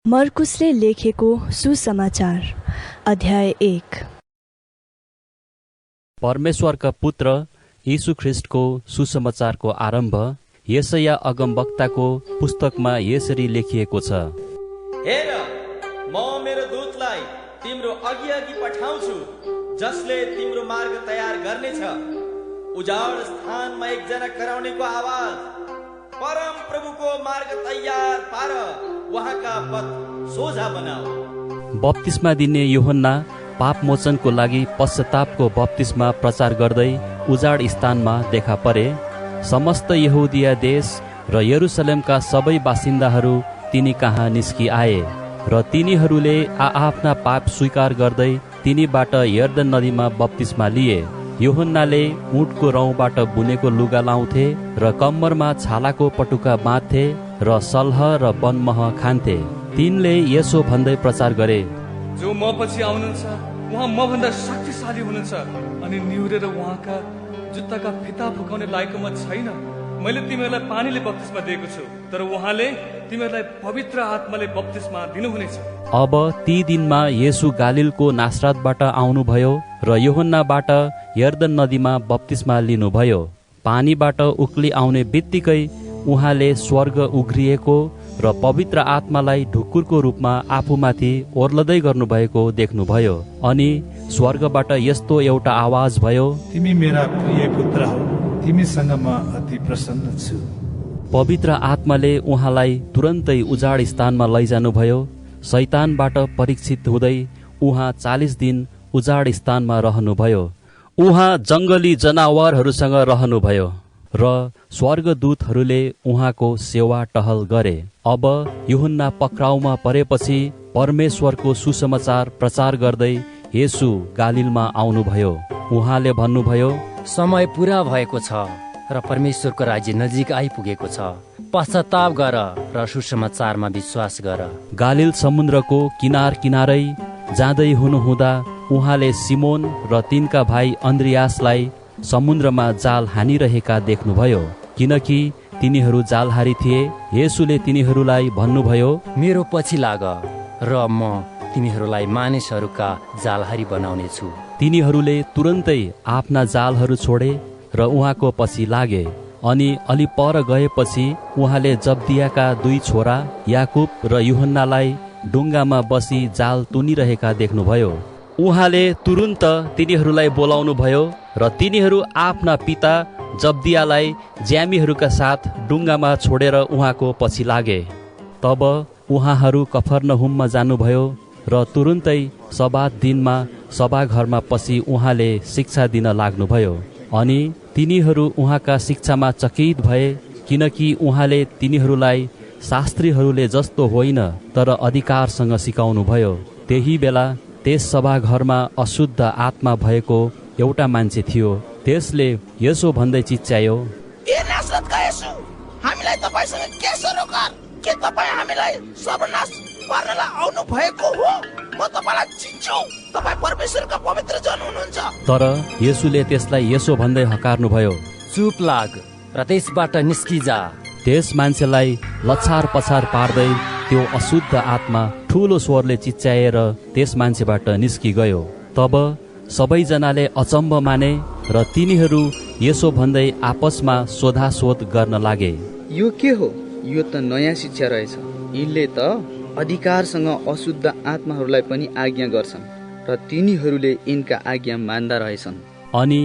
मर्कुसले लेखेको सुसमाचार अध्याय 1। परमेश्वरका पुत्र यीशु ख्रिस्टको सुसमाचारको आरम्भ यशाया अगमवक्ताको पुस्तकमा यसरी लेखिएको छ। हेर, म मेरो दूतलाई तिम्रो अघि पठाउँछु, जसले तिम्रो मार्ग तयार गर्नेछ। उजाड स्थानमा एकजना कराउनेको आवाज, परम प्रभुको मार्ग तयार पार, उहाँका पथ सोझा बनाऊ। बप्तिस्मा दिने यूहन्ना पापमोचनको लागि पश्चातापको बप्तिस्मा प्रचार गर्दै उजाड स्थानमा देखा परे। समस्त यहुदिया देश र यरुसलेमका सबै बासिन्दाहरू तिनी कहाँ निस्कि आए र तिनीहरूले आफ्ना पाप स्वीकार गर्दै तिनीबाट यर्दन नदीमा बप्तिस्मा लिए। यूहन्नाले ऊँटको रौँबाट बुनेको लुगा लाउँथे र कम्मरमा छालाको पटुका बाँध्थे र सल्ह र बनमह खान्थे। तिनले यसो भन्दै प्रचार गरे, जो म पछि आउनुहुन्छ उहाँ म भन्दा शक्तिशाली हुनुहुन्छ, अनि निहुरेर उहाँका जुत्ताका फिता फुकाउने लायक म छैन। मैले तिमीहरूलाई पानीले बप्तिस्मा दिएको छु, तर उहाँले तिमीहरूलाई पवित्र आत्माले बप्तिस्मा दिनुहुनेछ। अब ती दिनमा येशू गालिलको नासरतबाट आउनुभयो र यूहन्नाबाट यर्दन नदीमा बप्तिस्मा लिनुभयो। पानीबाट उक्ली आउने बित्तिकै उहाँले स्वर्ग उघ्रिएको र पवित्र आत्मालाई ढुकुरको रूपमा आफूमाथि ओर्लदै गर्नुभएको देख्नुभयो। अनि स्वर्गबाट यस्तो एउटा आवाज भयो, तिमी मेरा प्रिय पुत्र हौ, तिमीसँग म अति प्रसन्न छु। पवित्र आत्माले उहाँलाई तुरन्तै उजाड स्थानमा लैजानुभयो। शैतानबाट परीक्षित हुँदै उहाँ 40 दिन उजाड स्थानमा रहनुभयो। उहाँ जंगली जनावरहरूसँग रहनुभयो र स्वर्गदूतहरूले उहाँको सेवा टहल गरे। अब यूहन्ना पक्राउमा परेपछि परमेश्वरको सुसमाचार प्रचार गर्दै येशू गालिलमा आउनुभयो। उहाँले भन्नुभयो, समय पूरा भएको छ र परमेश्वरको राज्य नजिक आइपुगेको छ। पश्चाताप गर र सुसमाचारमा विश्वास गर। गालिल समुद्रको किनार किनारै जाँदै हुनुहुँदा उहाँले सिमोन र तिनका भाइ अन्द्रियासलाई समुद्रमा जाल हानिरहेका देख्नुभयो, किनकि तिनीहरू जालहारी थिए। येशूले तिनीहरूलाई भन्नुभयो, मेरो पछि लाग र म तिमीहरूलाई मानिसहरूका जालहारी बनाउने छु। तिनीहरूले तुरन्तै आफ्ना जालहरू छोडे र उहाँको पछि लागे। अनि अलि पर गएपछि उहाँले जब्दियाका 2 छोरा याकुब र यूहन्नालाई डुङ्गामा बसी जाल तुनिरहेका देख्नुभयो। उहाँले तुरुन्त तिनीहरूलाई बोलाउनुभयो र तिनीहरू आफ्ना पिता जब्दियालाई ज्यामीहरूका साथ डुङ्गामा छोडेर उहाँको पछि लागे। तब उहाँहरू कफरनहुममा जानुभयो र तुरुन्तै सब्बात दिनमा सभाघरमा पसी उहाँले शिक्षा दिन लाग्नुभयो। अनि तिनीहरू उहाँका शिक्षामा चकित भए, किनकि उहाँले तिनीहरूलाई शास्त्रीहरूले जस्तो होइन तर अधिकारसँग सिकाउनुभयो। त्यही बेला त्यस सभाघरमा अशुद्ध आत्मा भएको एउटा मान्छे थियो। त्यसले यसो भन्दै चिच्यायो, ए नासरतका येशू, हामीलाई तपाईसँग के सरोकार? के तपाई हामीलाई सर्वनाश पार्नलाई आउनु भएको हो? म तपाईलाई चिन्छु, तपाई परमेश्वरका पवित्र जन हुनुहुन्छ। तर येशूले त्यसलाई यसो भन्दै हकार्नुभयो, चुप लाग र त्यसबाट निस्किजा। त्यस मान्छेलाई लछार पछार पार्दै त्यो अशुद्ध आत्मा ठुलो स्वरले चिच्याएर त्यस मान्छेबाट निस्किगयो। तब सबैजनाले अचम्म माने र तिनीहरू यसो भन्दै आपसमा सोधासोध गर्न लागे, यो के हो? यो त नयाँ शिक्षा रहेछ। यिनले त अधिकारसँग अशुद्ध आत्माहरूलाई पनि आज्ञा गर्छन् र तिनीहरूले यिनका आज्ञा मान्दा रहेछन्। अनि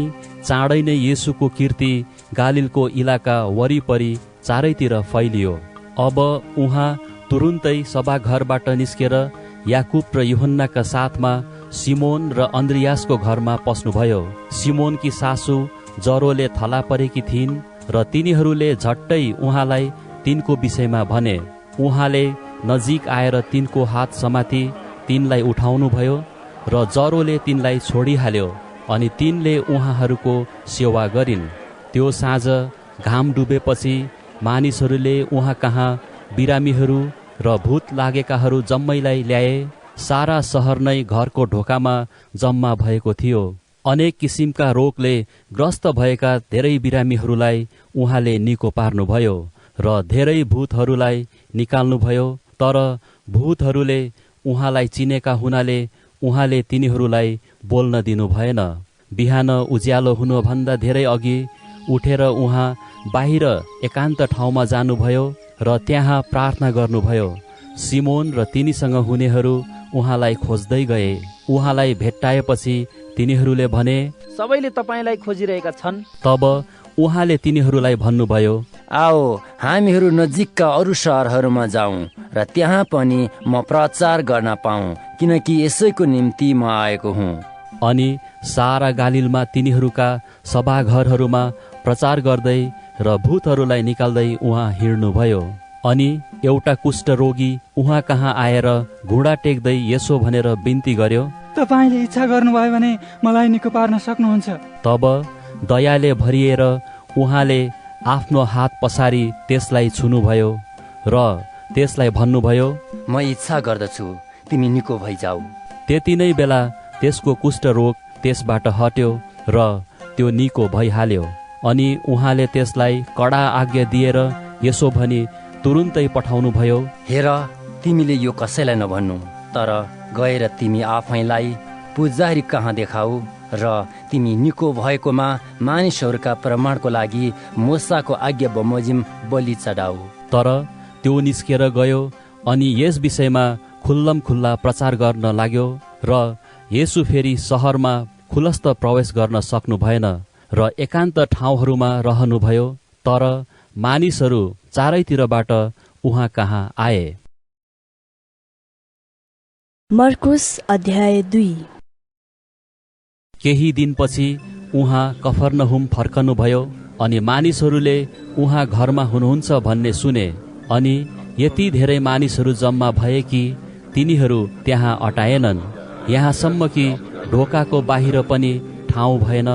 चाँडै नै येशूको कीर्ति गालिलको इलाका वरिपरि चारैतिर फैलियो। अब उहाँ तुरुन्तै सभाघरबाट निस्केर याकुब र यूहन्नाका साथमा सिमोन र अन्द्रियासको घरमा पस्नुभयो। सिमोनकी सासू ज्वरोले थला परेकी थिइन् र तिनीहरूले झट्टै उहाँलाई तिनको विषयमा भने। उहाँले नजिक आएर तिनको हात समाती तिनलाई उठाउनुभयो र ज्वरोले तिनलाई छोडिहाल्यो। अनि तिनले उहाँहरूको सेवा गरिन्। त्यो साँझ घाम डुबेपछि मानिसहरूले उहाँ कहाँ बिरामीहरू र भूत लागेकाहरू जम्मैलाई ल्याए। सारा सहर नै घरको ढोकामा जम्मा भएको थियो। अनेक किसिमका रोगले ग्रस्त भएका धेरै बिरामीहरूलाई उहाँले निको पार्नुभयो र धेरै भूतहरूलाई निकाल्नुभयो। तर भूतहरूले उहाँलाई चिनेका हुनाले उहाँले तिनीहरूलाई बोल्न दिनु भएन। बिहान उज्यालो हुनुभन्दा धेरै अघि उठेर उहाँ बाहिर एकान्त ठाउँमा जानुभयो र त्यहाँ प्रार्थना गर्नुभयो। सिमोन र तिनीसँग हुनेहरू उहाँलाई खोज्दै गए। उहाँलाई भेट्टाएपछि तिनीहरूले भने, सबैले तपाईँलाई खोजिरहेका छन्। तब उहाँले तिनीहरूलाई भन्नुभयो, आओ हामीहरू नजिकका अरू सहरहरूमा जाउँ र त्यहाँ पनि म प्रचार गर्न पाऊँ, किनकि यसैको निम्ति म आएको हुँ। अनि सारा गालिलमा तिनीहरूका सभाघरहरूमा प्रचार गर्दै र भूतहरूलाई निकाल्दै उहाँ हिँड्नुभयो। अनि एउटा कुष्ठरोगी उहाँ कहाँ आएर घुँडा टेक्दै यसो भनेर बिन्ती गर्यो, तपाईँले इच्छा गर्नुभयो भने मलाई निको पार्न सक्नुहुन्छ। तब दयाले भरिएर उहाँले आफ्नो हात पसारी त्यसलाई छुनुभयो र त्यसलाई भन्नुभयो, म इच्छा गर्दछु, तिमी निको भइजाऊ। त्यति नै बेला त्यसको कुष्ठरोग त्यसबाट हट्यो र त्यो निको भइहाल्यो। अनि उहाँले त्यसलाई कडा आज्ञा दिएर यसो भनी तुरुन्तै पठाउनु भयो, हेर तिमीले यो कसैलाई नभन्नु, तर गएर तिमी आफैलाई पुजारी कहाँ देखाऊ र तिमी निको भएकोमा मानिसहरूका प्रमाणको लागि मूसाको आज्ञा बमोजिम बलि चढाऊ। तर त्यो निस्केर गयो अनि यस विषयमा खुल्लम खुल्ला प्रचार गर्न लाग्यो र येशू फेरि सहरमा खुलस्त प्रवेश गर्न सक्नु भएन र एकान्त ठाउँहरूमा रहनुभयो। तर मानिसहरू चारैतिरबाट उहाँ कहाँ आए। मर्कुस अध्याय 2। केही दिनपछि उहाँ कफरनहुम फर्कनुभयो अनि मानिसहरूले उहाँ घरमा हुनुहुन्छ भन्ने सुने। अनि यति धेरै मानिसहरू जम्मा भए कि तिनीहरू त्यहाँ अटाएनन्, यहाँसम्म कि ढोकाको बाहिर पनि ठाउँ भएन।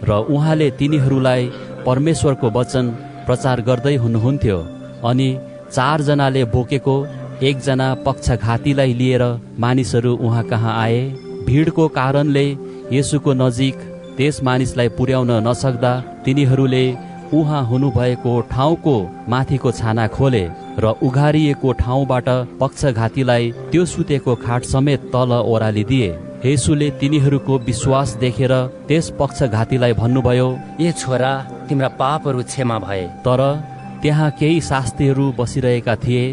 र उहाँले तिनीहरूलाई परमेश्वरको वचन प्रचार गर्दै हुनुहुन्थ्यो। अनि 4 जनाले बोकेको एकजना पक्षघातीलाई लिएर मानिसहरू उहाँ कहाँ आए। भिडको कारणले येशूको नजिक त्यस मानिसलाई पुर्याउन नसक्दा तिनीहरूले उहाँ हुनुभएको ठाउँको माथिको छाना खोले र उघारिएको ठाउँबाट पक्षघातीलाई त्यो सुतेको खाट समेत तल ओह्रालिदिए। येशूले तिनीहरूको विश्वास देखेर त्यस पक्षघातीलाई भन्नुभयो, ए छोरा, तिम्रा पापहरू क्षमा भए। तर त्यहाँ केही शास्त्रीहरू बसिरहेका थिए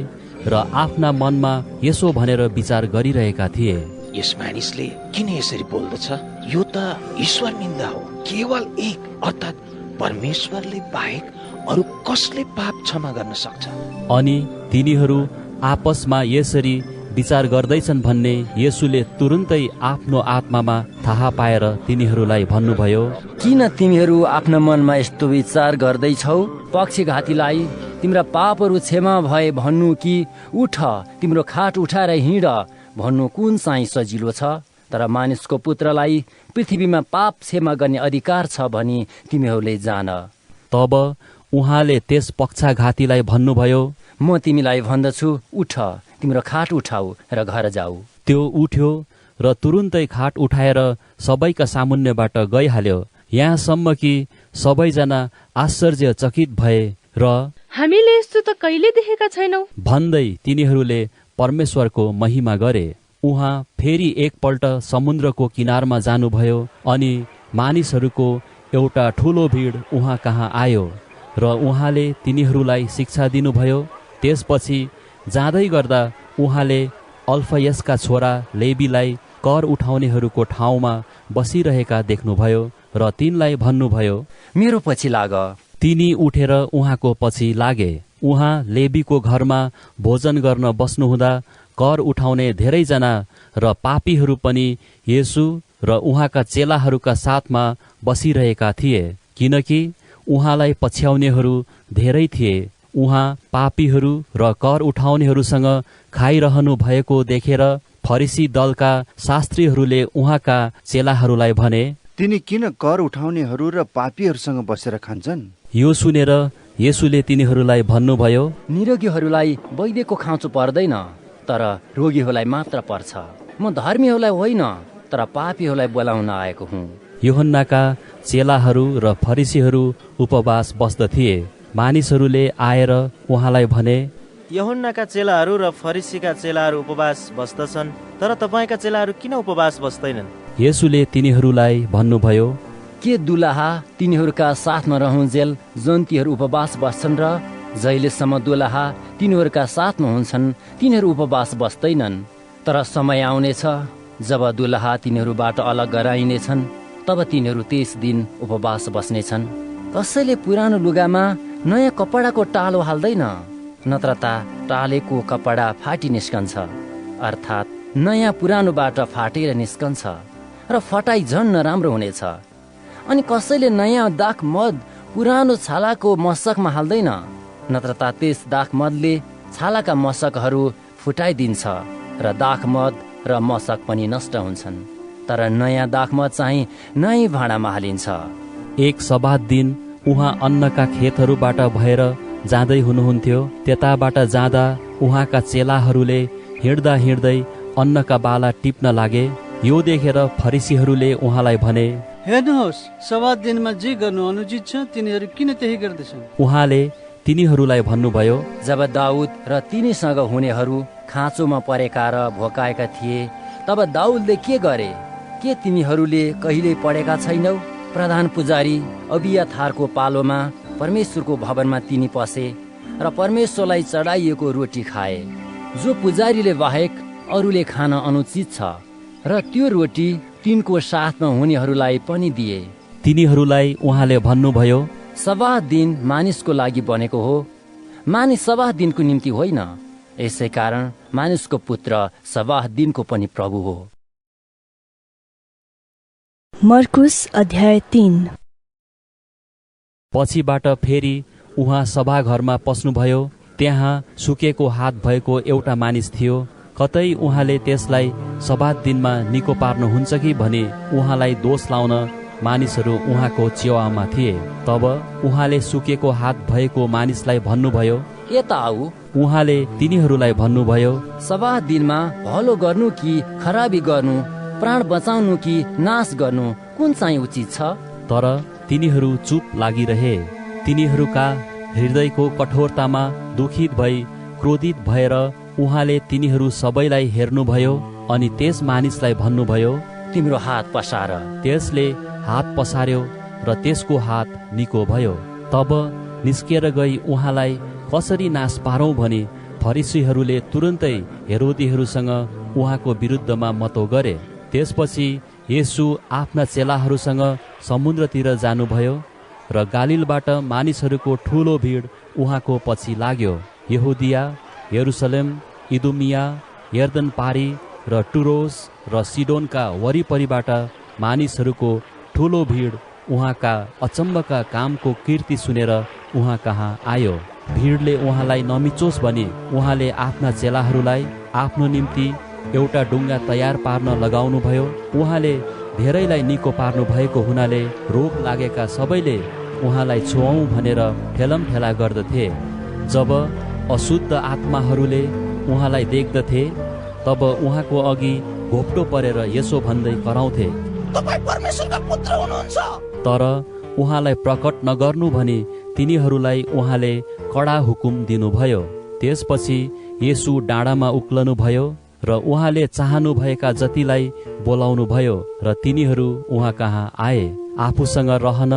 र आफ्ना मनमा यसो भनेर विचार गरिरहेका थिए, यस मानिसले किन यसरी बोल्दछ? यो त ईश्वर निन्दा हो। केवल एक अर्थात् परमेश्वरले बाहेक अरू कसले पाप क्षमा गर्न सक्छ? अनि तिनीहरू आपसमा यसरी विचार गर्दैछन् भन्ने येशूले तुरुन्तै आफ्नो आत्मामा थाहा पाएर तिनीहरूलाई भन्नुभयो, किन तिमीहरू आफ्नो मनमा यस्तो विचार गर्दैछौ? पक्षघातीलाई तिम्रा पापहरू क्षमा भए भन्नु कि उठ तिम्रो खाट उठाएर हिँड भन्नु कुन चाहिँ सजिलो छ? तर मानिसको पुत्रलाई पृथ्वीमा पाप क्षमा गर्ने अधिकार छ भनी तिमीहरूले जान। तब उहाँले त्यस पक्षघातीलाई भन्नुभयो, म तिमीलाई भन्दछु, उठ तिम्रो खाट उठाऊ र घर जाऊ। त्यो उठ्यो र तुरुन्तै खाट उठाएर सबैका सामुन्नेबाट गइहाल्यो। यहाँसम्म कि सबैजना आश्चर्यचकित भए र हामीले यस्तो त कहिले देखेका छैनौं भन्दै तिनीहरूले परमेश्वरको महिमा गरे। उहाँ फेरि एकपल्ट समुद्रको किनारमा जानुभयो अनि मानिसहरूको एउटा ठुलो भिड उहाँ कहाँ आयो र उहाँले तिनीहरूलाई शिक्षा दिनुभयो। त्यसपछि जाँदै गर्दा उहाँले अल्फयसका छोरा लेबीलाई कर उठाउनेहरूको ठाउँमा बसिरहेका देख्नुभयो र तिनलाई भन्नुभयो, मेरो पछि लाग। तिनी उठेर उहाँको पछि लागे। उहाँ लेबीको घरमा भोजन गर्न बस्नुहुँदा कर उठाउने धेरैजना र पापीहरू पनि येशू र उहाँका चेलाहरूका साथमा बसिरहेका थिए, किनकि उहाँलाई पछ्याउनेहरू धेरै थिए। उहाँ पापीहरू र कर उठाउनेहरूसँग खाइरहनु भएको देखेर फरिसी दलका शास्त्रीहरूले उहाँका चेलाहरूलाई भने, तिनी किन कर उठाउनेहरू र पापीहरूसँग बसेर खान्छन्? यो सुनेर येशूले तिनीहरूलाई भन्नुभयो, निरोगीहरूलाई वैद्यको खाँचो पर्दैन, तर रोगीहरूलाई मात्र पर्छ। म धर्मीहरूलाई होइन, तर पापीहरूलाई बोलाउन आएको हुँ। यूहन्नाका चेलाहरू र फरिसीहरू उपवास बस्दथिए। मानिसहरूले आएर उहाँलाई भने, यूहन्नाका चेलाहरू र फरिसीका चेलाहरू उपवास बस्दछन्, तर तपाईँका चेलाहरू किन उपवास बस्दैनन्? येशूले तिनीहरूलाई भन्नुभयो, के दुलाहा तिनीहरूका साथमा रहुन्जेल जन्तीहरू उपवास बस्छन् र जहिलेसम्म दुलाहा तिनीहरूका साथमा हुन्छन् तिनीहरू उपवास बस्दैनन्। तर समय आउनेछ जब दुलाहा तिनीहरूबाट अलग गराइनेछन्, तब तिनीहरू त्यस दिन उपवास बस्नेछन्। कसैले पुरानो लुगामा नयाँ कपडाको टालो हाल्दैन, नत्र त टालेको कपडा फाटी निस्कन्छ, अर्थात् नयाँ पुरानोबाट फाटेर निस्कन्छ र फटाइ झन् नराम्रो हुनेछ। अनि कसैले नयाँ दाख मद पुरानो छालाको मशकमा हाल्दैन, नत्र त त्यस दाख मदले छालाका मशकहरू फुटाइदिन्छ र दाख मद र मशक पनि नष्ट हुन्छन्। तर नयाँ दाख मद चाहिँ नयाँ भाँडामा हालिन्छ। एक सब्बात दिन उहाँ अन्नका खेतहरूबाट भएर जाँदै हुनुहुन्थ्यो। त्यताबाट जाँदा उहाँका चेलाहरूले हिँड्दा हिँड्दै अन्नका बाला टिप्न लागे। यो देखेर फरिसीहरूले उहाँलाई भने, हेर्नुहोस्, सब्बात दिनमा जे गर्नु अनुचित छ तिनीहरू किन त्यही गर्दछन्? उहाँले तिनीहरूलाई भन्नुभयो, जब दाउद र तिनीसँग हुनेहरू खाँचोमा परेका र भोकाएका थिए, तब दाउदले के गरे? के तिमीहरूले कहिल्यै पढेका छैनौ? प्रधान पुजारी अबियाथारको पालोमा परमेश्वरको भवनमा तिनी पसे र परमेश्वरलाई चढाइएको रोटी खाए, जो पुजारीले बाहेक अरूले खान अनुचित छ, र त्यो रोटी तिनको साथमा हुनेहरूलाई पनि दिए। तिनीहरूलाई उहाँले भन्नुभयो, सब्बात दिन मानिसको लागि बनेको हो, मानिस सब्बात दिनको निम्ति होइन। यसै कारण मानिसको पुत्र सब्बात दिनको पनि प्रभु हो। मर्कुस अध्याय 3। पछिबाट फेरि उहाँ सभाघरमा पस्नुभयो। त्यहाँ सुकेको हात भएको एउटा मानिस थियो। कतै उहाँले त्यसलाई सब्बात दिनमा निको पार्नुहुन्छ कि भनी उहाँलाई दोष लाउन मानिसहरू उहाँको छेउमा थिए। तब उहाँले सुकेको हात भएको मानिसलाई भन्नुभयो, यता आऊ। उहाँले तिनीहरूलाई भन्नुभयो, सब्बात दिनमा भलो गर्नु कि खराबी गर्नु, प्राण बचाउनु कि नाश गर्नु, कुन चाहिँ उचित छ? तर तिनीहरू चुप लागिरहे। तिनीहरूका हृदयको कठोरतामा दुखित भई क्रोधित भएर उहाँले तिनीहरू सबैलाई हेर्नुभयो अनि त्यस मानिसलाई भन्नुभयो, तिम्रो हात पसार। त्यसले हात पसार्यो र त्यसको हात निको भयो। तब निस्केर गई उहाँलाई कसरी नाश पारौँ भनी फरिसीहरूले तुरुन्तै हेरोदीहरूसँग उहाँको विरुद्धमा मतो गरे। त्यसपछि येशू आफ्ना चेलाहरूसँग समुद्रतिर जानुभयो र गालिलबाट मानिसहरूको ठुलो भिड उहाँको पछि लाग्यो। यहुदिया, यरुसलेम, इदुमिया, यर्दन पारी र टुरोस र सिडोनका वरिपरिबाट मानिसहरूको ठुलो भिड उहाँका अचम्मका कामको कीर्ति सुनेर उहाँ कहाँ आयो। भिडले उहाँलाई नमिचोस् भनी उहाँले आफ्ना चेलाहरूलाई आफ्नो निम्ति एउटा डुङ्गा तयार पार्न लगाउनुभयो। उहाँले धेरैलाई निको पार्नु भएको हुनाले रोग लागेका सबैले उहाँलाई छुवाउँ भनेर ठेलमठेला गर्दथे। जब अशुद्ध आत्माहरूले उहाँलाई देख्दथे तब उहाँको अघि घोप्टो परेर यसो भन्दै कराउँथे, तपाईं परमेश्वरका पुत्र हुनुहुन्छ। तर उहाँलाई प्रकट नगर्नु भनी तिनीहरूलाई उहाँले कडा हुकुम दिनुभयो। त्यसपछि येशू डाँडामा उक्लनु भयो र उहाँले चाहनु भएका जतिलाई बोलाउनु भयो र तिनीहरू उहाँ कहाँ आए। आफूसँग रहन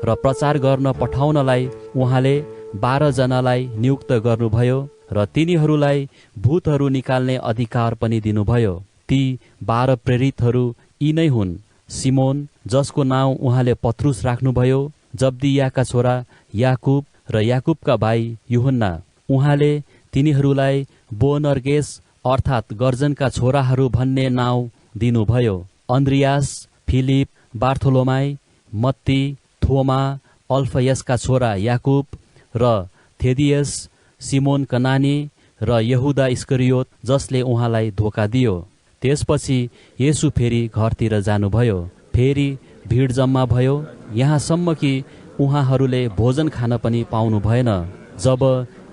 र प्रचार गर्न पठाउनलाई उहाँले 12 जनालाई नियुक्त गर्नुभयो र तिनीहरूलाई भूतहरू निकाल्ने अधिकार पनि दिनुभयो। ती 12 प्रेरितहरू यी नै हुन्: सिमोन, जसको नाउँ उहाँले पत्रुस राख्नुभयो, जब्दियाका छोरा याकुब र याकुबका भाइ यूहन्ना। उहाँले तिनीहरूलाई बोअनर्गेस अर्थात् गर्जनका छोराहरू भन्ने नाउँ दिनुभयो। अन्द्रियास, फिलिप, बार्थोलोमाई, मत्ती, थोमा, अल्फयसका छोरा याकुब र थेदियस, सिमोन कनानी र यहुदा इस्करियोत जसले उहाँलाई धोका दियो। त्यसपछि येशू फेरि घरतिर जानुभयो। फेरि भिड जम्मा भयो, यहाँसम्म कि उहाँहरूले भोजन खान पनि पाउनु भएन। जब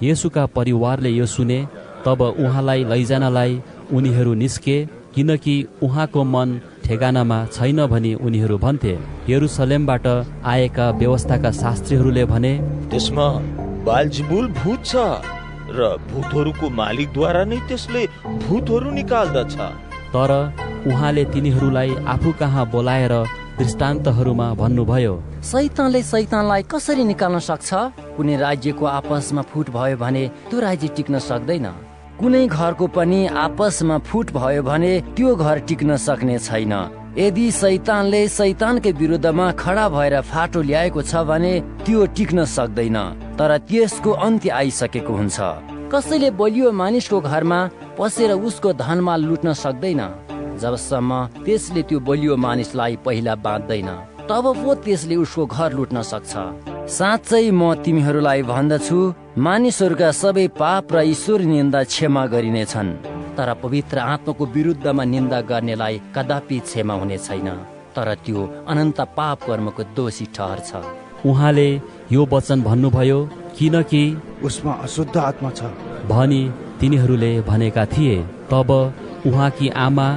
येशूका परिवारले यो सुने तब उहाँलाई लैजानलाई उनीहरू निस्के, किनकि उहाँको मन ठेगानामा छैन भनी उनीहरू भन्थे। यरुसलेमबाट आएका व्यवस्थाका शास्त्रीहरूले भने, त्यसमा बालजिबुल भूत छ। र भूतहरूको मालिकद्वारा नै त्यसले भूतहरू निकाल्दछ। तर उहाँले तिनीहरूलाई आफू कहाँ बोलाएर दृष्टान्तहरूमा भन्नुभयो, शैतानले शैतानलाई कसरी निकाल्न सक्छ? कुनै राज्यको आपसमा फुट भयो भने त्यो राज्य टिक्न सक्दैन। कुनै घरको पनि आपसमा फुट भयो भने त्यो घर टिक्न सक्ने छैन। यदि शैतानले शैतानकै विरुद्धमा खडा भएर फाटो ल्याएको छ भने त्यो टिक्न सक्दैन, तर त्यसको अन्त्य आइसकेको हुन्छ। कसैले बलियो मानिसको घरमा पसेर उसको धनमाल लुट्न सक्दैन जबसम्म त्यसले त्यो बलियो मानिसलाई पहिला बाँध्दैन, तब पो त्यसले उसको घर लुट्न सक्छ। साँच्चै म तिमीहरूलाई भन्दछु, मानिसहरूका सबै पाप र ईश्वर निन्दा क्षमा गरिनेछन्, तर पवित्र आत्माको विरुद्धमा निन्दा गर्नेलाई कदापि क्षमा हुने छैन, तर त्यो अनन्त पाप कर्मको दोषी ठहर्छ। उहाँले यो वचन भन्नुभयो किनकि उसमा अशुद्ध आत्मा छ भनी तिनीहरूले भनेका थिए। तब उहाँकी आमा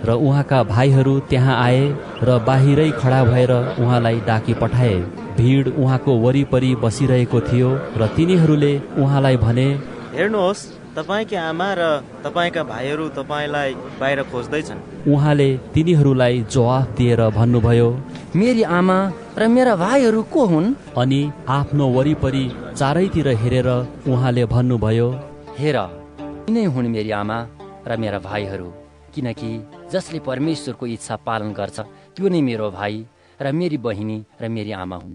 र उहाँका भाइहरू त्यहाँ आए र बाहिरै खडा भएर उहाँलाई डाकी पठाए। भिड उहाँको वरिपरि बसिरहेको थियो र तिनीहरूले उहाँलाई भने, हेर्नुहोस्, तपाईँकी आमा र तपाईँका भाइहरू तपाईँलाई बाहिर खोज्दैछन्। उहाँले तिनीहरूलाई जवाफ दिएर भन्नुभयो, मेरी आमा र मेरा भाइहरू को हुन्? अनि आफ्नो वरिपरि चारैतिर हेरेर उहाँले भन्नुभयो, हेर, यिनै हुन् मेरी आमा र मेरा भाइहरू, किनकि जसले परमेश्वरको इच्छा पालन गर्छ त्यो नै मेरो भाइ र मेरी बहिनी र मेरी आमा हुन्।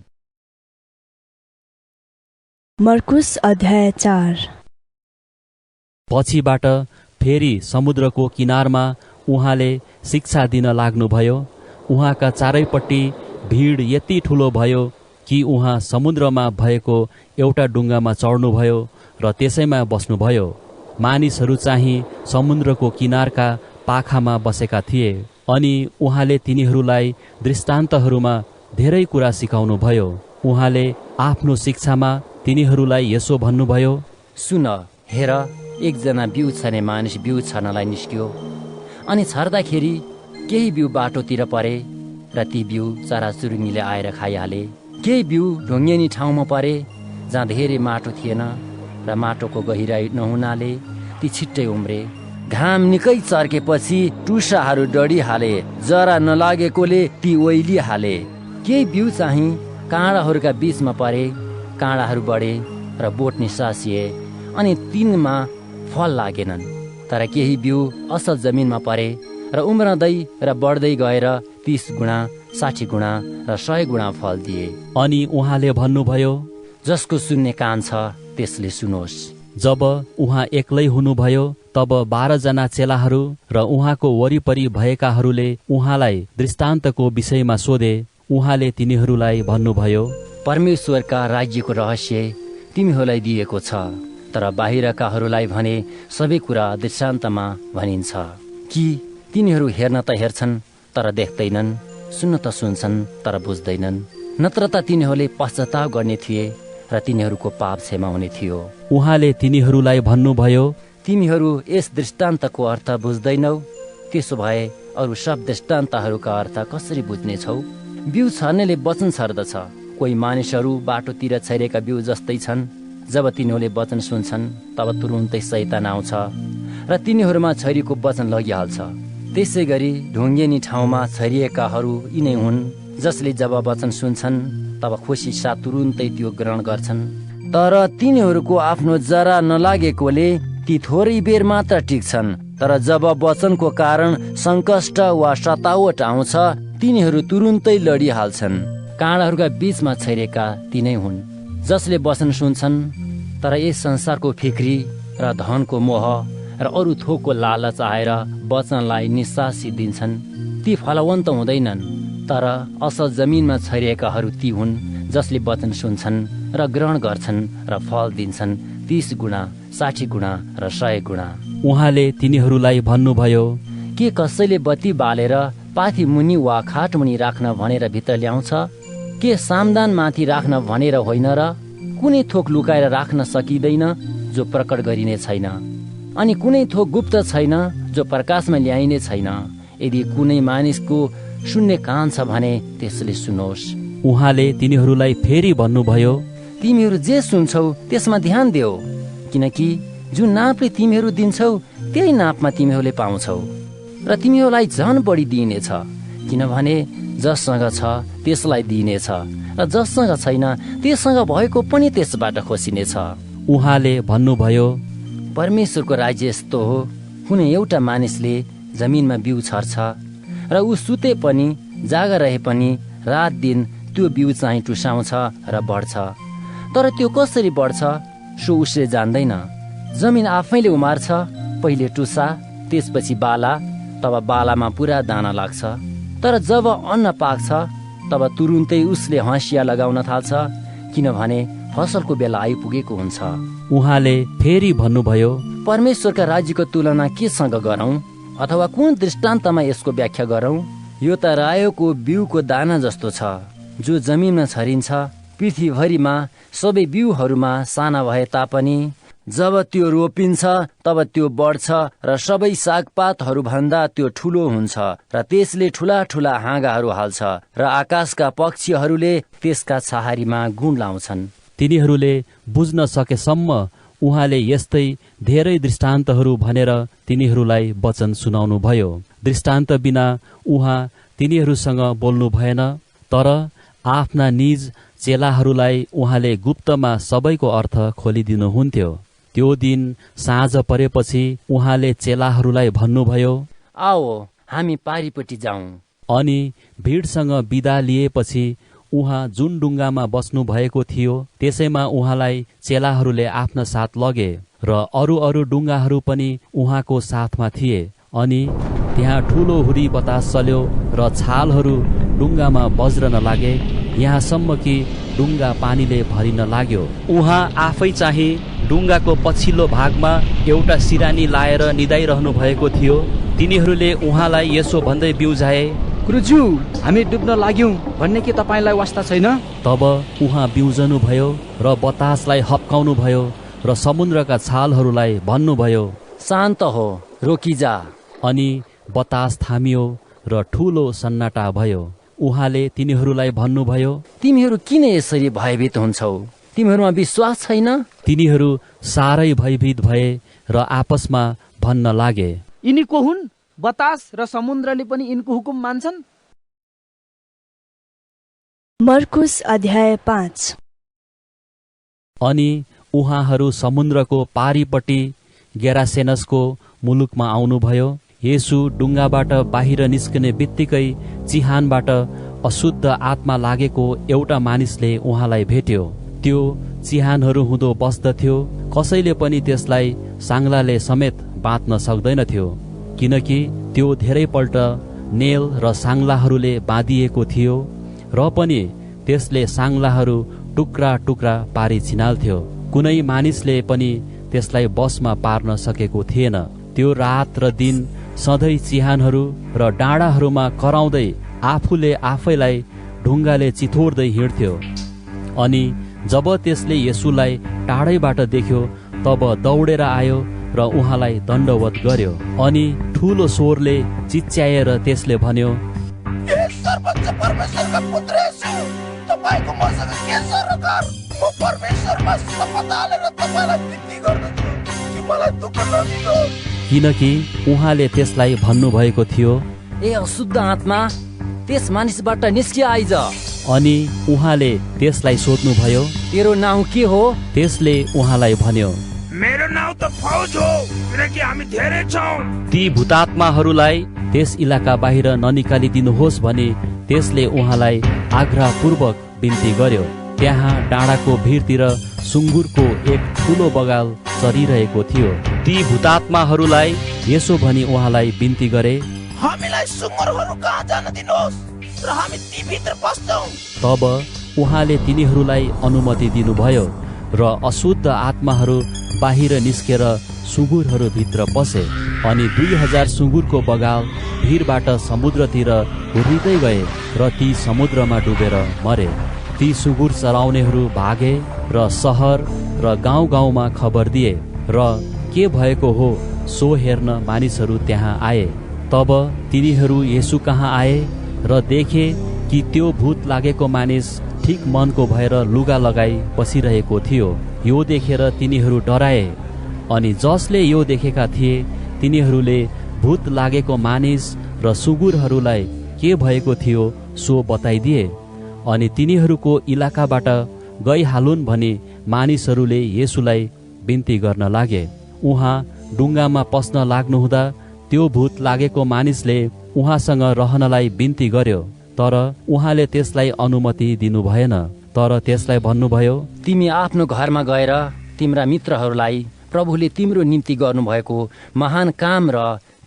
मर्कुस अध्याय 4। पछिबाट फेरि समुद्रको किनारमा उहाँले शिक्षा दिन लाग्नुभयो। उहाँका चारैपट्टि भिड यति ठुलो भयो कि उहाँ समुद्रमा भएको एउटा डुङ्गामा चढ्नुभयो र त्यसैमा बस्नुभयो। मानिसहरू चाहिँ समुद्रको किनारका पाखामा बसेका थिए। अनि उहाँले तिनीहरूलाई दृष्टान्तहरूमा धेरै कुरा सिकाउनुभयो। उहाँले आफ्नो शिक्षामा तिनीहरूलाई यसो भन्नुभयो, सुन, हेर, एकजना बिउ छर्ने मानिस बिउ छर्नलाई निस्क्यो। अनि छर्दाखेरि केही बिउ बाटोतिर परे र ती बिउ चराचुरुङ्गीले आएर खाइहाले। केही बिउ ढुङ्गेनी ठाउँमा परे जहाँ धेरै माटो थिएन र माटोको गहिराई नहुनाले ती छिट्टै उम्रे। घाम निकै चर्केपछि टुसाहरू डढिहाले, जरा नलागेकोले ती ओइलिहाले। केही बिउ चाहिँ काँडाहरूका बीचमा परे, काँडाहरू बढे र बोट निसासिए अनि तिनमा फल लागेनन्। तर केही बिउ असल जमिनमा परे र उम्रदै र बढ्दै गएर 30 गुणा, 60 गुणा र 100 गुणा फल दिए। अनि उहाँले भन्नुभयो, जसको सुन्ने कान छ त्यसले सुनोस्। जब उहाँ एक्लै हुनुभयो तब 12 जना चेलाहरू र उहाँको वरिपरि भएकाहरूले उहाँलाई दृष्टान्तको विषयमा सोधे। उहाँले तिनीहरूलाई भन्नुभयो, परमेश्वरका राज्यको रहस्य तिमीहरूलाई दिएको छ, तर बाहिरकाहरूलाई भने सबै कुरा दृष्टान्तमा भनिन्छ, कि तिनीहरू हेर्न त हेर्छन् तर देख्दैनन्, सुन्न त सुन्छन् तर बुझ्दैनन्। नत्र त तिनीहरूले पश्चाताप गर्ने थिए र तिनीहरूको पाप क्षमा हुने थियो। उहाँले तिनीहरूलाई भन्नुभयो, तिमीहरू यस दृष्टान्तको अर्थ बुझ्दैनौ, त्यसो भए अरू सब दृष्टान्तहरूका अर्थ कसरी बुझ्नेछौ? बिउ छर्नेले वचन छर्दछ। कोही मानिसहरू बाटोतिर छरिएका बिउ जस्तै छन्। जब तिनीहरूले वचन सुन्छन् तब तुरुन्तै शैतान आउँछ र तिनीहरूमा छरिएको वचन लगिहाल्छ। त्यसै गरी ढुङ्गेनी ठाउँमा छरिएकाहरू यिनै हुन्, जसले जब वचन सुन्छन् तब खुसी साथ तुरुन्तै त्यो ग्रहण गर्छन्। तर तिनीहरूको आफ्नो जरा नलागेकोले ती थोरै बेर मात्र टिक्छन्। तर जब वचनको कारण सङ्कष्ट वा सतावट आउँछ तिनीहरू तुरुन्तै लडिहाल्छन्। काँडाहरूका बीचमा छरिएका तिनै हुन्, जसले वचन सुन्छन् तर यस संसारको फिक्री र धनको मोह र अरू थोकको लालच आएर वचनलाई निसासिदिन्छन्। ती फलवन्त हुँदैनन्। तर असल जमिनमा छरिएकाहरू ती हुन्, जसले वचन सुन्छन् र ग्रहण गर्छन् र फल दिन्छन्, 30 गुणा, 60 गुणा र 100 गुणा। उहाँले तिनीहरूलाई भन्नुभयो, के कसैले बत्ती बालेर पाथी मुनि वा खाट मुनि राख्न भनेर भित्र ल्याउँछ? के सामदान माथि राख्न भनेर होइन र? कुनै थोक लुकाएर राख्न सकिँदैन जो प्रकट गरिने छैन, अनि कुनै थोक गुप्त छैन जो प्रकाशमा ल्याइने छैन। यदि कुनै मानिसको सुन्ने कान छ भने त्यसले सुनोस्। उहाँले तिनीहरूलाई फेरि भन्नुभयो, तिमीहरू जे सुन्छौ त्यसमा ध्यान देऊ, किनकि जुन नापले तिमीहरू दिन्छौ त्यही नापमा तिमीहरूले पाउँछौ र तिमीहरूलाई झन बढी दिइनेछ। किनभने जससँग छ त्यसलाई दिइनेछ र जससँग छैन त्यससँग भएको पनि त्यसबाट खोसिनेछ। उहाँले भन्नुभयो, परमेश्वरको राज्य यस्तो हो, कुनै एउटा मानिसले जमिनमा बिउ छर्छ र ऊ सुते पनि जागा रहे पनि रात दिन त्यो बिउ चाहिँ टुसाउँछ र बढ्छ। तर त्यो कसरी बढ्छ सो उसले जान्दैन। जमिन आफैले उमार्छ, पहिले टुसा त्यसपछि बाला, तब बालामा पुरा दाना लाग्छ। तर जब अन्न पाक्छ तब तुरुन्तै उसले हँसिया लगाउन थाल्छ, किनभने फसलको बेला आइपुगेको हुन्छ। उहाँले फेरि भन्नुभयो, परमेश्वरका राज्यको तुलना केसँग गरौँ अथवा कुन दृष्टान्तमा यसको व्याख्या गरौँ? यो त रायोको बिउको दाना जस्तो छ, जो जमिनमा छरिन्छ। पृथ्वीभरिमा सबै बिउहरूमा साना भए तापनि जब त्यो रोपिन्छ तब त्यो बढ्छ र सबै सागपातहरू भन्दा त्यो ठुलो हुन्छ र त्यसले ठुला ठुला हाँगाहरू हाल्छ र आकाशका पक्षीहरूले त्यसका छहारीमा गुण लाउँछन्। तिनीहरूले बुझ्न सकेसम्म उहाँले यस्तै धेरै दृष्टान्तहरू भनेर तिनीहरूलाई वचन सुनाउनु भयो। दृष्टान्त बिना उहाँ तिनीहरूसँग बोल्नु भएन, तर आफ्ना निज चेलाहरूलाई उहाँले गुप्तमा सबैको अर्थ खोलिदिनुहुन्थ्यो। त्यो दिन साँझ परेपछि उहाँले चेलाहरूलाई भन्नुभयो, आओ हामी पारीपट्टि जाउँ। अनि भिडसँग बिदा लिएपछि उहाँ जुन डुङ्गामा बस्नु भएको थियो त्यसैमा उहाँलाई चेलाहरूले आफ्ना साथ लगे र अरू अरू डुङ्गाहरू पनि उहाँको साथमा थिए। अनि त्यहाँ ठुलो हुरी बतास चल्यो र छालहरू डुङ्गामा बज्रन लागे, यहाँसम्म कि डुङ्गा पानीले भरिन लाग्यो। उहाँ आफै चाहिँ डुङ्गाको पछिल्लो भागमा एउटा सिरानी लाएर निदाइरहनु भएको थियो। तिनीहरूले उहाँलाई यसो भन्दै बिउजाए, गुरुज्यू, हामी डुब्न लाग्यौं भन्ने के तपाईँलाई वास्ता छैन? तब उहाँ बिउजनु भयो र बतासलाई हप्काउनु भयो र समुद्रका छालहरूलाई भन्नुभयो, शान्त हो, रोकिजा। अनि बतास थामियो र ठुलो सन्नाटा भयो। उहाँले तिनीहरूलाई भन्नुभयो, तिमीहरू किन यसरी भयभीत हुन्छौ? तिमीहरूमा विश्वास छैन? तिनीहरू साह्रै भयभीत भए र आपसमा भन्न लागे, यिनी को हुन्? बतास र समुद्रले पनि यिनको हुकुम मान्छन्? मर्कुस अध्याय 5। अनि उहाँहरू समुद्रको पारीपट्टि गेरासेनसको मुलुकमा आउनुभयो। येशू डुङ्गाबाट बाहिर निस्कने बित्तिकै चिहानबाट अशुद्ध आत्मा लागेको एउटा मानिसले उहाँलाई भेट्यो। त्यो चिहानहरू हुँदो बस्दथ्यो, कसैले पनि त्यसलाई साङ्लाले समेत बाँध्न सक्दैनथ्यो, किनकि त्यो धेरैपल्ट नेल र साङ्लाहरूले बाँधिएको थियो र पनि त्यसले साङ्लाहरू टुक्रा टुक्रा पारी छिनाल्थ्यो। कुनै मानिसले पनि त्यसलाई बसमा पार्न सकेको थिएन। त्यो रात र दिन सधैँ चिहानहरू र डाँडाहरूमा कराउँदै आफूले आफैलाई ढुङ्गाले चिथोर्दै हिँड्थ्यो। अनि जब त्यसले येशूलाई टाढैबाट देख्यो तब दौडेर आयो र उहाँलाई दण्डवत गर्यो। अनि ठुलो स्वरले चिच्याएर त्यसले भन्यो, हे सर्वोच्च परमेश्वरका पुत्र येशू, तपाईको मसँग के सरोकार? म परमेश्वरमा शपथ हालेर तपाईलाई बिन्ती गर्दछु कि मलाई दुःख नदिनुहोस्। किनकि उहाँले त्यसलाई भन्नुभएको थियो, ए अशुद्ध आत्मा, त्यस मानिसबाट निस्कि आइज। अनि उहाँले त्यसलाई सोध्नुभयो, तेरो नाउँ के हो? त्यसले उहाँलाई भन्यो, मेरो नाउँ त फौज हो, किनकि हामी धेरै छौं। ती भूतात्माहरूलाई त्यस इलाका बाहिर ननिकालिदिनुहोस् भनी त्यसले उहाँलाई आग्रहपूर्वक बिन्ती गर्यो। त्यहाँ डाँडाको भिरतिर सुँगुरको एक ठुलो बगाल चरिरहेको थियो। ती भूतात्माहरूलाई यसो भनी उहाँलाई बिन्ती गरे, हामीलाई सुँगुरहरू कहाँ जान दिनुहोस् र हामी ती भित्र बस्छौं। तब उहाँले तिनीहरूलाई अनुमति दिनुभयो र अशुद्ध आत्माहरू बाहिर निस्केर सुँगुरहरू भित्र पसे। अनि 2000 सुँगुरको बगाल भिरबाट समुद्रतिर हुर्दै गए र ती समुद्रमा डुबेर मरे। ती सुँगुर चराउनेहरू भागे र सहर र गाउँ गाउँमा खबर दिए र के भएको हो सो हेर्न मानिसहरू त्यहाँ आए। तब तिनीहरू येशू कहाँ आए र देखे कि त्यो भूत लागेको मानिस ठिक मनको भएर लुगा लगाई बसिरहेको थियो। यो देखेर तिनीहरू डराए अनि जसले यो देखेका थिए तिनीहरूले भूत लागेको मानिस र सुँगुरहरूलाई के भएको थियो सो बताइदिए। अनि तिनीहरूको इलाकाबाट गइहालुन् भनी मानिसहरूले येशूलाई बिन्ती गर्न लागे। उहाँ डुङ्गामा पस्न लाग्नुहुँदा त्यो भूत लागेको मानिसले उहाँसँग रहनलाई बिन्ती गर्यो, तर उहाँले त्यसलाई अनुमति दिनु भएन। तर त्यसलाई भन्नुभयो, तिमी आफ्नो घरमा गएर तिम्रा मित्रहरूलाई प्रभुले तिम्रो निम्ति गर्नुभएको महान काम र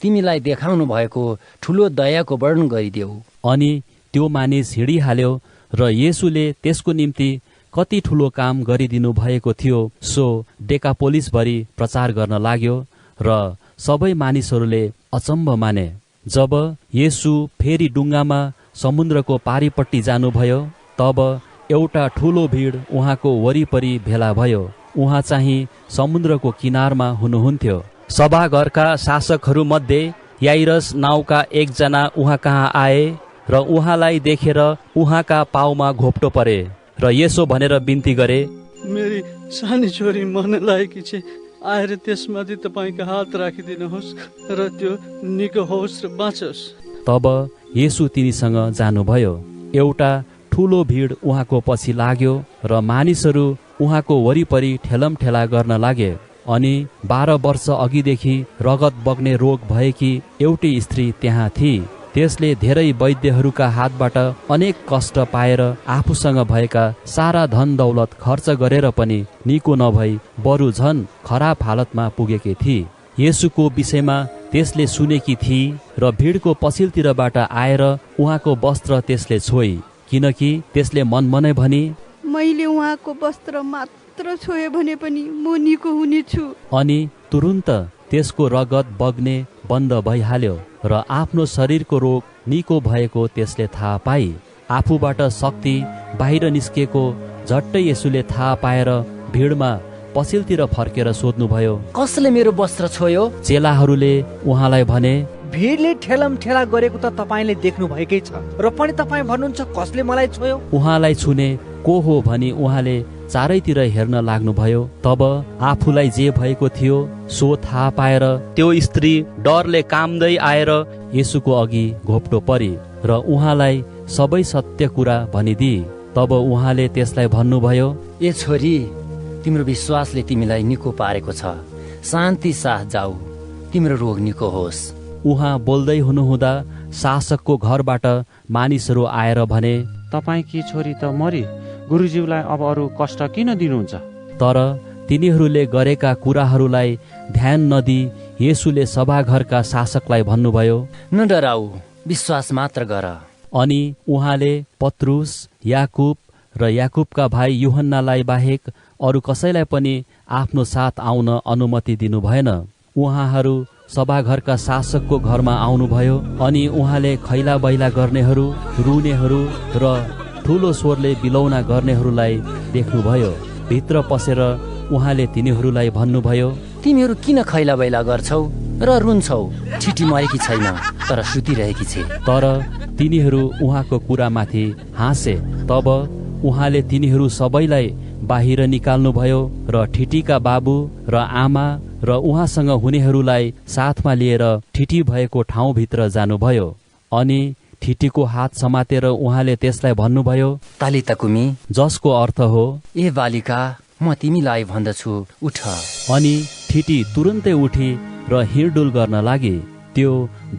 तिमीलाई देखाउनु भएको ठुलो दयाको वर्णन गरिदेऊ। अनि त्यो मानिस हिँडिहाल्यो र येशूले त्यसको निम्ति कति ठुलो काम गरिदिनु भएको थियो सो डेकापोलिसभरि प्रचार गर्न लाग्यो र सबै मानिसहरूले अचम्म माने। जब येशू फेरि डुङ्गामा समुद्रको पारिपट्टि जानुभयो तब एउटा ठुलो भिड उहाँको वरिपरि भेला भयो। उहाँ चाहिँ समुद्रको किनारमा हुनुहुन्थ्यो। सभाघरका शासकहरू मध्ये याइरस नाउँका एकजना उहाँ कहाँ आए र उहाँलाई देखेर उहाँका पाउमा घोप्टो परे र यसो भनेर बिन्ती गरे, मेरी सानी छोरी मर्न लागेकी छे, आएर त्यसमाथि तपाईँको हात राखिदिनुहोस् र त्यो निको होस् र बाँचोस्। तब येशू तिनीसँग जानुभयो। एउटा ठुलो भिड उहाँको पछि लाग्यो र मानिसहरू उहाँको वरिपरि ठेलमठेला गर्न लागे। अनि 12 वर्ष अघिदेखि रगत बग्ने रोग भएकी एउटी स्त्री त्यहाँ थिई। त्यसले धेरै वैद्यहरूका हातबाट अनेक कष्ट पाएर आफूसँग भएका सारा धन दौलत खर्च गरेर पनि निको नभई बरु झन खराब हालतमा पुगेकी थिई। येशूको विषयमा त्यसले सुनेकी थिई र भिडको पछिल्तिरबाट आएर उहाँको वस्त्र त्यसले छोई, किनकि त्यसले मनमनै भनी, मैले उहाँको वस्त्र मात्र छोए भने पनि म निको हुनेछु। अनि तुरुन्त त्यसको रगत बग्ने बन्द भइहाल्यो र आफ्नो शरीरको रोग निको भएको त्यसले थाहा पाई। आफूबाट शक्ति बाहिर निस्केको झट्टै येशूले थाहा पाएर भिडमा पछिल्तिर फर्केर सोध्नुभयो, कसले मेरो वस्त्र छोयो? चेलाहरूले उहाँलाई भने, भिडले ठेलम ठेला गरेको त तपाईँले देख्नु भएकै छ र पनि तपाईँ भन्नुहुन्छ कसले मलाई छोयो? उहाँलाई छुने को हो भनी उहाँले चारैतिर हेर्न लाग्नुभयो। तब आफूलाई जे भएको थियो सो थाहा पाएर त्यो स्त्री डरले काम्दै आएर येशूको अघि घोप्टो परी र उहाँलाई सबै सत्य कुरा भनिदिए। तब उहाँले त्यसलाई भन्नुभयो, ए छोरी, तिम्रो विश्वासले तिमीलाई निको पारेको छ, शान्ति साथ जाऊ, तिम्रो रोग निको होस्। उहाँ बोल्दै हुनुहुँदा शासकको घरबाट मानिसहरू आएर भने, तपाईँकी छोरी त मरी, गुरुज्यूलाई अब अरू कष्ट किन दिनुहुन्छ? तर तिनीहरूले गरेका कुराहरूलाई ध्यान नदिई येशूले सभाघरका शासकलाई भन्नुभयो, नडराऊ, विश्वास मात्र गर। अनि उहाँले पत्रुस, याकुब र याकुबका भाइ यूहन्नालाई बाहेक अरू कसैलाई पनि आफ्नो साथ आउन अनुमति दिनु भएन। उहाँहरू सभाघरका शासकको घरमा आउनुभयो। अनि उहाँले खैला बैला गर्नेहरू, रुनेहरू र ठुलो स्वरले बिलौना गर्नेहरूलाई देख्नुभयो। भित्र पसेर उहाँले तिनीहरूलाई भन्नुभयो, तिमीहरू किन खैला बैला गर्छौ र रुन्छौ? छिटी मरेकी छैन, तर सुतिरहेकी छे। तर तिनीहरू उहाँको कुरामाथि हाँसे। तब उहाँले तिनीहरू सबैलाई बाहिर निकाल्नुभयो र ठिटीका बाबु र आमा र उहाँसँग हुनेहरूलाई साथमा लिएर ठिटी भएको ठाउँभित्र जानुभयो। अनि ठिटीको हात समातेर उहाँले त्यसलाई भन्नुभयो, तालिता कुमी, जसको अर्थ हो, ए बालिका, म तिमीलाई भन्दछु, उठ। अनि ठिटी तुरुन्तै उठी र हिँडडुल गर्न लागि। त्यो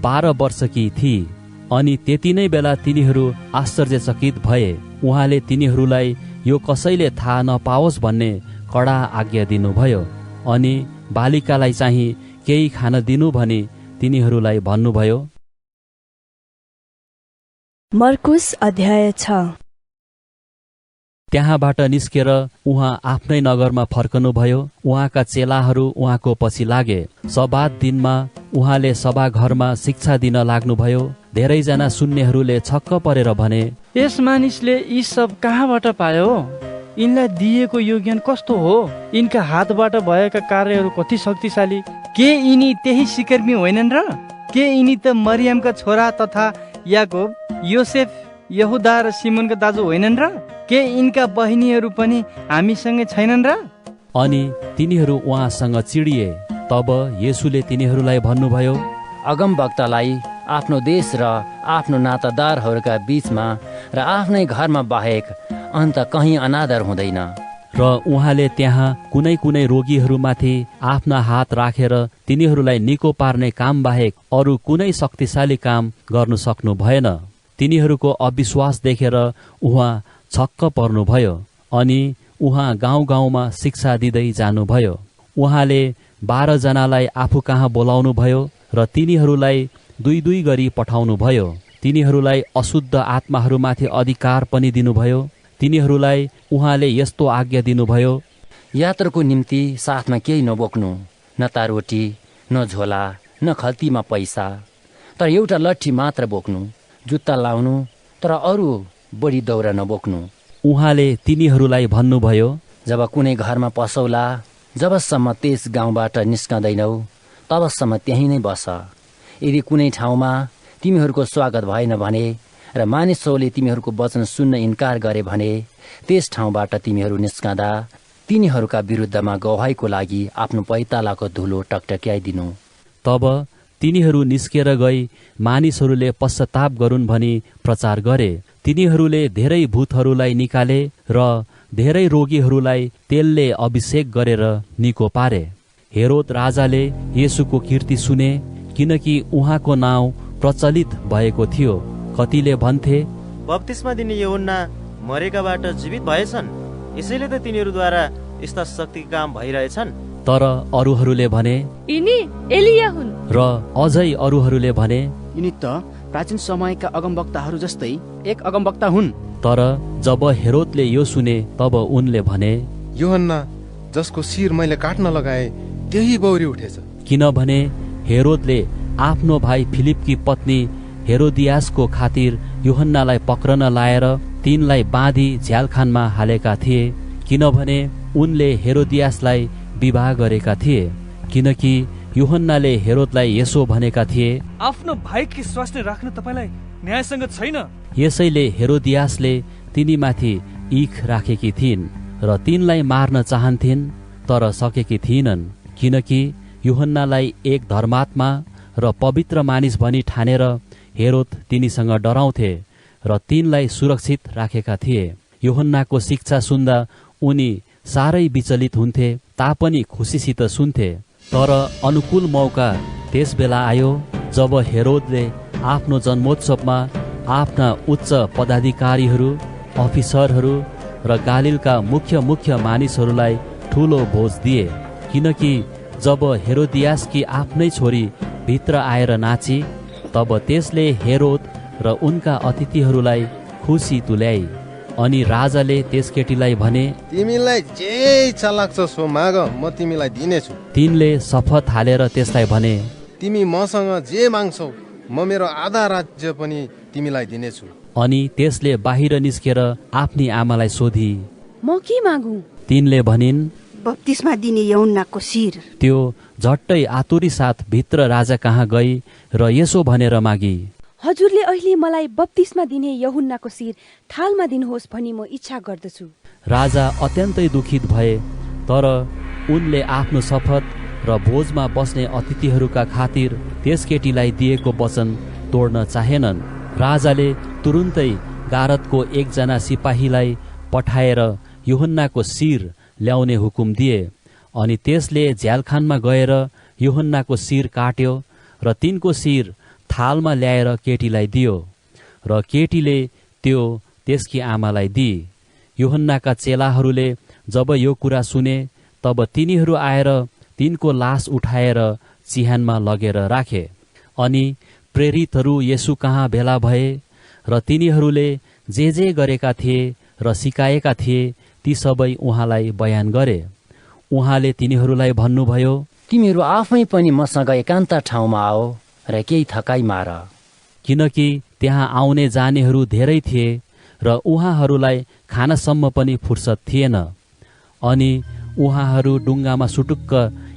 12 वर्षकी थिई। अनि त्यति नै बेला तिनीहरू आश्चर्यचकित भए। उहाँले तिनीहरूलाई यो कसैले थाहा नपाओस् भन्ने कडा आज्ञा दिनुभयो। अनि बालिकालाई चाहिँ केही खान दिनु भनी तिनीहरूलाई भन्नुभयो। मर्कुस अध्याय 6। त्यहाँबाट निस्केर उहाँ आफ्नै नगरमा फर्कनुभयो। उहाँका चेलाहरू उहाँको पछि लागे। सब्बात दिनमा उहाँले सभाघरमा शिक्षा दिन लाग्नुभयो। धेरैजना सुन्नेहरूले छक्क परेर भने, यस मानिसले यी सब कहाँबाट पायो? यिनलाई दिएको यो ज्ञान कस्तो हो? यिनका हातबाट भएका कार्यहरू कति शक्तिशाली! के यिनी त्यही सिकर्मी होइनन् र? के यिनी त मरियमका छोरा तथा याकोब, योसेफ, यहुदा र सिमोनका दाजु होइनन् र? के यिनका बहिनीहरू पनि हामीसँगै छैनन् र? अनि तिनीहरू उहाँसँग चिडिए। तब येशूले तिनीहरूलाई भन्नुभयो, अगमवक्तालाई आफ्नो देश र आफ्नो नातादारहरूका बीचमा र आफ्नै घरमा बाहेक अन्त कहीँ अनादर हुँदैन। र उहाँले त्यहाँ कुनै कुनै रोगीहरूमाथि आफ्ना हात राखेर तिनीहरूलाई निको पार्ने काम बाहेक अरू कुनै शक्तिशाली काम गर्नु सक्नु भएन। तिनीहरूको अविश्वास देखेर उहाँ छक्क पर्नुभयो अनि उहाँ गाउँ गाउँमा शिक्षा दिँदै जानुभयो। उहाँले 12 जनालाई आफू कहाँ बोलाउनुभयो र तिनीहरूलाई 2-2 गरी पठाउनुभयो। तिनीहरूलाई अशुद्ध आत्माहरूमाथि अधिकार पनि दिनुभयो। तिनीहरूलाई उहाँले यस्तो आज्ञा दिनुभयो, यात्राको निम्ति साथमा केही नबोक्नु, न त रोटी, न झोला, न खल्तीमा पैसा, तर एउटा लट्ठी मात्र बोक्नु, जुत्ता लाउनु, तर अरू बढी दौरा नबोक्नु। उहाँले तिनीहरूलाई भन्नुभयो, जब कुनै घरमा पसौला, जबसम्म त्यस गाउँबाट निस्कँदैनौ तबसम्म त्यहीँ नै बस। यदि कुनै ठाउँमा तिमीहरूको स्वागत भएन भने र मानिसहरूले तिमीहरूको वचन सुन्न इन्कार गरे भने त्यस ठाउँबाट तिमीहरू निस्कँदा तिनीहरूका विरुद्धमा गवाहीको लागि आफ्नो पैतालाको धुलो टकटक्याइदिनु। तब तिनीहरू निस्केर गई मानिसहरूले पश्चाताप गरून् भनी प्रचार गरे। तिनीहरूले धेरै भूतहरूलाई निकाले र धेरै रोगीहरूलाई तेलले अभिषेक गरेर निको पारे। हेरोद राजाले येशूको कीर्ति सुने, किनकि उहाँको नाउँ प्रचलित भएको थियो। कतिले भन्थे, बप्तिस्मा दिने यूहन्ना मरेकाबाट जीवित भएछन्, यसैले त तिनीहरूद्वारा यस्ता शक्तिका काम भइरहेछन्। तर अरूहरूले भने, यिनी एलिया हुन्। र अझै अरूहरूले भने, यिनी त प्राचीन समयका अगमवक्ताहरू जस्तै एक अगमवक्ता हुन्। तर जब हेरोदले यो सुने तब उनले भने, यूहन्ना जसको शिर मैले काट्न लगाए त्यही बौरी उठेछ। किनभने हेरोदले आफ्नो भाइ फिलिपकी पत्नी हेरोदियासको खातिर यूहन्नालाई पक्रन लाएर तिनलाई बाँधी झ्यालखानमा हालेका थिए, किनभने उनले हेरोदियासलाई विवाह गरेका थिए। किनकि यूहन्नाले हेरोदलाई यसो भनेका थिए, आफ्नो भाइकी स्वास्नी राख्न तपाईलाई न्यायसँग छैन। यसैले हेरोदियासले तिनीमाथि इख राखेकी थिइन् र तिनलाई मार्न चाहन्थिन्, तर सकेकी थिइनन्। किनकि यूहन्नालाई एक धर्मात्मा र पवित्र मानिस भनी ठानेर हेरोद तिनीसँग डराउँथे र तिनलाई सुरक्षित राखेका थिए। यूहन्नाको शिक्षा सुन्दा उनी साह्रै विचलित हुन्थे, तापनि खुसीसित सुन्थे। तर अनुकूल मौका त्यस बेला आयो जब हेरोदले आफ्नो जन्मोत्सवमा आफ्ना उच्च पदाधिकारीहरू, अफिसरहरू र गालिलका मुख्य मानिसहरूलाई ठुलो भोज दिए। किनकि जब हेरोदियासकी आफ्नै छोरी भित्र आएर नाची, तब त्यसले हेरोद र उनका अतिथिहरूलाई खुसी तुल्याई। अनि राजाले त्यस केटीलाई भने, तिमीलाई जे इच्छा लाग्छ सो माग, म तिमीलाई दिनेछु। तिनले शपथ हालेर त्यसलाई भने, तिमी मसँग जे माग्छौ म मेरो आधा राज्य पनि तिमीलाई दिनेछु। अनि त्यसले बाहिर निस्केर आफ्नी आमालाई सोधी, म के मागु? तिनले भनिन्, बप्तिस्मा दिने यूहन्नाको शिर। त्यो झट्टै आतुरी साथ भित्र राजा कहाँ गई र यसो भनेर मागी, हजुरले अहिले मलाई बप्तिस्मा दिने यूहन्नाको शिर थालमा दिनुहोस् भनी म इच्छा गर्दछु। राजा अत्यन्तै दुखित भए, तर उनले आफ्नो शपथ र भोजमा बस्ने अतिथिहरूका खातिर त्यस केटीलाई दिएको वचन तोड्न चाहेनन्। राजाले तुरुन्तै गारदको एकजना सिपाहीलाई पठाएर यूहन्नाको शिर ल्याउने हुकुम दिए। अनि त्यसले झ्यालखानमा गएर यूहन्नाको शिर काट्यो र तिनको शिर थालमा ल्याएर केटीलाई दियो र केटीले त्यो त्यसकी आमालाई दिए। यूहन्नाका चेलाहरूले जब यो कुरा सुने तब तिनीहरू आएर तिनको लास उठाएर चिहानमा लगेर राखे। अनि प्रेरितहरू येशू कहाँ भेला भए र तिनीहरूले जे गरेका थिए र सिकाएका थिए ती सबै उहाँलाई बयान गरे। उहाँले तिनीहरूलाई भन्नुभयो, तिमीहरू आफै पनि मसँग एकान्त ठाउँमा आओ र केही थकाइ मार। किनकि त्यहाँ आउने जानेहरू धेरै थिए र उहाँहरूलाई खानसम्म पनि फुर्सद थिएन। अनि उहाँहरू डुङ्गामा सुटुक्क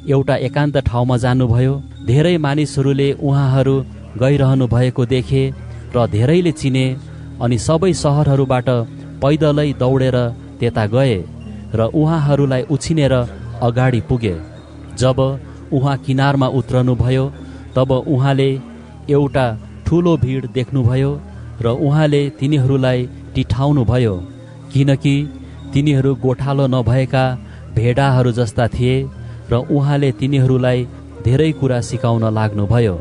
एउटा एकान्त ठाउँमा जानुभयो। धेरै मानिसहरूले उहाँहरू गइरहनु भएको देखे र धेरैले चिने। अनि सबै सहरहरूबाट पैदलै दौडेर त्यता गए र उहाँहरूलाई उछिनेर अगाडि पुगे। जब उहाँ किनारमा उत्रनुभयो तब उहाँले एउटा ठुलो भिड देख्नुभयो र उहाँले तिनीहरूलाई टिठाउनुभयो, किनकि तिनीहरू गोठालो नभएका भेडाहरू जस्ता थिए र उहाँले तिनीहरूलाई धेरै कुरा सिकाउन लाग्नुभयो।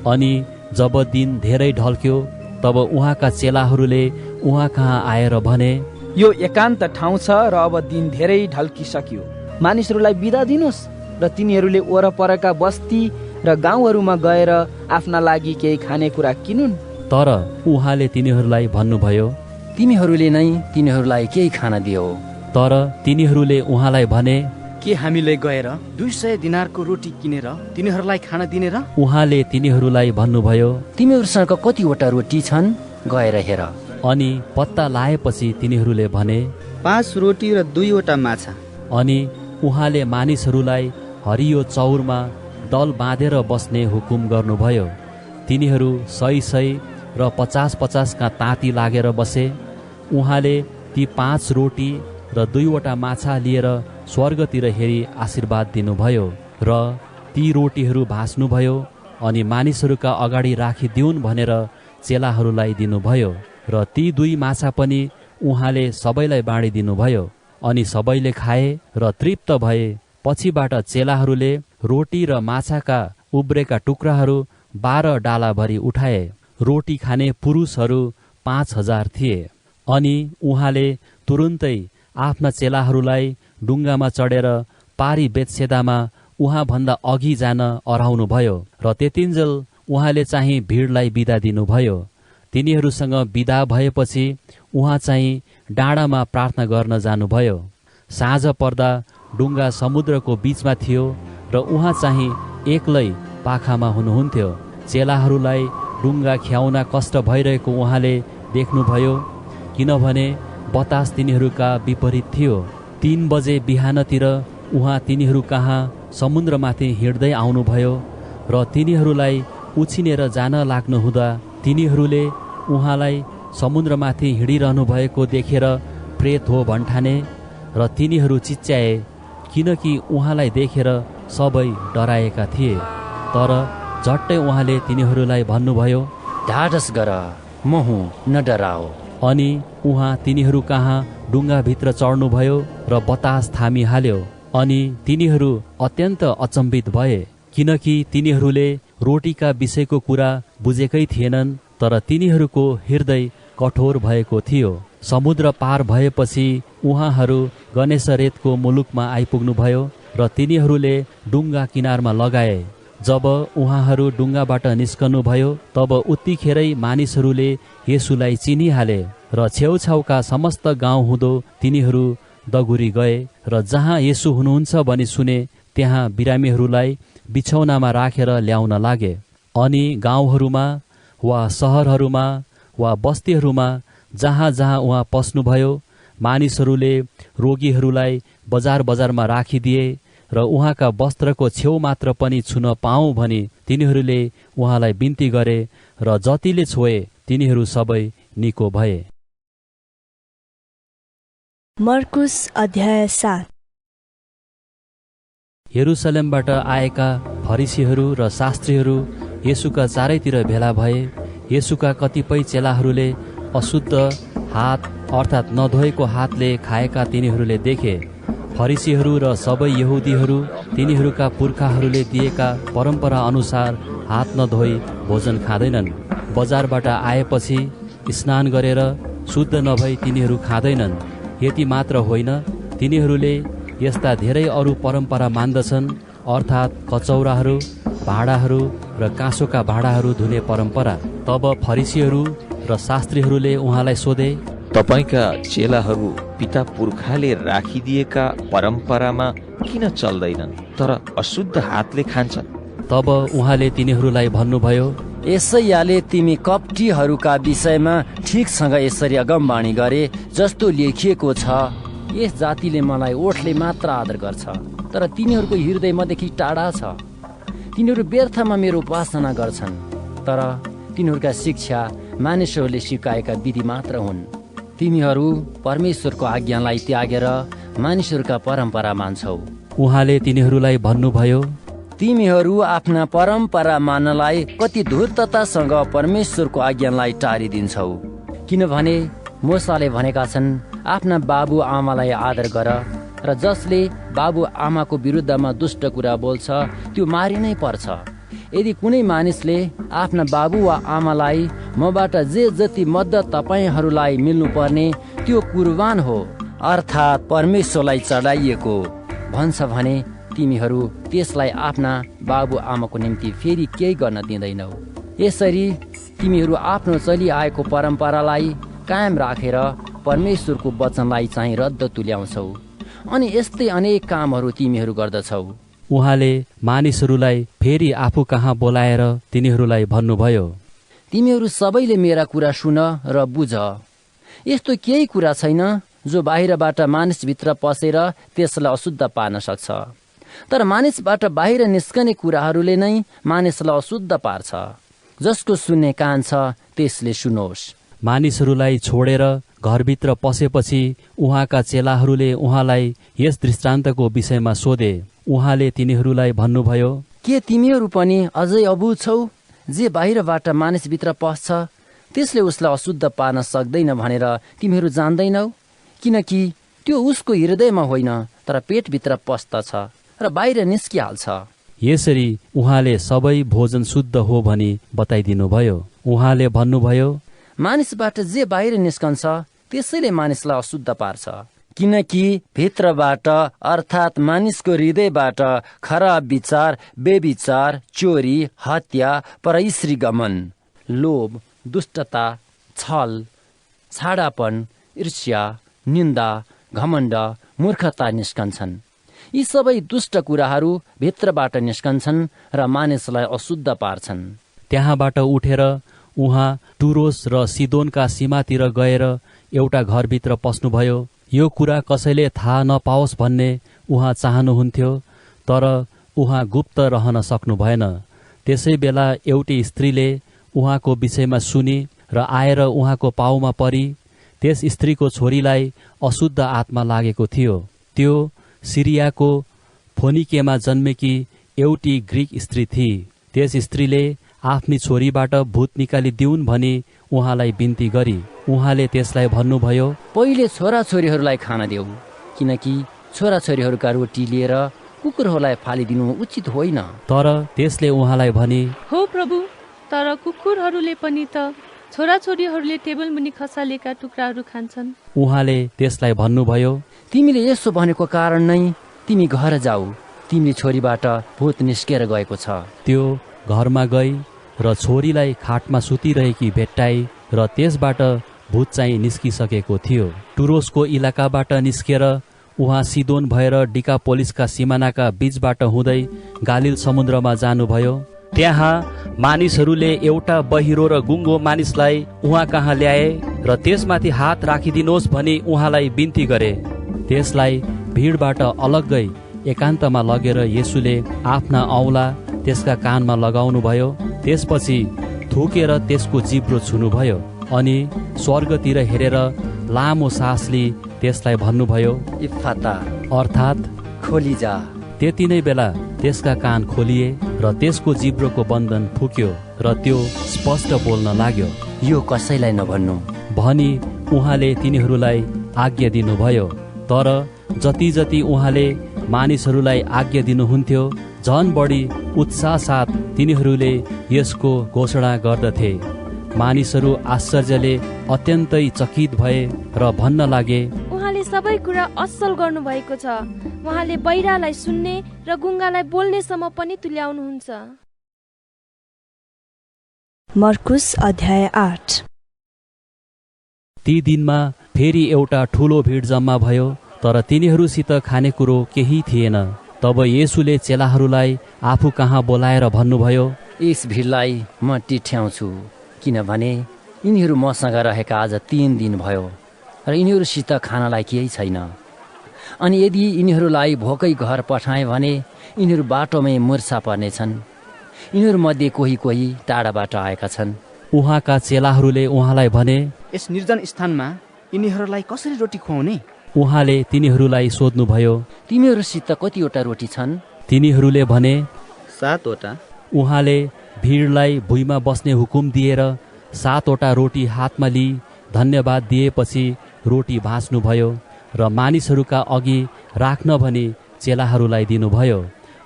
अनि जब दिन धेरै ढल्क्यो तब उहाँका चेलाहरूले उहाँ कहाँ आएर भने, यो एकान्त ठाउँ छ र अब दिन धेरै ढल्किसक्यो। मानिसहरूलाई बिदा दिनुहोस् र तिनीहरूले वरपरका बस्ती र गाउँहरूमा गएर आफ्ना लागि केही खानेकुरा किनुन्। तर उहाँले तिनीहरूलाई भन्नुभयो, तिमीहरूले नै तिनीहरूलाई केही खान दियो। तर तिनीहरूले उहाँलाई भने, के हामीले गएर 200 दिनारको रोटी किनेर तिनीहरूलाई खान दिने र? उहाँले तिनीहरूलाई भन्नुभयो, तिमीहरूसँग कतिवटा रोटी छन्, गएर हेर। अनि पत्ता लाएपछि तिनीहरूले भने, 5 रोटी र 2वटा माछा। अनि उहाँले मानिसहरूलाई हरियो चौरमा दल बाँधेर बस्ने हुकुम गर्नुभयो। तिनीहरू 100 र 50 का ताती लागेर बसे। उहाँले ती 5 रोटी र 2वटा माछा लिएर स्वर्गतिर हेरी आशीर्वाद दिनुभयो र ती रोटीहरू भाँच्नुभयो अनि मानिसहरूका अगाडि राखिदिउन् भनेर चेलाहरूलाई दिनुभयो र ती 2 माछा पनि उहाँले सबैलाई बाँडिदिनुभयो। अनि सबैले खाए र तृप्त भए। पछिबाट चेलाहरूले रोटी र माछाका उब्रेका टुक्राहरू 12 डालाभरि उठाए। रोटी खाने पुरुषहरू 5000 थिए। अनि उहाँले तुरुन्तै आफ्ना चेलाहरूलाई डुङ्गामा चढेर पारी बेतसेदामा उहाँभन्दा अघि जान अराउनुभयो र त्यतिन्जेल उहाँले चाहिँ भिडलाई बिदा दिनुभयो। तिनीहरूसँग बिदा भएपछि उहाँ चाहिँ डाँडामा प्रार्थना गर्न जानुभयो। साँझ पर्दा डुङ्गा समुद्रको बीचमा थियो र उहाँ चाहिँ एक्लै पाखामा हुनुहुन्थ्यो। चेलाहरूलाई डुङ्गा ख्याउन कष्ट भइरहेको उहाँले देख्नुभयो, किनभने बतास तिनीहरूका विपरीत थियो। 3 बजे बिहानतिर उहाँ तिनीहरू कहाँ समुद्रमाथि हिँड्दै आउनुभयो र तिनीहरूलाई उछिनेर जान लाग्नुहुँदा तिनीहरूले उहाँलाई समुद्रमाथि हिँडिरहनु भएको देखेर प्रेत हो भन्ठाने र तिनीहरू चिच्याए, किनकि उहाँलाई देखेर सबै डराएका थिए। तर झट्टै उहाँले तिनीहरूलाई भन्नुभयो, ढाडस गर, म हुँ, न डराओ। अनि उहाँ तिनीहरू कहाँ डुङ्गाभित्र चढ्नुभयो र बतास थामिहाल्यो। अनि तिनीहरू अत्यन्त अचम्बित भए, किनकि तिनीहरूले रोटीका विषयको कुरा बुझेकै थिएनन्, तर तिनीहरूको हृदय कठोर भएको थियो। समुद्र पार भएपछि उहाँहरू गनेसरेतको मुलुकमा आइपुग्नुभयो र तिनीहरूले डुङ्गा किनारमा लगाए। जब उहाँहरू डुङ्गाबाट निस्कनुभयो तब उत्तिखेरै मानिसहरूले येशूलाई चिनिहाले र छेउछाउका समस्त गाउँ हुँदो तिनीहरू दगुरी गए र जहाँ येशू हुनुहुन्छ भनी सुने त्यहाँ बिरामीहरूलाई बिछौनामा राखेर ल्याउन लागे। अनि गाउँहरूमा वा सहरहरूमा वा बस्तीहरूमा जहाँ जहाँ उहाँ पस्नुभयो मानिसहरूले रोगीहरूलाई बजार बजारमा राखिदिए र उहाँका वस्त्रको छेउ मात्र पनि छुन पाऊँ भनी तिनीहरूले उहाँलाई बिन्ती गरे र जतिले छोए तिनीहरू सबै निको भए। मर्कुस अध्याय 7। यरुसलेमबाट आएका फरिसीहरू र शास्त्रीहरू येशूका चारैतिर भेला भए। येशूका कतिपय चेलाहरूले अशुद्ध हात अर्थात् नधोएको हातले खाएका तिनीहरूले देखे। फरिसीहरू र सबै यहुदीहरू तिनीहरूका पुर्खाहरूले दिएका परम्परा अनुसार हात नधोई भोजन खाँदैनन्। बजारबाट आएपछि स्नान गरेर शुद्ध नभई तिनीहरू खाँदैनन्। यति मात्र होइन, तिनीहरूले यस्ता धेरै अरू परम्परा मान्दछन्, अर्थात् कचौराहरू, भाँडाहरू र काँसोका भाँडाहरू धुने परम्परा। तब फरिसीहरू र शास्त्रीहरूले उहाँलाई सोधे, तपाईका चेलाहरू पिता पुर्खाले राखिदिएका परम्परामा किन चल्दैनन् तर अशुद्ध हातले खान्छन्? तब उहाँले तिनीहरूलाई भन्नुभयो, यसैयाले तिमी कप्टीहरूका विषयमा ठिकसँग यसरी अगमवाणी गरे जस्तो लेखिएको छ, यस जातिले मलाई ओठले मात्र आदर गर्छ तर तिनीहरूको हृदय मदेखि टाढा छ। तिनीहरू व्यर्थमा मेरो उपासना गर्छन् तर तिनीहरूका शिक्षा मानिसहरूले सिकाएका विधि मात्र हुन्। तिमीहरू परमेश्वरको आज्ञालाई त्यागेर मानिसहरूका परम्परा मान्छौ। उहाँले तिनीहरूलाई भन्नुभयो, तिमीहरू आफ्ना परम्परा मान्नलाई कति धूर्ततासँग परमेश्वरको आज्ञालाई टारिदिन्छौ। किनभने मूसाले भनेका छन्, आफ्ना बाबु आमालाई आदर गर, र जसले बाबु आमाको विरुद्धमा दुष्ट कुरा बोल्छ त्यो मारिनै पर्छ। यदि कुनै मानिसले आफ्ना बाबु वा आमालाई मबाट जे जति मद्दत तपाईँहरूलाई मिल्नुपर्ने त्यो कुर्बान हो, अर्थात् परमेश्वरलाई चढाइएको भन्छ भने तिमीहरू त्यसलाई आफ्ना बाबु आमाको निम्ति फेरि केही गर्न दिँदैनौ। यसरी तिमीहरू आफ्नो चलिआएको परम्परालाई कायम राखेर परमेश्वरको वचनलाई चाहिँ रद्द तुल्याउँछौ, अनि यस्तै अनेक कामहरू तिमीहरू गर्दछौ। उहाँले मानिसहरूलाई फेरि आफू कहाँ बोलाएर तिनीहरूलाई भन्नुभयो, तिमीहरू सबैले मेरा कुरा सुन र बुझ। यस्तो केही कुरा छैन जो बाहिरबाट मानिसभित्र पसेर त्यसलाई अशुद्ध पार्न सक्छ, तर मानिसबाट बाहिर निस्कने कुराहरूले नै मानिसलाई अशुद्ध पार्छ। जसको सुन्ने कान छ त्यसले सुनोस्। मानिसहरूलाई छोडेर घरभित्र पसेपछि उहाँका चेलाहरूले उहाँलाई यस दृष्टान्तको विषयमा सोधे। उहाँले तिनीहरूलाई भन्नुभयो, के तिमीहरू पनि अझै अबुझ छौ? जे बाहिरबाट मानिसभित्र पस्छ त्यसले उसलाई अशुद्ध पार्न सक्दैन भनेर तिमीहरू जान्दैनौ? किनकि त्यो उसको हृदयमा होइन तर पेटभित्र पस्दछ र बाहिर निस्किहाल्छ। यसरी उहाँले सबै भोजन शुद्ध हो भनी बताइदिनुभयो। उहाँले भन्नुभयो, मानिसबाट जे बाहिर निस्कन्छ त्यसैले मानिसलाई अशुद्ध पार्छ, किनकि भित्रबाट अर्थात् मानिसको हृदयबाट खराब विचार, बेविचार, चोरी, हत्या, परस्त्रीगमन, लोभ, दुष्टता, छल, छाडापन, ईर्ष्या, निन्दा, घमण्ड, मूर्खता निस्कन्छन्। यी सबै दुष्ट कुराहरू भित्रबाट निस्कन्छन् र मानिसलाई अशुद्ध पार्छन्। त्यहाँबाट उठेर उहाँ टुरोस र सिदोनका सीमातिर गएर एउटा घरभित्र पस्नुभयो। यो कुरा कसैले थाहा नपाओस् भन्ने उहाँ चाहनुहुन्थ्यो, तर उहाँ गुप्त रहन सक्नु भएन। त्यसै बेला एउटी स्त्रीले उहाँको विषयमा सुनि र आएर उहाँको पाउमा परी। त्यस स्त्रीको छोरीलाई अशुद्ध आत्मा लागेको थियो। त्यो सिरियाको फोनिकेमा जन्मेकी एउटी ग्रीक स्त्री थिई। त्यस स्त्रीले आफ्नी छोरीबाट भूत निकालिदिउन् भनी उहाँलाई बिन्ती गरी। उहाँले त्यसलाई भन्नुभयो, पहिले छोराछोरीहरूलाई खान देऊ, किनकि छोराछोरीहरूका रोटी लिएर कुकुरहरूलाई फालिदिनु उचित होइन। तर त्यसले उहाँलाई भने, हो प्रभु, तर कुकुरहरूले पनि त छोराछोरीहरूले टेबल मुनि खसालेका टुक्राहरू खान्छन्। उहाँले त्यसलाई भन्नुभयो, तिमीले यसो भनेको कारण नै तिमी घर जाऊ, तिमी छोरीबाट भूत निस्केर गएको छ। त्यो घरमा गई र छोरीलाई खाटमा सुतिरहेकी भेट्टाई र त्यसबाट भूत चाहिँ निस्किसकेको थियो। टुरोसको इलाकाबाट निस्केर उहाँ सिदोन भएर डिकापोलिसका सिमानाका बीचबाट हुँदै गालिल समुद्रमा जानुभयो। त्यहाँ मानिसहरूले एउटा बहिरो र गुङ्गो मानिसलाई उहाँ कहाँ ल्याए र त्यसमाथि हात राखिदिनुहोस् भनी उहाँलाई बिन्ती गरे। त्यसलाई भिडबाट अलग्गै एकान्तमा लगेर येशूले आफ्ना औँला त्यसका कानमा लगाउनुभयो। त्यसपछि थुकेर त्यसको जिब्रो छुनुभयो अनि स्वर्गतिर हेरेर लामो सास लिई त्यसलाई भन्नुभयो, इफ्फाता, अर्थात् खोली जा। त्यति नै बेला त्यसका कान खोलिए र त्यसको जिब्रोको बन्धन फुक्यो र त्यो स्पष्ट बोल्न लाग्यो। यो कसैलाई नभन्नु भनी उहाँले तिनीहरूलाई आज्ञा दिनुभयो। तर जति जति उहाँले मानिसहरूलाई आज्ञा दिनुहुन्थ्यो झन बढी उत्साह साथ तिनीहरूले यसको घोषणा गर्दथे। मानिसहरू आश्चर्यले अत्यन्तै चकित भए र भन्न लागे, उहाँले सबै कुरा असल गर्नु भएको छ। उहाँले बहिरालाई सुन्ने र गुङ्गालाई बोल्नेसम्म पनि तुल्याउनुहुन्छ। मर्कुस अध्याय 8। ती दिनमा फेरि एउटा ठुलो भिड जम्मा भयो, तर तिनीहरूसित खानेकुरो केही थिएन। तब येशूले चेलाहरूलाई आफू कहाँ बोलाएर भन्नुभयो, यस भिडलाई म टिठ्याउँछु, किनभने यिनीहरू मसँग रहेका आज 3 दिन भयो र यिनीहरूसित खानलाई केही छैन। अनि यदि यिनीहरूलाई भोकै घर पठाएँ भने यिनीहरू बाटोमै मुर्छा पर्नेछन्। यिनीहरूमध्ये कोही कोही टाढाबाट आएका छन्। उहाँका चेलाहरूले उहाँलाई भने, यस निर्जन स्थानमा यिनीहरूलाई कसरी रोटी खुवाउने? उहाँले तिनीहरूलाई सोध्नुभयो, तिमीहरूसित कतिवटा रोटी छन्? तिनीहरूले भने, 7वटा। उहाँले भिडलाई भुइँमा बस्ने हुकुम दिएर 7वटा रोटी हातमा लिई धन्यवाद दिएपछि रोटी भाँच्नुभयो र मानिसहरूका अघि राख्न भनी चेलाहरूलाई दिनुभयो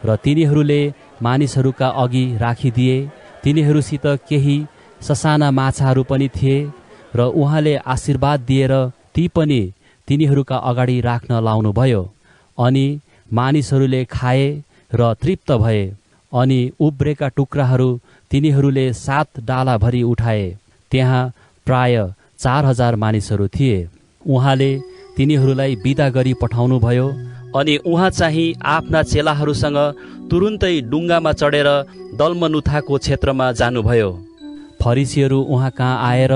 र तिनीहरूले मानिसहरूका अघि राखिदिए। तिनीहरूसित केही ससाना माछाहरू पनि थिए र उहाँले आशीर्वाद दिएर ती पनि तिनीहरूका अगाडि राख्न लाउनुभयो। अनि मानिसहरूले खाए र तृप्त भए। अनि उब्रेका टुक्राहरू तिनीहरूले 7 डालाभरि उठाए। त्यहाँ प्राय 4000 मानिसहरू थिए। उहाँले तिनीहरूलाई बिदा गरी पठाउनुभयो। अनि उहाँ चाहिँ आफ्ना चेलाहरूसँग तुरुन्तै डुङ्गामा चढेर दल्मनुथाको क्षेत्रमा जानुभयो। फरिसीहरू उहाँ कहाँ आएर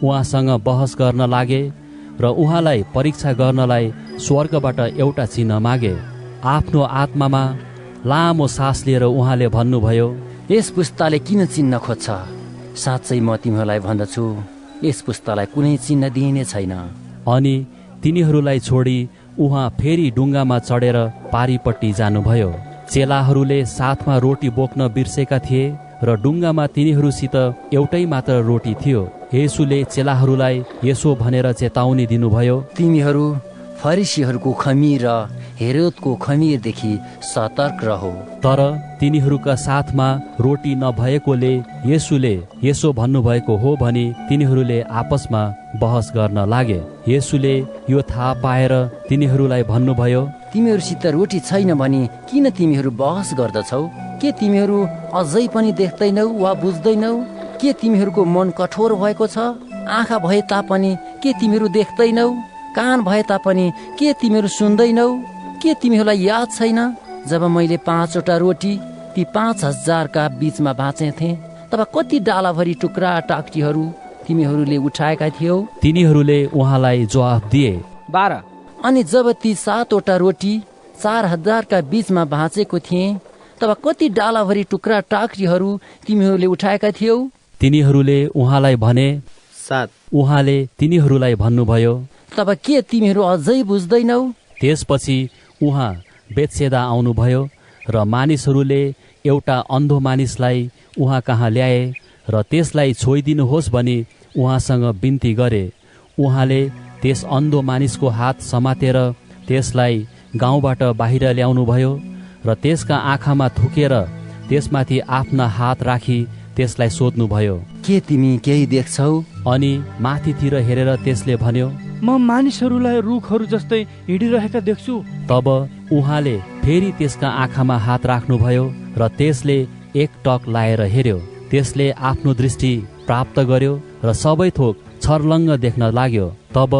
उहाँसँग बहस गर्न लागे र उहाँलाई परीक्षा गर्नलाई स्वर्गबाट एउटा चिन्ह मागे। आफ्नो आत्मामा लामो सास लिएर उहाँले भन्नुभयो, यस पुस्ताले किन चिन्ह खोज्छ? साँच्चै म तिमीहरूलाई भन्दछु, यस पुस्तालाई कुनै चिन्ह दिइने छैन। अनि तिनीहरूलाई छोडी उहाँ फेरि डुङ्गामा चढेर पारीपट्टि जानुभयो। चेलाहरूले साथमा रोटी बोक्न बिर्सेका थिए र डुङ्गामा तिनीहरूसित एउटै मात्र रोटी थियो। येशूले चेलाहरूलाई यसो भनेर चेतावनी दिनुभयो, तिमीहरू फरिसीहरूको खमीर र हेरोदको खमीरदेखि सतर्क रहो। तर तिनीहरूका साथमा रोटी नभएकोले येशूले यसो भन्नुभएको हो भनी तिनीहरूले आपसमा बहस गर्न लागे। येशूले यो थाहा पाएर तिनीहरूलाई भन्नुभयो, तिमीहरूसित रोटी छैन भने किन तिमीहरू बहस गर्दछौ? के तिमीहरू अझै पनि देख्दैनौ वा बुझ्दैनौ? के तिमीहरूको मन कठोर भएको छ? आँखा भए तापनि के तिमीहरू देख्दैनौ? कान भए तापनि के तिमीहरू सुन्दैनौ? के तिमीहरूलाई याद छैन जब मैले 5वटा रोटी ती 5000 का बीचमा बाँचेथे, तब कति डालाभरि टुक्रा टाक्टीहरू तिमीहरूले उठाएका थियौ? तिनीहरूले उहाँलाई जवाफ दिए, 12। अनि जब ती 7वटा रोटी 4000 का बीचमा बाँचेको थिए, तब कति डालाभरि टुक्रा टाक्टीहरू तिमीहरूले उठाएका थियौ? तिनीहरूले उहाँलाई भने, 7। उहाँले तिनीहरूलाई भन्नुभयो, तब के तिमीहरू अझै बुझ्दैनौ? त्यसपछि उहाँ बेतसेदा आउनुभयो र मानिसहरूले एउटा अन्धो मानिसलाई उहाँ कहाँ ल्याए र त्यसलाई छोइदिनुहोस् भनी उहाँसँग बिन्ती गरे। उहाँले त्यस अन्धो मानिसको हात समातेर त्यसलाई गाउँबाट बाहिर ल्याउनुभयो र त्यसका आँखामा थुकेर त्यसमाथि आफ्ना हात राखी त्यसलाई सोध्नुभयो, के तिमी केही देख्छौ? अनि माथितिर हेरेर त्यसले भन्यो, म मानिसहरूलाई रुखहरू जस्तै हिँडिरहेका देख्छु। तब उहाँले फेरि त्यसका आँखामा हात राख्नुभयो र त्यसले एक टक लाएर हेर्यो। त्यसले आफ्नो दृष्टि प्राप्त गर्यो र सबै थोक छर्लङ्ग देख्न लाग्यो। तब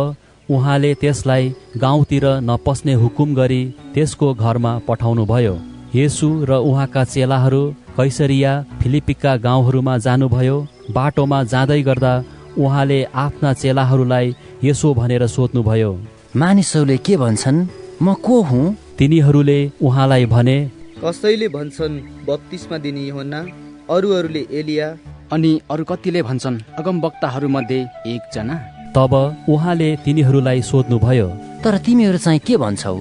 उहाँले त्यसलाई गाउँतिर नपस्ने हुकुम गरी त्यसको घरमा पठाउनुभयो। येशू र उहाँका चेलाहरू कैसरिया फिलिप्पीका गाउँहरूमा जानुभयो। बाटोमा जाँदै गर्दा उहाँले आफ्ना चेलाहरूलाई यसो भनेर सोध्नुभयो, मानिसहरूले के भन्छन्, म को हुँ? तिनीहरूले उहाँलाई भने, कसैले भन्छन् बप्तिस्मा दिने यूहन्ना, अरूहरूले एलिया, अनि अरू कतिले भन्छन् अगमवक्ताहरूमध्ये एकजना। तब उहाँले तिनीहरूलाई सोध्नुभयो, तर तिमीहरू चाहिँ के भन्छौ,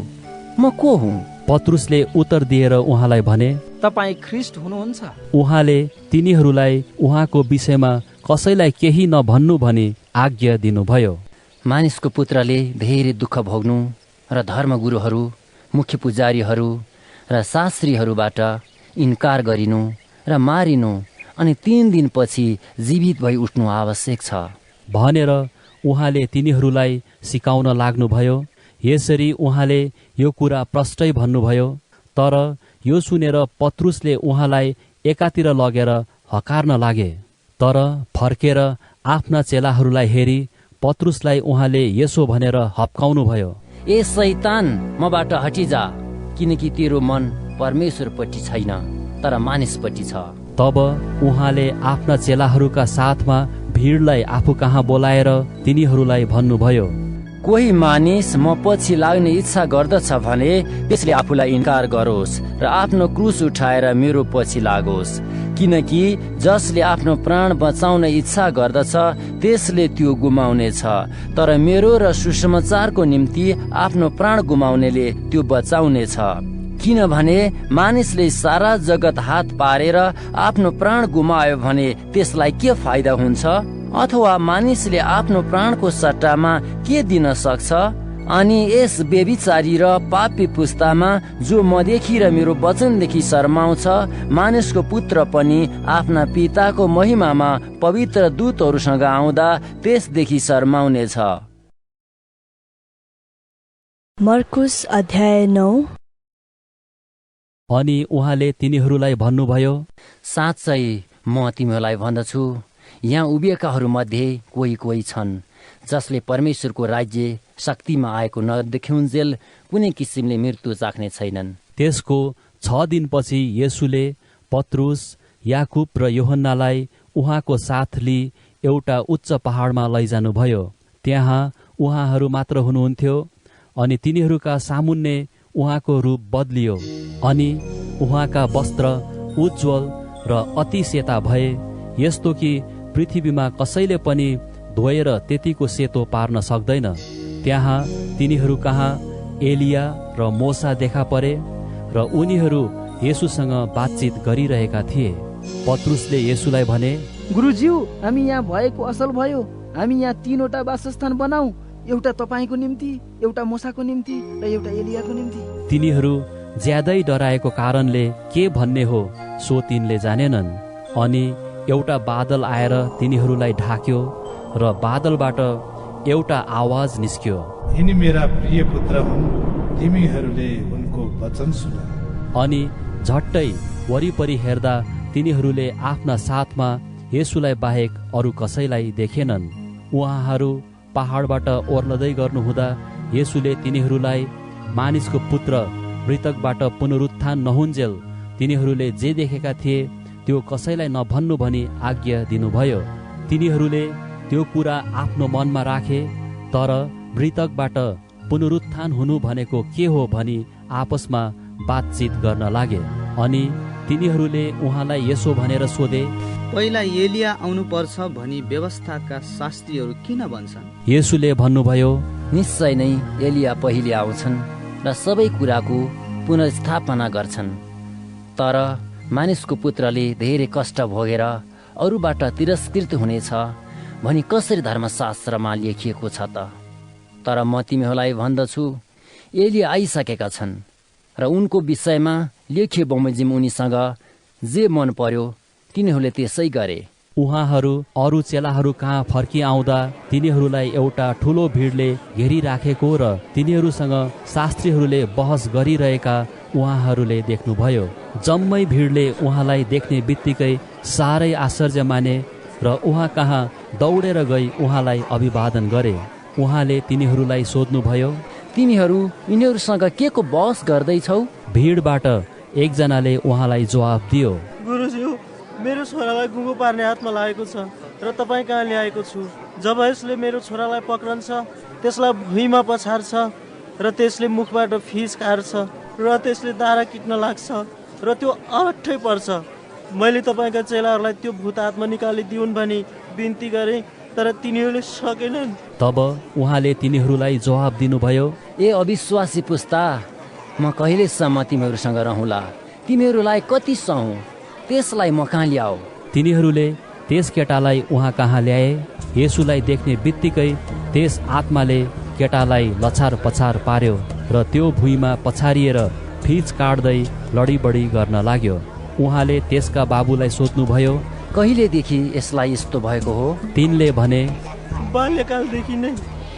म को हुँ? पत्रुसले उत्तर दिएर उहाँलाई भने, तपाईँ ख्रिस्ट हुनुहुन्छ। उहाँले तिनीहरूलाई उहाँको विषयमा कसैलाई केही नभन्नु भनी आज्ञा दिनुभयो। मानिसको पुत्रले धेरै दुःख भोग्नु र धर्मगुरुहरू, मुख्य पुजारीहरू र शास्त्रीहरूबाट इन्कार गरिनु र मारिनु अनि 3 दिनपछि जीवित भई उठ्नु आवश्यक छ भनेर उहाँले तिनीहरूलाई सिकाउन लाग्नुभयो। यसरी उहाँले यो कुरा प्रष्टै भन्नुभयो। तर यो सुनेर पत्रुसले उहाँलाई एकातिर लगेर हकार्न लागे। तर फर्केर आफ्ना चेलाहरूलाई हेरी पत्रुसलाई उहाँले यसो भनेर हप्काउनुभयो, ए शैतान, मबाट हटिजा, किनकि तेरो मन परमेश्वरपट्टि छैन तर मानिसपट्टि छ। तब उहाँले आफ्ना चेलाहरूका साथमा भिडलाई आफू कहाँ बोलाएर तिनीहरूलाई भन्नुभयो, कोही मानिस म पछि लाग्ने इच्छा गर्दछ भने त्यसले आफूलाई इन्कार गरोस् र आफ्नो क्रुस उठाएर मेरो पछि लागोस्। किनकि जसले आफ्नो प्राण बचाउन इच्छा गर्दछ त्यसले त्यो गुमाउनेछ, तर मेरो र सुसमाचारको निम्ति आफ्नो प्राण गुमाउनेले त्यो बचाउनेछ। किनभने मानिसले सारा जगत हात पारेर आफ्नो प्राण गुमायो भने त्यसलाई के फाइदा हुन्छ? अथवा मानिसले आफ्नो प्राणको सट्टामा के दिन सक्छ? अनि यस बेविचारी र पापी पुस्तामा जो मदेखि र मेरो वचनदेखि शर्माउँछ, मानिसको पुत्र पनि आफ्ना पिताको महिमामा पवित्र दूतहरूसँग आउँदा त्यसदेखि शर्माउनेछ। मर्कुस अध्याय 9। अनि उहाँले तिनीहरूलाई भन्नुभयो, साँच्चै म तिमीहरूलाई भन्दछु, यहाँ उभिएकाहरू मध्ये कोही कोही छन् जसले परमेश्वरको राज्य शक्तिमा आएको नदेखुन्जेल कुनै किसिमले मृत्यु चाख्ने छैनन्। त्यसको 6 दिनपछि येशूले पत्रुस, याकुब र यूहन्नालाई उहाँको साथ लिई एउटा उच्च पहाडमा लैजानुभयो। त्यहाँ उहाँहरू मात्र हुनुहुन्थ्यो अनि तिनीहरूका सामुन्ने उहाँको रूप बदलियो अनि उहाँका वस्त्र उज्जवल र अति सेता भए, यस्तो कि पृथ्वीमा कसैले पनि धोएर त्यतिको सेतो पार्न सक्दैन। त्यहाँ तिनीहरू कहाँ एलिया र मोसा देखा परे र उनीहरू येशूसँग बातचित गरिरहेका थिए। पत्रुसले येशूलाई भने, गुरुज्यू, हामी यहाँ भएको असल भयो। हामी यहाँ 3वटा वासस्थान बनाऊ, एउटा तपाईको निम्ति, एउटा मोसाको निम्ति र एउटा एलियाको निम्ति। तिनीहरू ज्यादै डराएको कारणले के भन्ने हो सो तिनले जानेनन्। अनि एउटा बादल आएर तिनीहरूलाई ढाक्यो र बादलबाट एउटा आवाज निस्क्यो, यिनी मेरा प्रिय पुत्र हुन्, तिमीहरूले उनको वचन सुन। अनि झट्टै वरिपरि हेर्दा तिनीहरूले आफ्ना साथमा येशूलाई बाहेक अरू कसैलाई देखेनन्। उहाँहरू पहाडबाट ओर्लदै गर्नुहुँदा येशूले तिनीहरूलाई मानिसको पुत्र मृतकबाट पुनरुत्थान नहुन्जेल तिनीहरूले जे देखेका थिए त्यो कसैलाई नभन्नु भनी आज्ञा दिनुभयो। तिनीहरूले त्यो कुरा आफ्नो मनमा राखे, तर मृतकबाट पुनरुत्थान हुनु भनेको के हो भनी आपसमा बातचित गर्न लागे। अनि तिनीहरूले उहाँलाई यसो भनेर सोधे, पहिला एलिया आउनुपर्छ भनी व्यवस्थाका शास्त्रीहरू किन भन्छन्? येशूले भन्नुभयो, निश्चय नै एलिया पहिले आउँछन् र सबै कुराको पुनर्स्थापना गर्छन्। तर मानिसको पुत्रले धेरै कष्ट भोगेर अरूबाट तिरस्कृत हुनेछ भनी कसरी धर्मशास्त्रमा लेखिएको छ त? तर म तिमीहरूलाई भन्दछु, एलिया आइसकेका छन् र उनको विषयमा लेखियो बमोजिम उनीसँग जे मन पर्यो तिनीहरूले त्यसै गरे। उहाँहरू अरू चेलाहरू कहाँ फर्किआउँदा तिनीहरूलाई एउटा ठुलो भिडले घेरिराखेको र तिनीहरूसँग शास्त्रीहरूले बहस गरिरहेका उहाँहरूले देख्नुभयो। जम्मै भिडले उहाँलाई देख्ने बित्तिकै साह्रै आश्चर्य माने र उहाँ कहाँ दौडेर गई उहाँलाई अभिवादन गरे। उहाँले तिनीहरूलाई सोध्नुभयो, तिमीहरू यिनीहरूसँग के को बहस गर्दैछौ? भिडबाट एकजनाले उहाँलाई जवाफ दियो, गुरुज्यू, मेरो छोरालाई गुङ्गो पार्ने हातमा लागेको छ र तपाईँ कहाँ ल्याएको छु। जब यसले मेरो छोरालाई पक्रन्छ, त्यसलाई भुइँमा पछार्छ र त्यसले मुखबाट फिस काट्छ र त्यसले दारा किट्न लाग्छ र त्यो अवठै पर्छ। मैले तपाईँका चेलाहरूलाई त्यो भूत आत्मा निकालिदिउन् भनी बिन्ती गरेँ, तर तिनीहरूले सकेनन्। तब उहाँले तिनीहरूलाई जवाब दिनुभयो, ए अविश्वासी पुस्ता, म कहिलेसम्म तिमीहरूसँग रहँला? तिमीहरूलाई कति सहु, त्यसलाई म कहाँ ल्याऊ? तिनीहरूले त्यस केटालाई उहाँ कहाँ ल्याए। येशूलाई देख्ने बित्तिकै त्यस आत्माले केटालाई लछार पछार पार्यो र त्यो भुइँमा पछारिएर फिच काट्दै लडीबडी गर्न लाग्यो। उहाँले त्यसका बाबुलाई सोध्नुभयो, कहिलेदेखि यसलाई यस्तो भएको हो? तिनले भने, बाल्यकालदेखि नै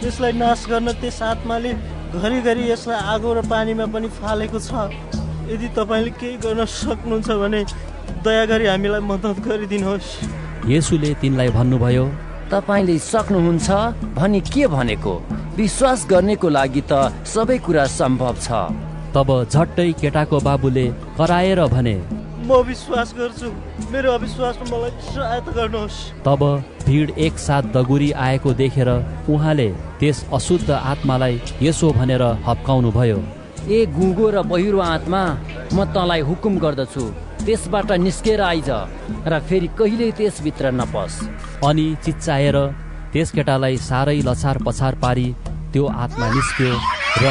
यसलाई नाश गर्न त्यस आत्माले घरिघरि यसलाई आगो र पानीमा पनि फालेको छ। यदि तपाईँले केही गर्न सक्नुहुन्छ भने दया गरी हामीलाई मद्दत गरिदिनुहोस्। येशूले तिनलाई भन्नुभयो, तपाईँले सक्नुहुन्छ भनी के भनेको? विश्वास गर्नेको लागि त सबै कुरा सम्भव छ। तब झट्टै केटाको बाबुले कराएर भने, म विश्वास गर्छु, मेरो अविश्वासमा मलाई सहायता गर्नुहोस्। तब भिड एकसाथ दगुरी आएको देखेर उहाँले त्यस अशुद्ध आत्मालाई यसो भनेर हप्काउनु भयो, ए गुङ्गो र बहिरो आत्मा, म तँलाई हुकुम गर्दछु, त्यसबाट निस्केर आइज र फेरि कहिल्यै त्यसभित्र नपस। अनि चिच्चाएर त्यस केटालाई साह्रै लछार पछार पारी त्यो आत्मा निस्क्यो र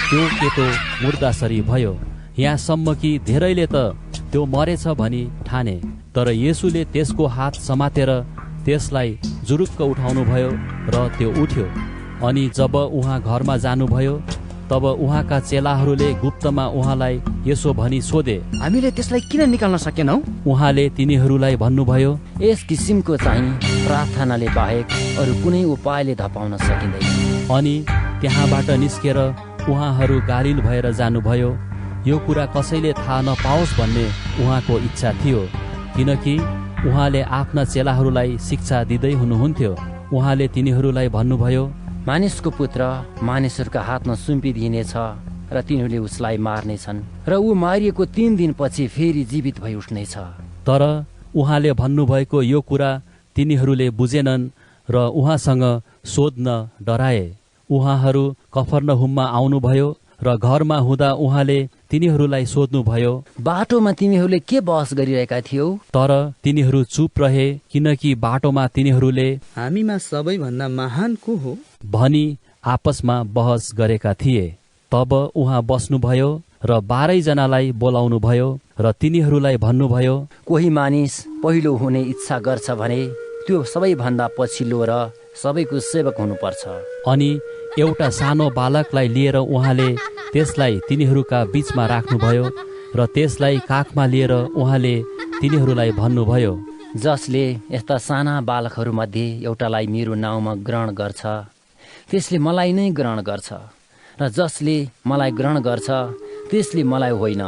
त्यो केटो मुर्दासरी भयो। यहाँसम्म कि धेरैले त त्यो मरेछ भनी ठाने। तर येशूले त्यसको हात समातेर त्यसलाई जुरुक्क उठाउनु भयो र त्यो उठ्यो। अनि जब उहाँ घरमा जानुभयो तब उहाँका चेलाहरूले गुप्तमा उहाँलाई यसो भनी सोधे, हामीले त्यसलाई किन निकाल्न सकेनौ? उहाँले तिनीहरूलाई भन्नुभयो, यस किसिमको चाहिँ प्रार्थनाले बाहेक अरू कुनै उपायले धपाउन सकिँदैन। अनि त्यहाँबाट निस्केर उहाँहरू गालिल भएर जानुभयो। यो कुरा कसैले थाहा नपाओस् भन्ने उहाँको इच्छा थियो, किनकि उहाँले आफ्ना चेलाहरूलाई शिक्षा दिँदै हुनुहुन्थ्यो। उहाँले तिनीहरूलाई भन्नुभयो, मानिसको पुत्र मानिसहरूका हातमा सुम्पिदिनेछ र तिनीहरूले उसलाई मार्नेछन् र ऊ मारिएको 3 दिनपछि फेरि जीवित भई उठ्नेछ। तर उहाँले भन्नुभएको यो कुरा तिनीहरूले बुझेनन् र उहाँसँग सोध्न डराए। उहाँहरू कफरनहुममा आउनुभयो र घरमा हुँदा उहाँले तिनीहरूलाई सोध्नुभयो, बाटोमा तिमीहरूले के बहस गरिरहेका थियौ? तर तिनीहरू चुप रहे, किनकि बाटोमा तिनीहरूले हामीमा सबैभन्दा महान को हो भनी आपसमा बहस गरेका थिए। तब उहाँ बस्नुभयो र 12 जनालाई बोलाउनुभयो र तिनीहरूलाई भन्नुभयो, कोही मानिस पहिलो हुने इच्छा गर्छ भने त्यो सबैभन्दा पछिल्लो र सबैको सेवक हुनुपर्छ। अनि एउटा सानो बालकलाई लिएर उहाँले त्यसलाई तिनीहरूका बीचमा राख्नुभयो र त्यसलाई काखमा लिएर उहाँले तिनीहरूलाई भन्नुभयो, जसले यस्ता साना बालकहरूमध्ये एउटालाई मेरो नाउँमा ग्रहण गर्छ त्यसले मलाई नै ग्रहण गर्छ र जसले मलाई ग्रहण गर्छ त्यसले मलाई होइन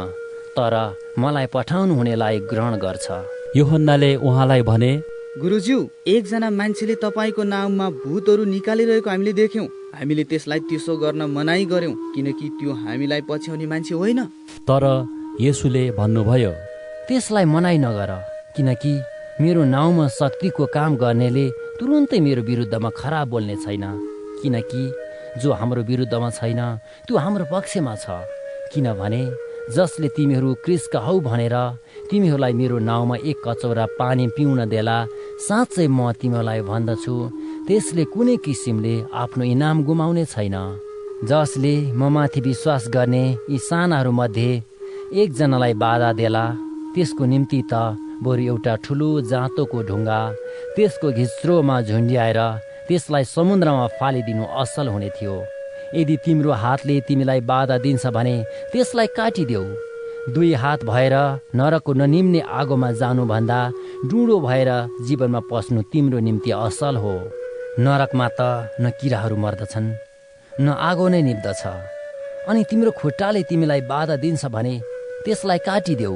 तर मलाई पठाउनु हुनेलाई ग्रहण गर्छ। यूहन्नाले उहाँलाई भने, गुरुज्यू, एकजना मान्छेले तपाईँको नाममा भूतहरू निकालिरहेको हामीले देख्यौं। हामीले त्यसलाई त्यसो गर्न मनाई गर्यौं, किनकि त्यो हामीलाई पछ्याउने मान्छे होइन। तर येशूले भन्नुभयो, त्यसलाई मनाई नगर, किनकि मेरो नाउँमा शक्तिको काम गर्नेले तुरुन्तै मेरो विरुद्धमा खराब बोल्ने छैन, किनकि जो हाम्रो विरुद्धमा छैन त्यो हाम्रो पक्षमा छ। किनभने जसले तिमीहरू क्रिस्का हौ भनेर तिमीहरूलाई मेरो नाउँमा 1 कचौरा पानी पिउन देला, साँच्चै म तिमीहरूलाई भन्दछु त्यसले कुनै किसिमले आफ्नो इनाम गुमाउने छैन। जसले म माथि विश्वास गर्ने यी सानाहरू मध्ये एकजनालाई बाधा देला, त्यसको निम्ति त बरु एउटा ठुलो जाँतोको ढुङ्गा त्यसको घिच्रोमा झुन्ड्याएर त्यसलाई समुद्रमा फालिदिनु असल हुने थियो। यदि तिम्रो हातले तिमीलाई बाधा दिन्छ भने त्यसलाई काटिदेऊ। 2 हात भएर नरकको ननिम्ने आगोमा जानुभन्दा डुँडो भएर जीवनमा पस्नु तिम्रो निम्ति असल हो। नरकमा त न किराहरू मर्दछन् न आगो नै निप्दछ। अनि तिम्रो खुट्टाले तिमीलाई बाधा दिन्छ भने त्यसलाई काटिदेऊ।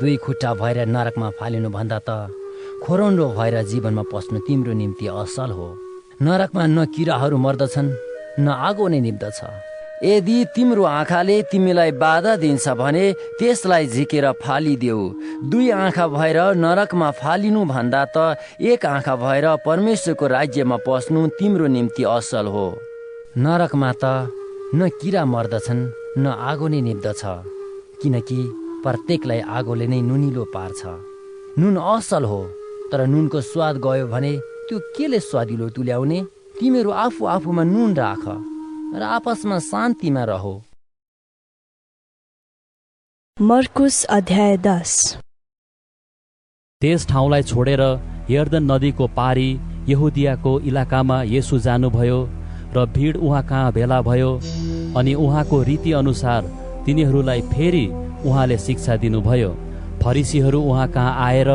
2 खुट्टा भएर नरकमा फालिनु भन्दा त खोरन्डो भएर जीवनमा पस्नु तिम्रो निम्ति असल हो। नरकमा न किराहरू मर्दछन् न आगो नै निप्दछ। यदि तिम्रो आँखाले तिमीलाई बाधा दिन्छ भने त्यसलाई झिकेर फालिदेऊ। 2 आँखा भएर नरकमा फालिनु भन्दा त 1 आँखा भएर परमेश्वरको राज्यमा पस्नु तिम्रो निम्ति असल हो। नरकमा त न किरा मर्दछन् न आगो नै निप्दछ, किनकि प्रत्येकलाई आगोले नै नुनिलो पार्छ। नुन असल हो, तर नुनको स्वाद गयो भने त्यो केले स्वादिलो तुल्याउने? तिमीहरू आफू आफूमा नुन राख र आपसमा शान्तिमा रहो। मर्कुस अध्याय 10। त्यस ठाउँलाई छोडेर यर्दन नदीको पारी यहुदियाको इलाकामा येशू जानुभयो र भिड उहाँ कहाँ भेला भयो। अनि उहाँको रीति अनुसार तिनीहरूलाई फेरि उहाँले शिक्षा दिनुभयो। फरिसीहरू उहाँ कहाँ आएर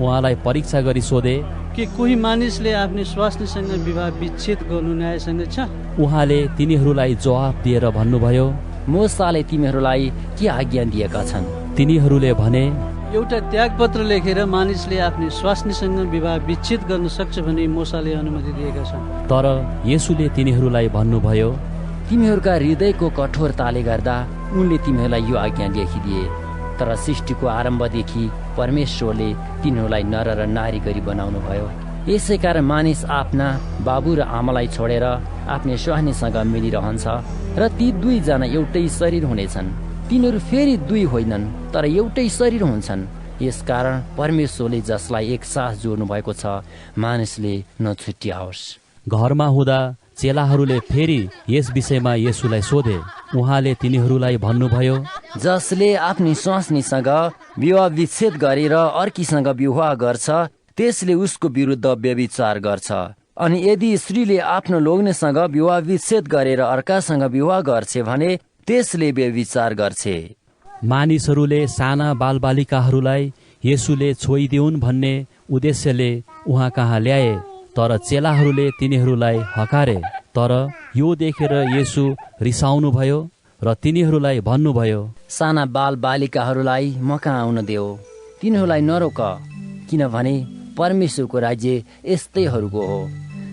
उहाँलाई परीक्षा गरी सोधे, के कोही मानिसले आफ्नो स्वास्नीसँग विवाह विच्छेद गर्नु न्यायसँग छ? उहाँले तिनीहरूलाई जवाफ दिएर भन्नुभयो, मूसाले तिमीहरूलाई के आज्ञा दिएका छन्? तिनीहरूले भने, एउटा त्यागपत्र लेखेर मानिसले आफ्नो स्वास्नीसँग विवाह विच्छेद गर्न सक्छ भने मूसाले अनुमति दिएका छन्। तर येशूले तिनीहरूलाई भन्नुभयो, तिमीहरूका हृदयको कठोरताले गर्दा उनले तिमीहरूलाई यो आज्ञा लेखिदिए। तर सृष्टिको आरम्भदेखि परमेश्वरले तिनीहरूलाई नर र नारी गरी बनाउनु भयो। यसै कारण मानिस आफ्ना बाबु र आमालाई छोडेर आफ्नो स्वास्नीसँग मिलिरहन्छ र ती 2 जना एउटै शरीर हुनेछन्। तिनीहरू फेरि 2 होइनन् तर एउटै शरीर हुन्छन्। यसकारण परमेश्वरले जसलाई एकसाथ जोड्नु भएको छ मानिसले नछुट्याओस्। घरमा हुँदा चेलाहरूले फेरि यस विषयमा येशूलाई सोधे। उहाँले तिनीहरूलाई भन्नुभयो, जसले आफ्नी स्वास्नीसँग विवाह विच्छेद गरेर अर्कीसँग विवाह गर्छ त्यसले उसको विरुद्ध व्यभिचार गर्छ। अनि यदि स्त्रीले आफ्नो लोग्नेसँग विवाह विच्छेद गरेर अर्कासँग विवाह गर्छ भने त्यसले व्यभिचार गर्छे। मानिसहरूले साना बालबालिकाहरूलाई येशूले छोइदिउन् भन्ने उद्देश्यले उहाँ कहाँ ल्याए, तर चेलाहरूले तिनीहरूलाई हकारे। तर यो देखेर येशू रिसाउनुभयो र तिनीहरूलाई भन्नुभयो, साना बाल बालिकाहरूलाई म कहाँ आउन देऊ, तिनीहरूलाई नरोक, किनभने परमेश्वरको राज्य यस्तैहरूको हो।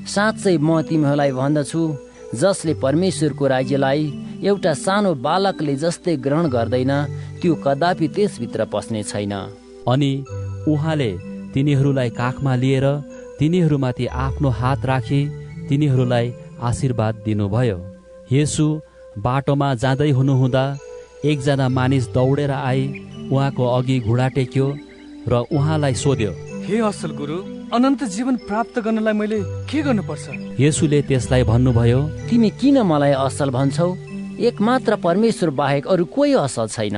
साँच्चै म तिमीहरूलाई भन्दछु, जसले परमेश्वरको राज्यलाई एउटा सानो बालकले जस्तै ग्रहण गर्दैन त्यो कदापि त्यसभित्र पस्ने छैन। अनि उहाँले तिनीहरूलाई काखमा लिएर तिनीहरूमाथि आफ्नो हात राखी तिनीहरूलाई आशीर्वाद दिनुभयो। येशू बाटोमा जाँदै हुनुहुँदा एकजना मानिस दौडेर आई उहाँको अघि घुँडा टेक्यो र उहाँलाई सोध्यो, हे असल गुरु, अनन्त जीवन प्राप्त गर्नलाई मैले के गर्नुपर्छ? येशूले त्यसलाई भन्नुभयो, तिमी किन मलाई असल भन्छौ? एक मात्र परमेश्वर बाहेक अरू कोही असल छैन।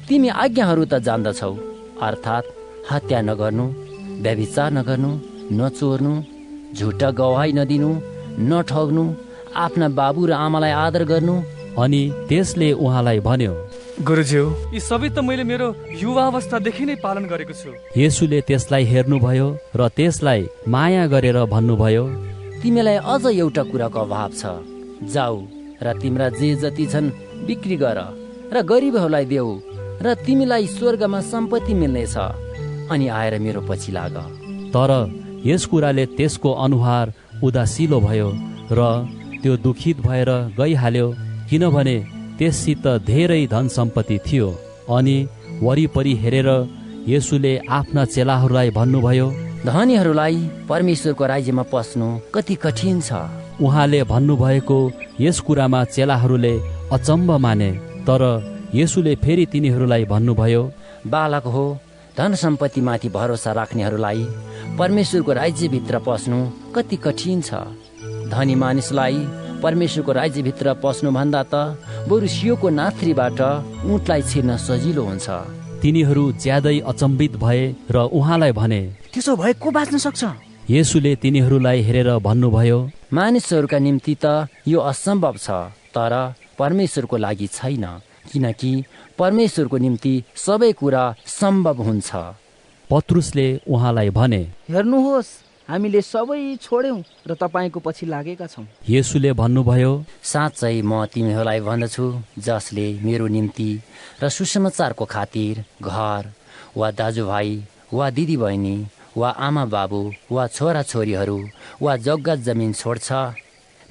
तिमी आज्ञाहरू त जान्दछौ, अर्थात् हत्या नगर्नु, व्यभिचार नगर्नु, नचोर्नु, झुटा गवाही नदिनु, नठग्नु, आफ्ना बाबु र आमालाई आदर गर्नु। अनि त्यसले उहाँलाई भन्यो, गुरुज्यू, यी सबै त मैले मेरो युवावस्थादेखि नै पालन गरेको छु। येशूले त्यसलाई हेर्नुभयो र त्यसलाई माया गरेर भन्नुभयो, तिमीलाई अझ एउटा कुराको अभाव छ। जाऊ र तिम्रा जे जति छन् बिक्री गर र गरिबहरूलाई देऊ र तिमीलाई स्वर्गमा सम्पत्ति मिल्नेछ, अनि आएर मेरो पछि लाग। तर यस कुराले त्यसको अनुहार उदासिलो भयो र त्यो दुखित भएर गइहाल्यो, किनभने त्यससित धेरै धन सम्पत्ति थियो। अनि वरिपरि हेरेर येशूले आफ्ना चेलाहरूलाई भन्नुभयो, धनीहरूलाई परमेश्वरको राज्यमा पस्नु कति कठिन छ। उहाँले भन्नुभएको यस कुरामा चेलाहरूले अचम्म माने। तर येशूले फेरि तिनीहरूलाई भन्नुभयो, बालक हो, धन सम्पत्तिमाथि भरोसा राख्नेहरूलाई परमेश्वरको राज्यभित्र पस्नु कति कठिन छ। धनी मानिसलाई परमेश्वरको राज्यभित्र पस्नुभन्दा त बरु सियोको नाथ्रीबाट ऊँटलाई छिर्न सजिलो हुन्छ। तिनीहरू ज्यादै अचम्बित भए र उहाँलाई भने, त्यसो भए को बाँच्न सक्छ? येशूले तिनीहरूलाई हेरेर भन्नुभयो, मानिसहरूका निम्ति त यो असम्भव छ, तर परमेश्वरको लागि छैन, किनकि परमेश्वरको निम्ति सबै कुरा सम्भव हुन्छ। पत्रुसले उहाँलाई भने, हेर्नुहोस्, हामीले सबै छोड्यौं र तपाईँको पछि लागेका छौं। येशूले भन्नुभयो, साँच्चै म तिमीहरूलाई भन्दछु, जसले मेरो निम्ति र सुसमाचारको खातिर घर वा दाजुभाइ वा दिदीबहिनी वा आमा बाबु वा छोरा छोरीहरू वा जग्गा जमिन छोड्छ,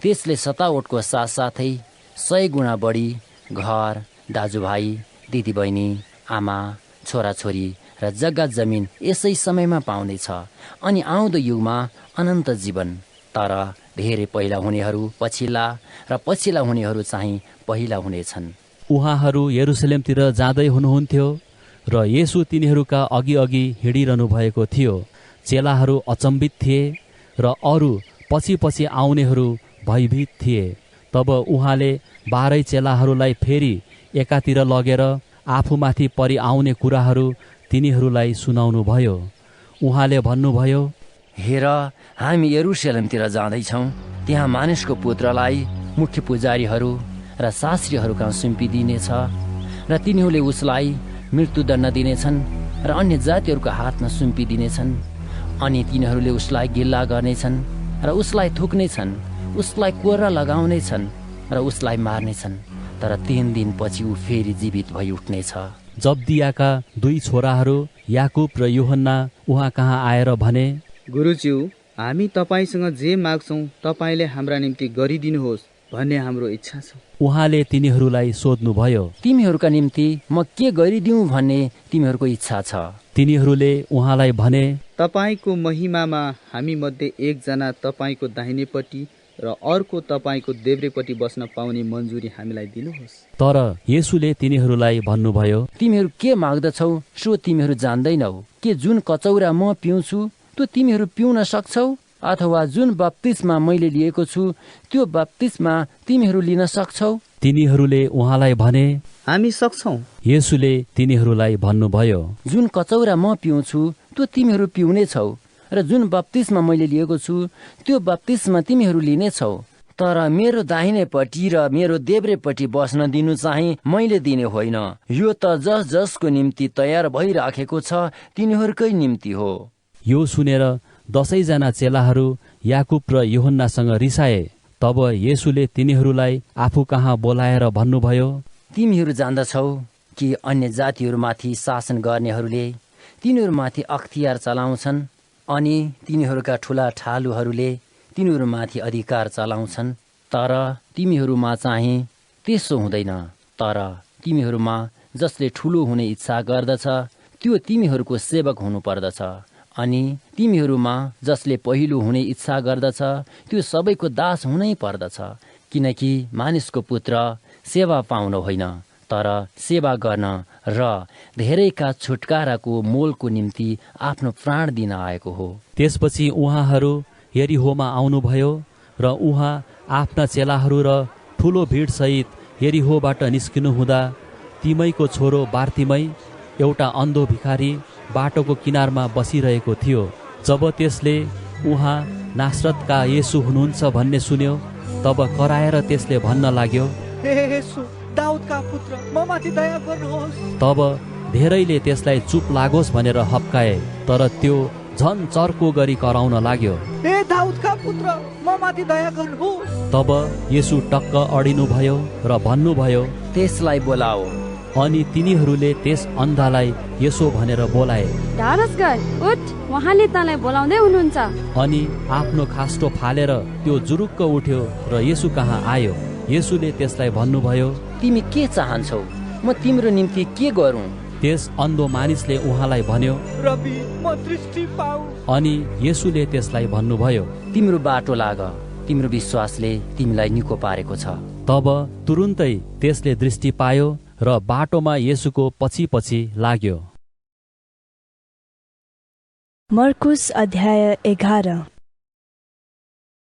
त्यसले सतावटको साथसाथै 100 गुणा बढी घर, दाजुभाइ, दिदीबहिनी, आमा, छोराछोरी र जग्गा जमिन यसै समयमा पाउनेछ, अनि आउँदो युगमा अनन्त जीवन। तर धेरै पहिला हुनेहरू पछिल्ला र पछिल्ला हुनेहरू चाहिँ पहिला हुनेछन्। उहाँहरू यरुसलेमतिर जाँदै हुनुहुन्थ्यो र येशू तिनीहरूका अघि अघि हिँडिरहनु भएको थियो। चेलाहरू अचम्बित थिए र अरू पछि पछि आउनेहरू भयभीत थिए। तब उहाँले 12 चेलाहरूलाई फेरि एकातिर लगेर आफूमाथि परि आउने कुराहरू तिनीहरूलाई सुनाउनु भयो। उहाँले भन्नुभयो, हेर, हामी यरुसलेमतिर जाँदैछौँ, त्यहाँ मानिसको पुत्रलाई मुख्य पुजारीहरू र शास्त्रीहरू कहाँ सुम्पिदिनेछ र तिनीहरूले उसलाई मृत्युदण्ड दिनेछन् र अन्य जातिहरूको हातमा सुम्पिदिनेछन्। अनि तिनीहरूले उसलाई गिल्ला गर्नेछन् र उसलाई थुक्नेछन्, उसलाई कोर्रा लगाउनेछन् र उसलाई मार्नेछन्, तर 3 दिनपछि ऊ फेरि जीवित भई उठ्नेछ। जब्दियाका 2 छोराहरू याकुब र यूहन्ना उहाँ कहाँ आएर भने, गुरुज्यू, हामी तपाईँसँग जे माग्छौँ तपाईँले हाम्रा निम्ति गरिदिनुहोस् भन्ने हाम्रो इच्छा छ। उहाँले तिनीहरूलाई सोध्नुभयो, तिमीहरूका निम्ति म के गरिदिउँ भन्ने तिमीहरूको इच्छा छ? तिनीहरूले उहाँलाई भने, तपाईँको महिमामा हामी मध्ये एकजना तपाईँको दाहिनेपट्टि र अर्को तपाईँको देब्रेपट्टि बस्न पाउने मन्जुरी हामीलाई दिनुहोस्। तर येशूले तिनीहरूलाई भन्नुभयो, तिमीहरू के माग्दछौ सो तिमीहरू जान्दैनौ। के जुन कचौरा म पिउँछु त्यो तिमीहरू पिउन सक्छौ? अथवा जुन बप्तिस्मा मैले लिएको छु त्यो बप्तिस्मा तिमीहरू लिन सक्छौ? तिनीहरूले उहाँलाई भने, हामी सक्छौं। येशूले तिनीहरूलाई भन्नुभयो, जुन कचौरा म पिउँछु त्यो तिमीहरू पिउने छौ र जुन बप्तिस्मा मैले लिएको छु त्यो बप्तिस्मा तिमीहरू लिनेछौ। तर मेरो दाहिनेपट्टि र मेरो देब्रेपट्टि बस्न दिनु चाहिँ मैले दिने होइन, यो त जस जसको निम्ति तयार भइराखेको छ तिनीहरूकै निम्ति हो। यो सुनेर 10 जना चेलाहरू याकुब र यूहन्नासँग रिसाए। तब येशूले तिनीहरूलाई आफू कहाँ बोलाएर भन्नुभयो, तिमीहरू जान्दछौ कि अन्य जातिहरूमाथि शासन गर्नेहरूले तिनीहरूमाथि अख्तियार चलाउँछन् अनि तिनीहरूका ठुला ठालुहरूले तिनीहरूमाथि अधिकार चलाउँछन्। तर तिमीहरूमा चाहिँ त्यसो हुँदैन। तर तिमीहरूमा जसले ठुलो हुने इच्छा गर्दछ त्यो तिमीहरूको सेवक हुनुपर्दछ, अनि तिमीहरूमा जसले पहिलो हुने इच्छा गर्दछ त्यो सबैको दास हुनै पर्दछ। किनकि मानिसको पुत्र सेवा पाउन होइन तर सेवा गर्न र धेरैका छुटकाराको मोलको निम्ति आफ्नो प्राण दिन आएको हो। त्यसपछि उहाँहरू यरीहोमा आउनुभयो र उहाँ आफ्ना चेलाहरू र ठुलो भिडसहित यरीहोबाट निस्किनु हुँदा तिमैको छोरो बार्तिमै एउटा अन्धो भिखारी बाटोको किनारमा बसिरहेको थियो। जब त्यसले उहाँ नासरतका येशू हुनुहुन्छ भन्ने सुन्यो तब कराएर त्यसले भन्न लाग्यो, हे येशू दाउदका पुत्र म माथि दया गर्नुहोस्। तब धेरैले त्यसलाई चुप लागोस् भनेर हप्काए, तर त्यो झन चर्को गरी कराउन लाग्यो, हे दाउदका पुत्र म माथि दया गर्नुहोस्। तब येशू टक्क अडिनुभयो र भन्नुभयो, त्यसलाई बोलाओ। अनि तिनीहरूले त्यस अन्धालाई यसो भनेर बोलाए, ढारस गर, उठ, उहाँले तँलाई बोलाउँदै हुनुहुन्छ। अनि आफ्नो खास्टो फालेर त्यो जुरुक्क उठ्यो र येशू कहाँ आयो। येशूले त्यसलाई भन्नुभयो, तिमी के चाहन्छौ? म तिम्रो निम्ति के गरौँ? त्यस अन्धो मानिसले उहाँलाई भन्यो, रबी म दृष्टि पाऊ। अनि येशूले त्यसलाई भन्नुभयो, तिम्रो बाटो लाग, तिम्रो विश्वासले तिमीलाई निको पारेको छ। तब तुरुन्तै त्यसले दृष्टि पायो र बाटोमा येशूको पछि पछि लाग्यो। मर्कुस अध्याय 11।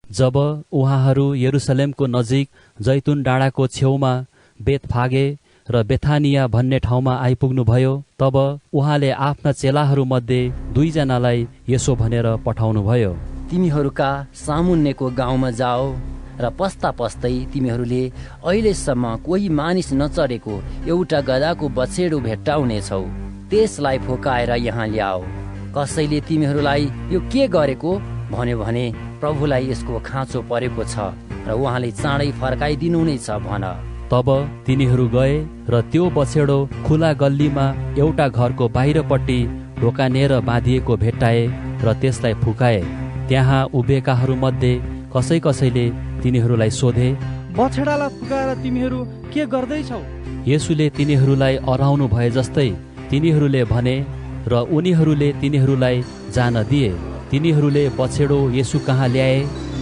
जब उहाँहरू यरुसलेमको नजिक जैतुन डाँडाको छेउमा बेतफागे र बेथानिया भन्ने ठाउँमा आइपुग्नुभयो तब उहाँले आफ्ना चेलाहरूमध्ये 2 जनालाई यसो भनेर पठाउनुभयो, तिमीहरूका सामुन्नेको गाउँमा जाओ र पस्ता पस्दै तिमीहरूले अहिलेसम्म कोही मानिस नचढेको एउटा गधाको बछेडो भेट्टाउनेछौ। त्यसलाई फुकाएर यहाँ ल्याओ। कसैले तिमीहरूलाई यो के गरेको भन्यो भने प्रभुलाई यसको खाँचो परेको छ र उहाँले चाँडै फर्काइदिनु नै छ भन। तब तिनीहरू गए र त्यो बछेडो खुला गल्लीमा एउटा घरको बाहिरपट्टि ढोकानेर बाँधिएको भेट्टाए र त्यसलाई फुकाए। त्यहाँ उभिएकाहरू मध्ये कसै कसैले तिनीहरूलाई सोधे, बछेडालाई फुकाएर तिमीहरू के गर्दैछौ? येशूले तिनीहरूलाई अराउनु भए जस्तै तिनीहरूले भने र उनीहरूले तिनीहरूलाई जान दिए। तिनीहरूले बछेडो येशू कहाँ ल्याए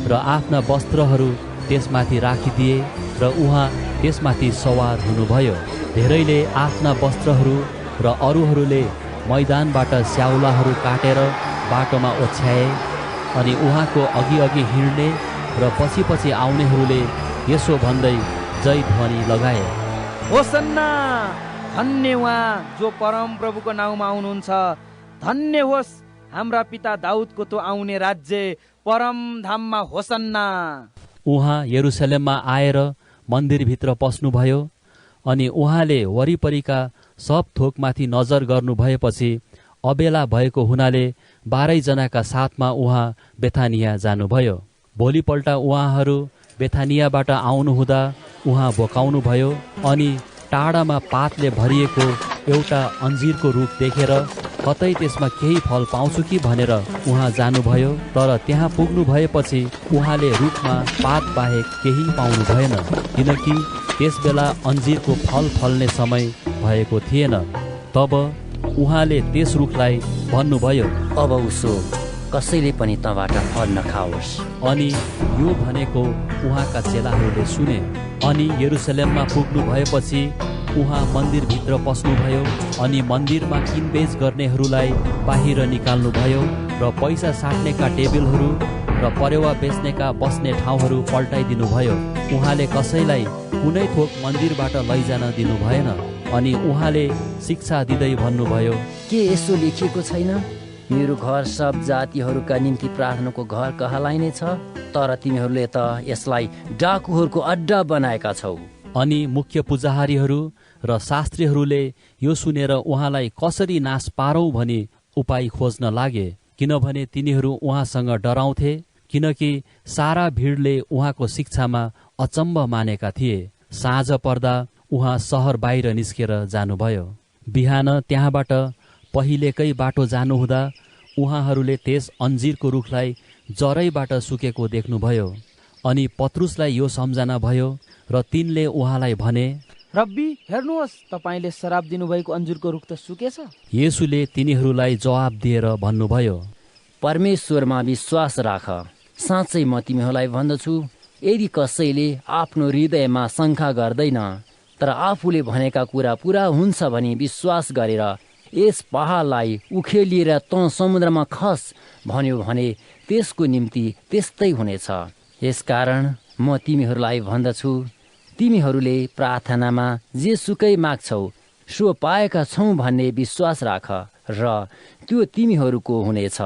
र आफ्ना वस्त्रहरू त्यसमाथि राखिदिए र उहाँ त्यसमाथि सवार हुनुभयो। धेरैले आफ्ना वस्त्रहरू र अरूहरूले मैदानबाट स्याउलाहरू काटेर बाटोमा ओछ्याए। अनि उहाँको अघि अघि हिँड्ने र पछि पछि आउनेहरूले यसो भन्दै जय ध्वनि लगाए, होसन्ना, धन्य उहाँ जो परम प्रभुको नाउँमा आउनुहुन्छ। धन्य होस् हाम्रा पिता दाउदको तो आउने राज्य, परम धाममा होसन्ना। उहाँ यरुसलेममा आएर मन्दिरभित्र पस्नुभयो अनि उहाँले वरिपरिका सब थोकमाथि नजर गर्नु भएपछि अबेला भएको हुनाले 12 जनाका साथमा उहाँ बेथानिया जानुभयो। भोलिपल्ट उहाँहरू बेथानियाबाट आउनुहुँदा उहाँ भोकाउनु भयो अनि टाढामा पातले भरिएको एउटा अन्जिरको रुख देखेर कतै त्यसमा केही फल पाउँछु कि भनेर उहाँ जानुभयो। तर त्यहाँ पुग्नु भएपछि उहाँले रुखमा पात बाहेक केही पाउनु भएन, किनकि त्यस बेला अन्जिरको फल फल्ने समय भएको थिएन। तब उहाँले त्यस रुखलाई भन्नुभयो, अब उसो कसैले पनि तँबाट फल नखाओस्। अनि यो भनेको उहाँका चेलाहरूले सुने। अनि यरुसलेममा पुग्नु भएपछि उहाँ मन्दिरभित्र पस्नुभयो अनि मन्दिरमा किनबेच गर्नेहरूलाई बाहिर निकाल्नुभयो र पैसा साट्नेका टेबलहरू र परेवा बेच्नेका बस्ने ठाउँहरू पल्टाइदिनुभयो। उहाँले कसैलाई कुनै थोक मन्दिरबाट लैजान दिनु भएन। अनि उहाँले शिक्षा दिँदै भन्नुभयो, के यसो लेखिएको छैन, मेरो घर सब जातिहरूका निम्ति प्रार्थनाको घर कहलाइने छ, तर तिमीहरूले त यसलाई डाकुहरूको अड्डा बनाएका छौ। अनि मुख्य पुजारीहरू र शास्त्रीहरूले यो सुनेर उहाँलाई कसरी नाश पारौँ भनी उपाय खोज्न लागे, किनभने तिनीहरू उहाँसँग डराउँथे, किनकि सारा भिडले उहाँको शिक्षामा अचम्म मानेका थिए। साँझ पर्दा उहाँ सहर बाहिर निस्केर जानुभयो। बिहान त्यहाँबाट पहिलेकै बाटो जानुहुँदा उहाँहरूले त्यस अन्जिरको रुखलाई जरैबाट सुकेको देख्नुभयो। अनि पत्रुसलाई यो सम्झना भयो र तिनले उहाँलाई भने, रब्बी, हेर्नुहोस्, तपाईले शराब दिनुभएको अन्जुरको रुख त सुकेछ। येशूले तिनीहरूलाई जवाब दिएर भन्नुभयो, परमेश्वरमा विश्वास राख। साँच्चै म तिमीहरूलाई भन्दछु, यदि कसैले आफ्नो हृदयमा शङ्का गर्दैन तर आफूले भनेका कुरा पूरा हुन्छ भनी विश्वास गरेर यस पहाडलाई उखेलिएर तँ समुद्रमा खस भन्यो भने त्यसको निम्ति त्यस्तै हुनेछ। यसकारण म तिमीहरूलाई भन्दछु, तिमीहरूले प्रार्थनामा जेसुकै माग्छौ सो पाएका छौ भन्ने विश्वास राख र त्यो तिमीहरूको हुनेछ।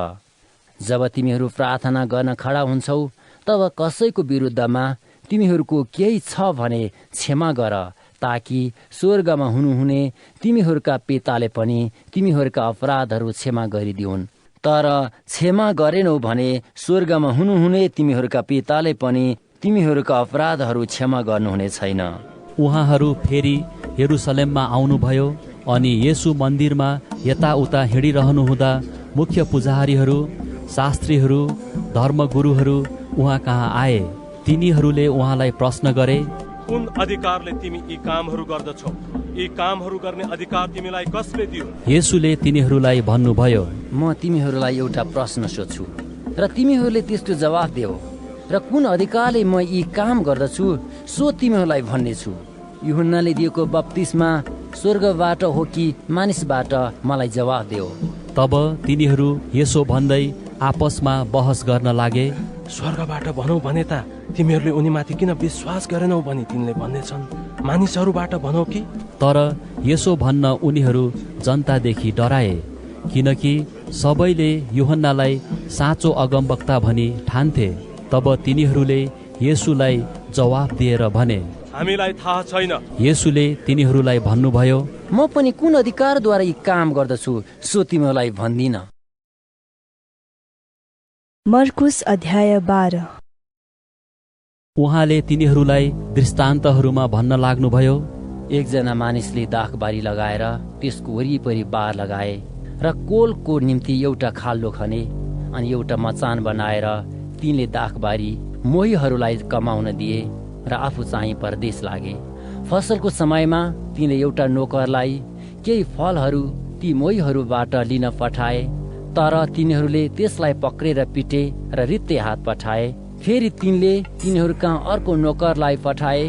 जब तिमीहरू प्रार्थना गर्न खडा हुन्छौ तब कसैको विरुद्धमा तिमीहरूको केही छ भने क्षमा गर, ताकि स्वर्गमा हुनुहुने तिमीहरूका पिताले पनि तिमीहरूका अपराधहरू क्षमा गरिदिउन्। तर क्षमा गरेनौ भने स्वर्गमा हुनुहुने तिमीहरूका पिताले पनि तिमीहरूका अपराधहरू क्षमा गर्नुहुने छैन। उहाँहरू फेरि यरुसलेममा आउनुभयो। अनि येशू मन्दिरमा यताउता हिँडिरहनुहुँदा मुख्य पुजारीहरू, शास्त्रीहरू, धर्मगुरुहरू उहाँ कहाँ आए। तिनीहरूले उहाँलाई प्रश्न गरे, कुन अधिकारले तिमी यी कामहरू गर्दछौ? यी कामहरू गर्ने अधिकार तिमीलाई कसले दियो? येशूले तिनीहरूलाई भन्नुभयो, म तिमीहरूलाई एउटा प्रश्न सोध्छु र तिमीहरूले त्यसको जवाफ देऊ, र कुन अधिकारले म यी काम गर्दछु सो तिमीहरूलाई भन्नेछु। यूहन्नाले दिएको बप्तिस्मा स्वर्गबाट हो कि मानिसबाट, मलाई जवाफ देऊ। तब तिनीहरू यसो भन्दै आपसमा बहस गर्न लागे, स्वर्गबाट भनौ भने त तिमीहरूले उनीमाथि किन विश्वास गरेनौ भनी तिनले भन्दैछन्, मानिसहरूबाट भनौ कि? तर यसो भन्न उनीहरू जनतादेखि डराए, किनकि सबैले यूहन्नालाई साँचो अगमवक्ता भनी ठान्थे। तब तिनीहरूले येशूलाई जवाफ दिएर भने, हामीलाई थाहा छैन। येशूले तिनीहरूलाई भन्नुभयो, म पनि कुन अधिकारद्वारा यी काम गर्दछु सो तिमीहरूलाई भन्दिन। मर्कुस अध्याय 12। उहाँले तिनीहरूलाई दृष्टान्तहरूमा भन्न लाग्नुभयो, एकजना मानिसले दाखबारी लगाएर त्यसको वरिपरि बार लगाए र कोलको निम्ति एउटा खाल्डो खने अनि एउटा मचान बनाएर तिनले दाखबारी मोहीहरूलाई कमाउन दिए र आफू चाहिँ परदेश लागे। फसलको समयमा तिनले एउटा नोकरलाई केही फलहरू ती मोहीहरूबाट लिन पठाए, तर तिनीहरूले त्यसलाई पक्रेर पिटे र रित्ते हात पठाए। फेरि तिनले तिनीहरू कहाँ अर्को नोकरलाई पठाए,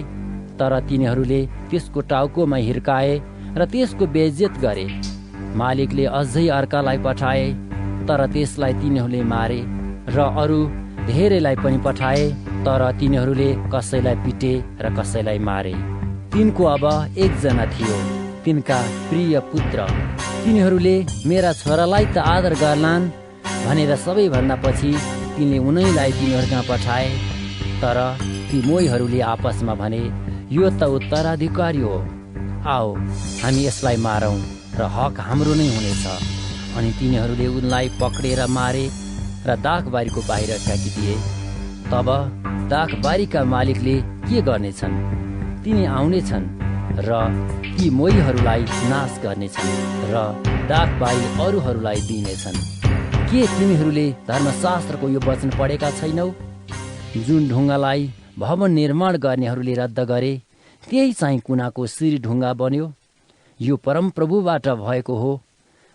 तर तिनीहरूले त्यसको टाउकोमा हिर्काए र त्यसको बेइज्जत गरे। मालिकले अझै अर्कालाई पठाए, तर त्यसलाई तिनीहरूले मारे र अरू धेरैलाई पनि पठाए, तर तिनीहरूले कसैलाई पिटे र कसैलाई मारे। तिनको अब एकजना थियो, तिनका प्रिय पुत्र। तिनीहरूले मेरा छोरालाई त आदर गर्लान् भनेर सबैभन्दा पछि तिनले उनैलाई तिनीहरूकहाँ पठाए। तर ती मोहीहरूले आपसमा भने, यो त उत्तराधिकारी हो, आओ हामी यसलाई मारौँ र हक हाम्रो नै हुनेछ। अनि तिनीहरूले उनलाई पक्रेर मारे र दाखबारीको बाहिर फ्याँकिदिए। तब दाखबारीका मालिकले के गर्नेछन्? तिनी आउनेछन् र ती मोहीहरूलाई नाश गर्नेछन् र दाखबारी अरूहरूलाई दिनेछन्। के तिमीहरूले धर्मशास्त्रको यो वचन पढेका छैनौ? जुन ढुङ्गालाई भवन निर्माण गर्नेहरूले रद्द गरे त्यही चाहिँ कुनाको सिरी ढुङ्गा बन्यो। यो परमप्रभुबाट भएको हो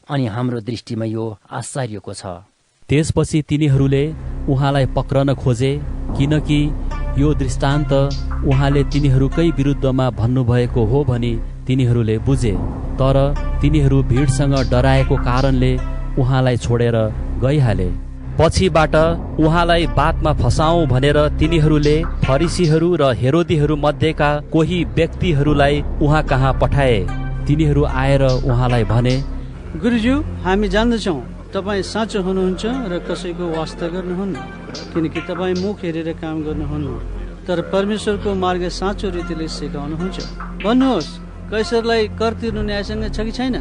अनि हाम्रो दृष्टिमा यो आश्चर्यको छ। त्यसपछि तिनीहरूले उहाँलाई पक्रन खोजे, किनकि यो दृष्टान्त उहाँले तिनीहरूकै विरुद्धमा भन्नुभएको हो भनी तिनीहरूले बुझे। तर तिनीहरू भिडसँग डराएको कारणले उहाँलाई छोडेर गइहाले। पछिबाट उहाँलाई बातमा फसाउँ भनेर तिनीहरूले फरिसीहरू र हेरोदीहरू मध्येका कोही व्यक्तिहरूलाई उहाँ कहाँ पठाए। तिनीहरू आएर उहाँलाई भने, गुरुज्यू, हामी जान्दछौँ तपाईँ साँचो हुनुहुन्छ र कसैको वास्ता गर्नुहुन्न, किनकि तपाईँ मुख हेरेर काम गर्नुहुन्न, तर परमेश्वरको मार्ग साँचो रीतिले सिकाउनुहुन्छ। भन्नुहोस्, कैसरलाई कर तिर्नु न्यायसँग छ कि छैन?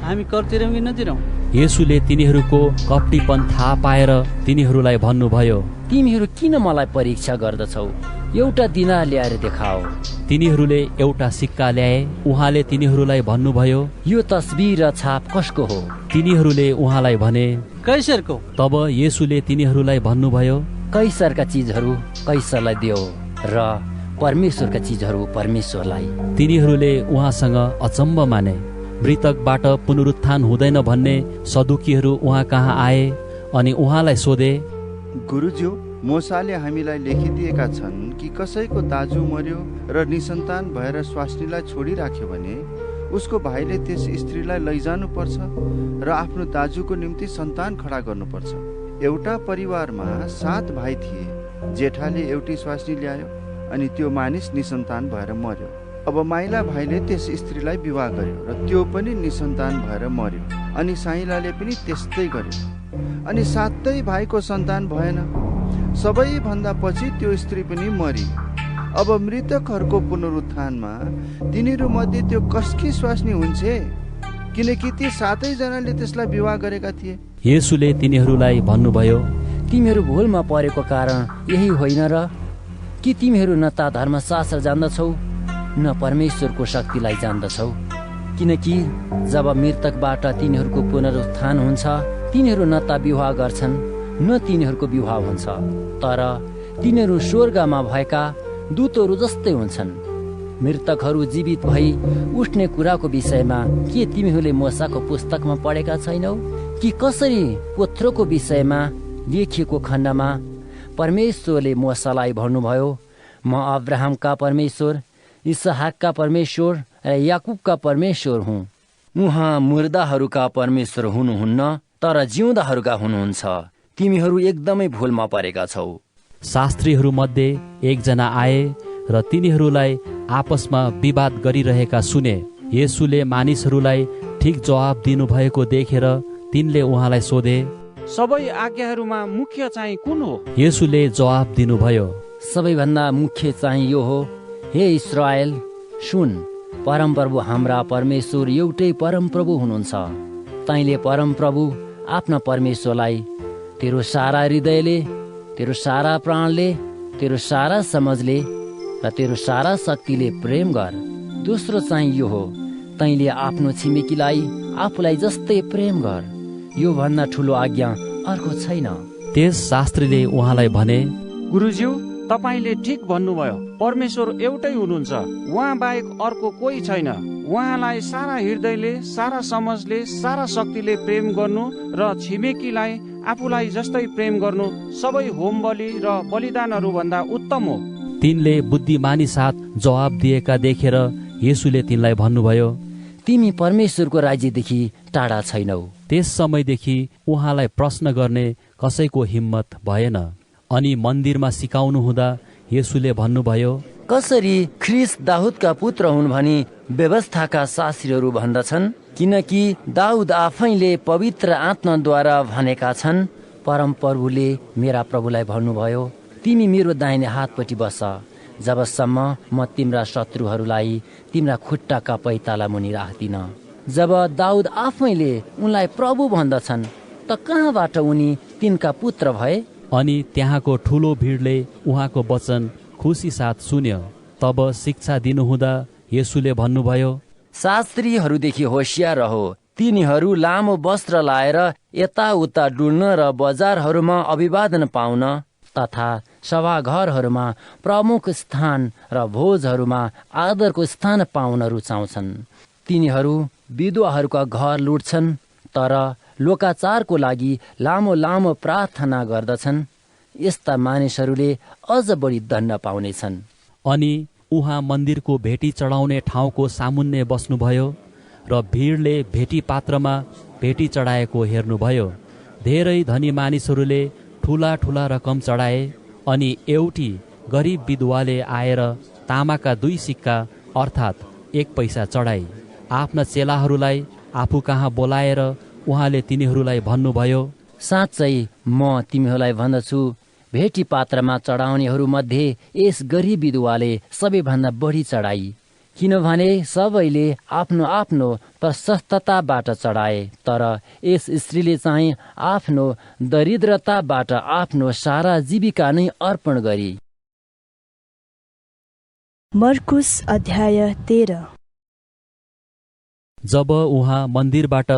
हामी कर तिरौँ कि नतिरौँ? येशूले तिनीहरूको कपटीपन थाहा पाएर तिनीहरूलाई भन्नुभयो, तिमीहरू किन मलाई परीक्षा गर्दछौ? एउटा दिनार ल्याएर देखाओ। तिनीहरूले एउटा सिक्का ल्याए। उहाँले तिनीहरूलाई भन्नुभयो, यो तस्बिर र छाप कसको हो? तिनीहरूले उहाँलाई भने, कैसरको। तब येशूले तिनीहरूलाई भन्नुभयो, कैसरका चिजहरू कैसरलाई दियो र परमेश्वरका चिजहरू परमेश्वरलाई। तिनीहरूले उहाँसँग अचम्म माने। मृतकबाट पुनरुत्थान हुँदैन भन्ने सदुकीहरू उहाँ कहाँ आए अनि उहाँलाई सोधे, गुरुज्यू, मोसाले हामीलाई लेखिदिएका छन् कि कसैको दाजु मर्यो र निसन्तान भएर स्वास्नीलाई छोडिराख्यो भने उसको भाइले त्यस स्त्रीलाई लैजानु पर्छ र आफ्नो दाजुको निम्ति सन्तान खडा गर्नुपर्छ। एउटा परिवारमा 7 भाइ थिए। जेठाले एउटी स्वास्नी ल्यायो अनि त्यो मानिस निसन्तान भएर मर्यो। अब माइला भाइले त्यस स्त्रीलाई विवाह गर्यो र त्यो पनि निसन्तान भएर मर्यो। अनि साइलाले पनि त्यस्तै गर्यो। अनि 7 भाइको सन्तान भएन। सबैभन्दा पछि त्यो स्त्री पनि मरी। अब मृतकहरूको पुनरुत्थानमा तिनीहरू मध्ये त्यो कसकी स्वास्नी हुन्छ? किनकि ती 7 जनाले त्यसलाई विवाह गरेका थिए। येशूले तिनीहरूलाई भन्नुभयो, तिमीहरू भुलमा परेको कारण यही होइन र? कि तिमीहरू न त धर्मशास्त्र जान्दछौ न परमेश्वरको शक्तिलाई जान्दछौ? किनकि जब मृतकबाट तिनीहरूको पुनरुत्थान हुन्छ, तिनीहरू न त विवाह गर्छन् न तिनीहरूको विवाह हुन्छ, तर तिनीहरू स्वर्गमा भएका दूतहरू जस्तै हुन्छन्। मृतकहरू जीवित भई उठ्ने कुराको विषयमा के तिमीहरूले मोसाको पुस्तकमा पढेका छैनौ? कि कसरी पोत्रोको विषयमा लेखिएको खण्डमा परमेश्वरले मोसालाई भन्नुभयो, म अब्राहमका परमेश्वर, इसहाकका परमेश्वर र याकुबका परमेश्वर हुँ। उहाँ मुर्दाहरूका परमेश्वर हुनुहुन्न, तर जिउँदाहरूका हुनुहुन्छ। तिमीहरू एकदमै भुलमा परेका छौ। शास्त्रीहरू मध्ये एकजना आए र तिनीहरूलाई आपसमा विवाद गरिरहेका सुने। येशूले मानिसहरूलाई ठिक जवाब दिनुभएको देखेर तिनले उहाँलाई सोधे, सबै आज्ञाहरूमा मुख्य चाहिँ कुन हो? येशूले जवाब दिनुभयो, सबैभन्दा मुख्य चाहिँ यो हो, हे इस्राएल सुन, परमप्रभु हाम्रा परमेश्वर एउटै परमप्रभु हुनुहुन्छ। तैँले परमप्रभु आफ्ना परमेश्वरलाई तेरो सारा हृदयले, तेरो सारा प्राणले, तेरो सारा समझले र तेरो सारा शक्तिले प्रेम गर। दोस्रो चाहिँ यो हो, तैँले आफ्नो छिमेकीलाई आफूलाई जस्तै प्रेम गर। यो भन्दा ठुलो आज्ञा अर्को छैन। त्यस शास्त्रीले उहाँलाई भने, गुरुज्यू, तपाईँले ठिक भन्नुभयो। परमेश्वर एउटै हुनुहुन्छ, उहाँ बाहेक अर्को कोही छैन। उहाँलाई सारा हृदयले, सारा समझले, सारा शक्तिले प्रेम गर्नु र छिमेकीलाई आफूलाई जस्तै प्रेम गर्नु सबै होम बलि र बलिदानहरू भन्दा उत्तम हो। तिनले बुद्धिमानी साथ जवाब दिएका देखेर येशूले तिनलाई भन्नुभयो, तिमी परमेश्वरको राज्यदेखि टाढा छैनौ। त्यस समयदेखि उहाँलाई प्रश्न गर्ने कसैको हिम्मत भएन। अनि मन्दिरमा सिकाउनु हुँदा येशूले भन्नुभयो, कसरी ख्रिस्ट दाउदका पुत्र हुन् भनी व्यवस्थाका शास्त्रीहरू भन्दछन्? किनकि दाउद आफैले पवित्र आत्माद्वारा भनेका छन्, परमप्रभुले मेरा प्रभुलाई भन्नुभयो, तिमी मेरो दाहिने हातपट्टि बस, जबसम्म म तिम्रा शत्रुहरूलाई तिम्रा खुट्टाका पैताला मुनि राख्दिन। जब दाउद आफैले उनलाई प्रभु भन्दछन्, त कहाँबाट उनी तिनका पुत्र भए? अनि त्यहाँको ठुलो भिडले उहाँको वचन खुसी साथ सुन्यो। तब शिक्षा दिनुहुँदा येशूले भन्नुभयो, शास्त्रीहरूदेखि होशियार रहो। तिनीहरू लामो वस्त्र लाएर यताउता डुल्न र बजारहरूमा अभिवादन पाउन तथा सभाघरहरूमा प्रमुख स्थान र भोजहरूमा आदरको स्थान पाउन रुचाउँछन्। तिनीहरू विधवाहरूका घर लुट्छन्, तर लोकाचारको लागि लामो लामो प्रार्थना गर्दछन्, यस्ता मानिसहरूले अझ बढी दण्ड पाउनेछन्। अनि उहाँ मन्दिरको भेटी चढाउने ठाउँको सामुन्ने बस्नुभयो र भिडले भेटी पात्रमा भेटी चढाएको हेर्नुभयो। धेरै धनी मानिसहरूले ठुला ठुला रकम चढाए, अनि एउटी गरिब विधवाले आएर तामाका 2 सिक्का अर्थात् 1 पैसा चढाई। आफ्ना चेलाहरूलाई आफू कहाँ बोलाएर उहाँले तिनीहरूलाई भन्नुभयो, साँच्चै म तिमीहरूलाई भन्दछु, भेटी पात्रमा चढाउनेहरूमध्ये यस गरिब विधवाले सबैभन्दा बढी चढाई, किनभने सबैले आफ्नो आफ्नो प्रशस्तताबाट चढाए, तर यस स्त्रीले चाहिँ आफ्नो दरिद्रताबाट आफ्नो सारा जीविका नै अर्पण गरी। मर्कुस अध्याय 13। जब उहाँ मन्दिरबाट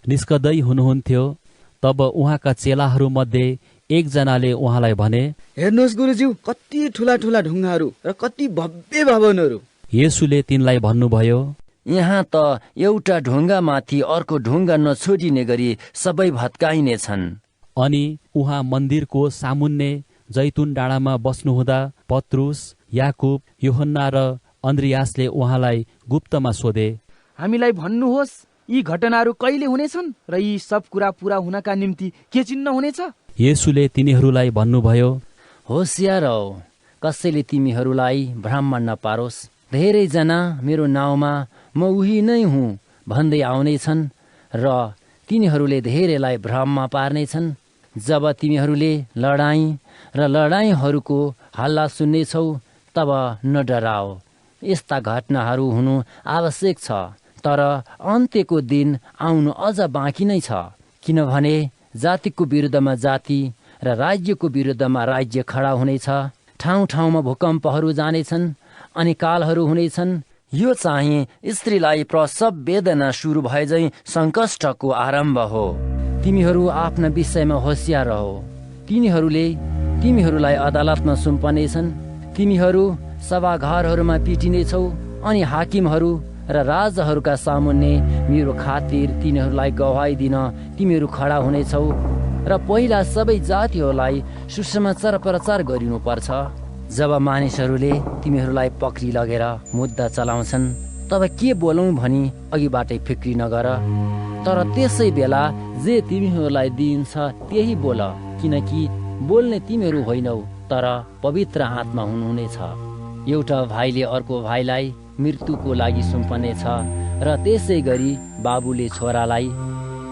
निस्कदै हुनुहुन्थ्यो, तब उहाँका चेलाहरूमध्ये एकजनाले उहाँलाई भने, हेर्नुहोस् गुरुज्यू, कति ठुला ठुला ढुङ्गाहरू र कति भव्य भवनहरू। येशूले तिनलाई भन्नुभयो, यहाँ त एउटा ढुङ्गामाथि अर्को ढुङ्गा नछोडिने गरी सबै भत्काइनेछन्। अनि उहाँ मन्दिरको सामुन्ने जैतुन डाँडामा बस्नुहुँदा पत्रुस, याकुब, यूहन्ना र अन्द्रियासले उहाँलाई गुप्तमा सोधे, हामीलाई भन्नुहोस्, यी घटनाहरू कहिले हुनेछन् र यी सब कुरा पूरा हुनका निम्ति के चिन्ह हुनेछ? येशूले तिनीहरूलाई भन्नुभयो, होशियार हौ, कसैले तिमीहरूलाई भ्रम नपारोस्। धेरैजना मेरो नाउँमा म उही नै हुँ भन्दै आउनेछन् र तिनीहरूले धेरैलाई भ्रममा पार्नेछन्। जब तिमीहरूले लडाईँ र लडाईँहरूको हल्ला सुन्नेछौ, तब नडराओ। यस्ता घटनाहरू हुनु आवश्यक छ, तर अन्त्यको दिन आउनु अझ बाँकी नै छ। किनभने जातिको विरुद्धमा जाति र राज्यको विरुद्धमा राज्य खडा हुनेछ। ठाउँ ठाउँमा भूकम्पहरू जानेछन् अनि कालहरू हुनेछन्। यो चाहिँ स्त्रीलाई प्रसव वेदना सुरु भए झैं सङ्कष्टको आरम्भ हो। तिमीहरू आफ्ना विषयमा होशियार हो। तिनीहरूले तिमीहरूलाई अदालतमा सुम्पनेछन्। तिमीहरू सभाघरहरूमा पिटिनेछौ अनि हाकिमहरू र राजाहरूका सामुन्ने मेरो खातिर तिनीहरूलाई गवाही दिन तिमीहरू खडा हुनेछौ र पहिला सबै जातिहरूलाई सुसमाचार प्रचार गरिनुपर्छ। जब मानिसहरूले तिमीहरूलाई पक्री लगेर मुद्दा चलाउँछन्, तब के बोलौँ भनी अघिबाटै फिक्री नगर। तर त्यसै बेला जे तिमीहरूलाई दिइन्छ त्यही बोल, किनकि बोल्ने तिमीहरू होइनौ, तर पवित्र आत्मा हुनुहुनेछ। एउटा भाइले अर्को भाइलाई मृत्युको लागि सुम्पनेछ र त्यसै गरी बाबुले छोरालाई,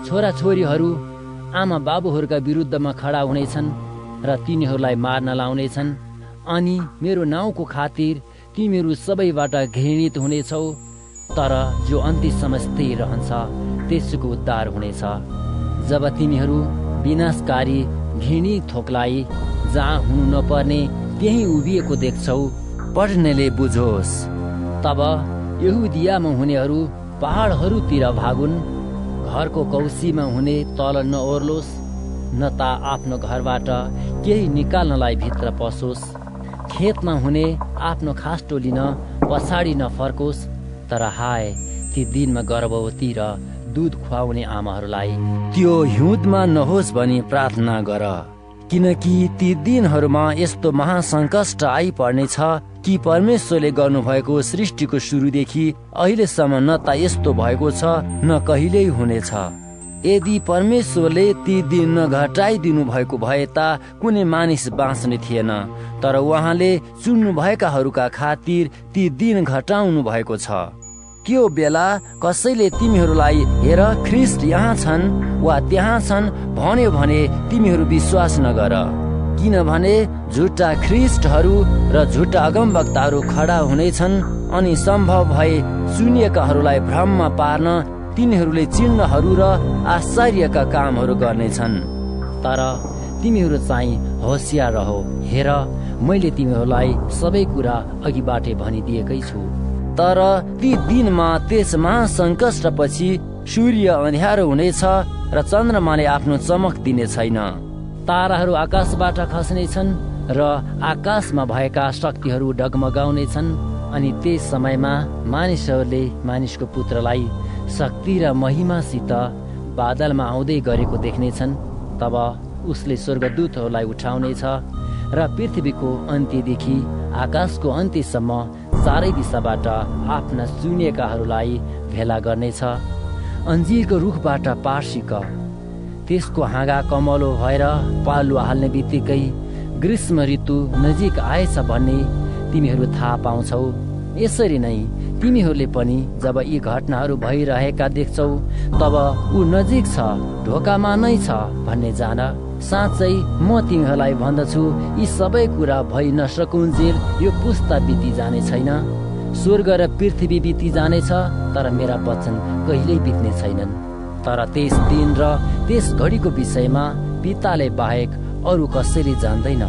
छोराछोरीहरू आमा बाबुहरूका विरुद्धमा खडा हुनेछन् र तिनीहरूलाई मार्न लाउनेछन्। अनि मेरो नाउँको खातिर तिमीहरू सबैबाट घृणित हुनेछौ, तर जो अन्त्यसम्म स्थिर रहन्छ त्यसको उद्धार हुनेछ। जब तिमीहरू विनाशकारी घृणित थोकलाई जहाँ हुनु नपर्ने त्यही उभिएको देख्छौ, पढ्नेले बुझोस्। तब यहुदियामा हुनेहरू पहाडहरूतिर भागुन्। घरको कौसीमा हुने तल नओर्लोस्, न त आफ्नो घरबाट केही निकाल्नलाई भित्र पसोस्। खेतमा हुने आफ्नो खास्टो लिन पछाडि नफर्कोस्। तर हाय ती दिनमा गर्भवती र दूध खुवाउने आमाहरूलाई त्यो हिउँदमा नहोस् भनी प्रार्थना गर, किनकि ती दिनहरूमा यस्तो महासङ्कष्ट आइपर्नेछ कि परमेश्वरले गर्नुभएको सृष्टिको सुरुदेखि अहिलेसम्म न त यस्तो भएको छ न कहिल्यै हुनेछ। यदि परमेश्वरले ती दिन नघटाइदिनु भएको भए त कुनै मानिस बाँच्ने थिएन, तर उहाँले चुन्नु भएकाहरूका खातिर ती दिन घटाउनु भएको छ। त्यो बेला कसैले तिमीहरूलाई हेर ख्रिस्ट यहाँ छन् वा त्यहाँ छन् भन्यो भने तिमीहरू विश्वास नगर, किनभने झुटा ख्रिस्टहरू र झुटा अगमवक्ताहरू खडा हुनेछन् अनि सम्भव भए चुनिएकाहरूलाई भ्रममा पार्न तिनीहरूले चिन्हहरू र आश्चर्यका कामहरू गर्नेछन्। तर तिमीहरू चाहिँ होशियार रहो। हेर, मैले तिमीहरूलाई सबै कुरा अघिबाटै भनिदिएकै छु। तर ती दिनमा त्यस महासङ्कष्टपछि सूर्य अँध्यारो हुनेछ र चन्द्रमाले आफ्नो चमक दिने छैन। ताराहरू आकाशबाट खस्नेछन् र आकाशमा भएका शक्तिहरू डगमगाउनेछन्। अनि त्यस समयमा मानिसहरूले मानिसको पुत्रलाई शक्ति र महिमासित बादलमा आउँदै गरेको देख्नेछन्। तब उसले स्वर्गदूतहरूलाई उठाउनेछ र पृथ्वीको अन्त्यदेखि आकाशको अन्त्यसम्म चारै दिशाबाट आफ्ना चुनिएकाहरूलाई भेला गर्नेछ। अन्जीरको रुखबाट पार्सिक त्यसको हाँगा कमलो भएर पालुवा हाल्ने बित्तिकै ग्रीष्म ऋतु नजिक आएछ भन्ने तिमीहरू थाहा पाउँछौ। यसरी नै तिमीहरूले पनि जब यी घटनाहरू भइरहेका देख्छौ तब ऊ नजिक छ, ढोकामा नै छ भन्ने जान। साँच्चै म तिमीहरूलाई भन्दछु, यी सबै कुरा भइ नसकुन्जेल यो पुस्ता बिति जाने छैन। स्वर्ग र पृथ्वी बिति जानेछ, तर मेरा वचन कहिल्यै बित्ने छैनन्। तर त्यस दिन र त्यस घडीको विषयमा पिताले बाहेक अरू कसैले जान्दैन,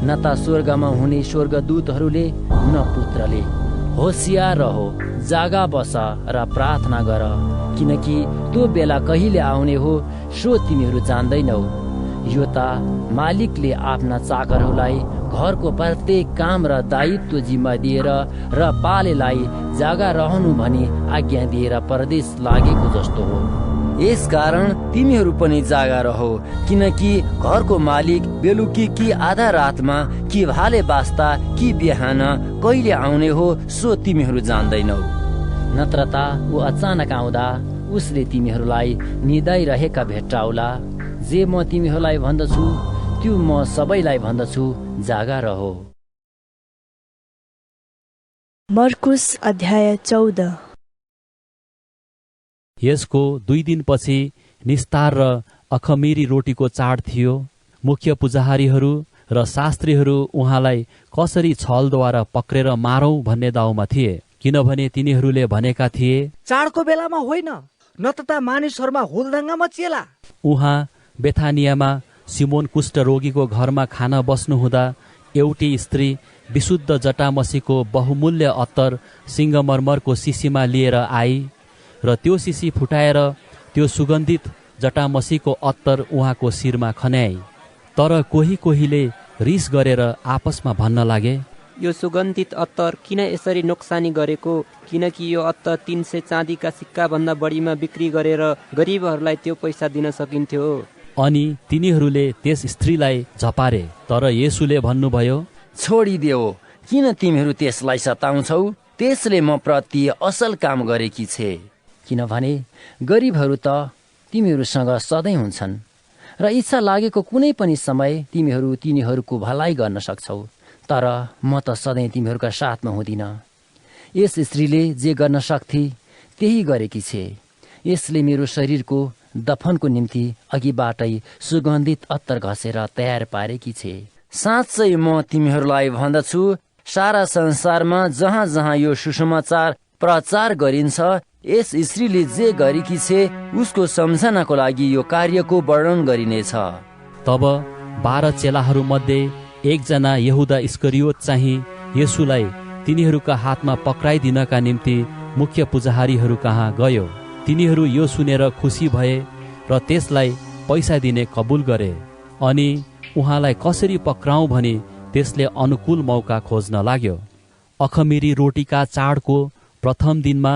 न त स्वर्गमा हुने स्वर्गदूतहरूले न पुत्रले। होसियार रहो, जागा बस र प्रार्थना गर, किनकि त्यो बेला कहिले आउने हो सो तिमीहरू जान्दैनौ। यो त मालिकले आफ्ना चाकरहरूलाई घरको प्रत्येक काम र दायित्व जिम्मा दिएर र पालेलाई जागा रहनु भनी आज्ञा दिएर परदेश लागेको जस्तो हो। यसकारण तिमीहरू पनि जागा रहो, किनकि घरको मालिक बेलुकी कि आधा रातमा कि भाले बास्ता कि बिहान कहिले आउने हो सो तिमीहरू जान्दैनौ। नत्र त ऊ अचानक आउँदा उसले तिमीहरूलाई निदाइरहेका भेट्टाउला। जे म तिमीहरूलाई भन्दछु त्यो म सबैलाई भन्दछु, जागा रहो। मर्कुस अध्याय 14। यसको 2 दिनपछि निस्तार र अखमिरी रोटीको चाड थियो। मुख्य पुजारीहरू र शास्त्रीहरू उहाँलाई कसरी छलद्वारा पक्रेर मारौं भन्ने दाउमा थिए, किनभने तिनीहरूले भनेका थिए, चाडको बेलामा होइन, नत्र मानिसहरूमा हुलदङ्गा मचिएला। उहाँ बेथानियामा सिमोन कुष्ठरोगीको घरमा खाना बस्नुहुँदा एउटी स्त्री विशुद्ध जटामसीको बहुमूल्य अत्तर सिंगमर्मरको सिसीमा लिएर आई र त्यो सिसी फुटाएर त्यो सुगन्धित जटामसीको अत्तर उहाँको शिरमा खन्याई। तर कोहीले रिस गरेर आपसमा भन्न लागे, यो सुगन्धित अत्तर किन यसरी नोक्सानी गरेको? किनकि यो अत्तर 300 चाँदीका सिक्का भन्दा बढीमा बिक्री गरेर गरिबहरूलाई त्यो पैसा दिन सकिन्थ्यो। अनि तिनीहरूले त्यस स्त्रीलाई झपारे। तर येशूले भन्नुभयो, छोडिदेऊ, किन तिमीहरू त्यसलाई सताउँछौ? त्यसले म प्रति असल काम गरेकी छे। किनभने गरिबहरू त तिमीहरूसँग सधैँ हुन्छन् र इच्छा लागेको कुनै पनि समय तिमीहरू तिनीहरूको भलाइ गर्न सक्छौ, तर म त सधैँ तिमीहरूका साथमा हुँदिन। यस स्त्रीले जे गर्न सक्थे त्यही गरेकी छे। यसले मेरो शरीरको दफनको निम्ति अघिबाटै सुगन्धित अत्तर घसेर तयार पारेकी छे। साँच्चै म तिमीहरूलाई भन्दछु, सारा संसारमा जहाँ जहाँ यो सुसमाचार प्रचार गरिन्छ, यस स्त्रीले जे गरेकी छे उसको सम्झनाको लागि यो कार्यको वर्णन गरिनेछ। तब 12 चेलाहरू मध्ये एकजना यहुदा इस्करियोत चाहिँ येशूलाई तिनीहरूका हातमा पक्राइदिनका निम्ति मुख्य पुजारीहरू कहाँ गयो। तिनीहरू यो सुनेर खुसी भए र त्यसलाई पैसा दिने कबुल गरे। अनि उहाँलाई कसरी पक्राउँ भनी त्यसले अनुकूल मौका खोज्न लाग्यो। अखमिरी रोटीका चाडको प्रथम दिनमा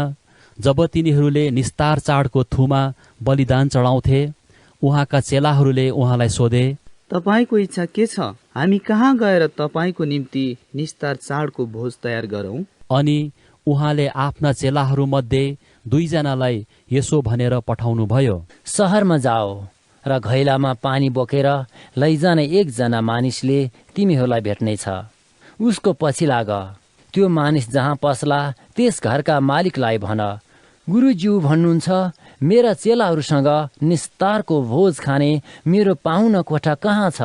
जब तिनीहरूले निस्तार चाडको थुमा बलिदान चढाउँथे, उहाँका चेलाहरूले उहाँलाई सोधे, तपाईको इच्छा के छ? हामी कहाँ गएर तपाईको निम्ति निस्तार चाडको भोज तयार गरौं? अनि उहाँले आफ्ना चेलाहरू मध्ये 2 जनालाई यसो भनेर पठाउनु भयो, शहरमा जाओ र घैलामा पानी बोकेर लैजाने एकजना मानिसले तिमीहरूलाई भेट्नेछ। उसको पछि लाग। त्यो मानिस जहाँ पस्ला त्यस घरका मालिकलाई भन, गुरुज्यू भन्नुहुन्छ, मेरा चेलाहरूसँग निस्तारको भोज खाने मेरो पाहुना कोठा कहाँ छ?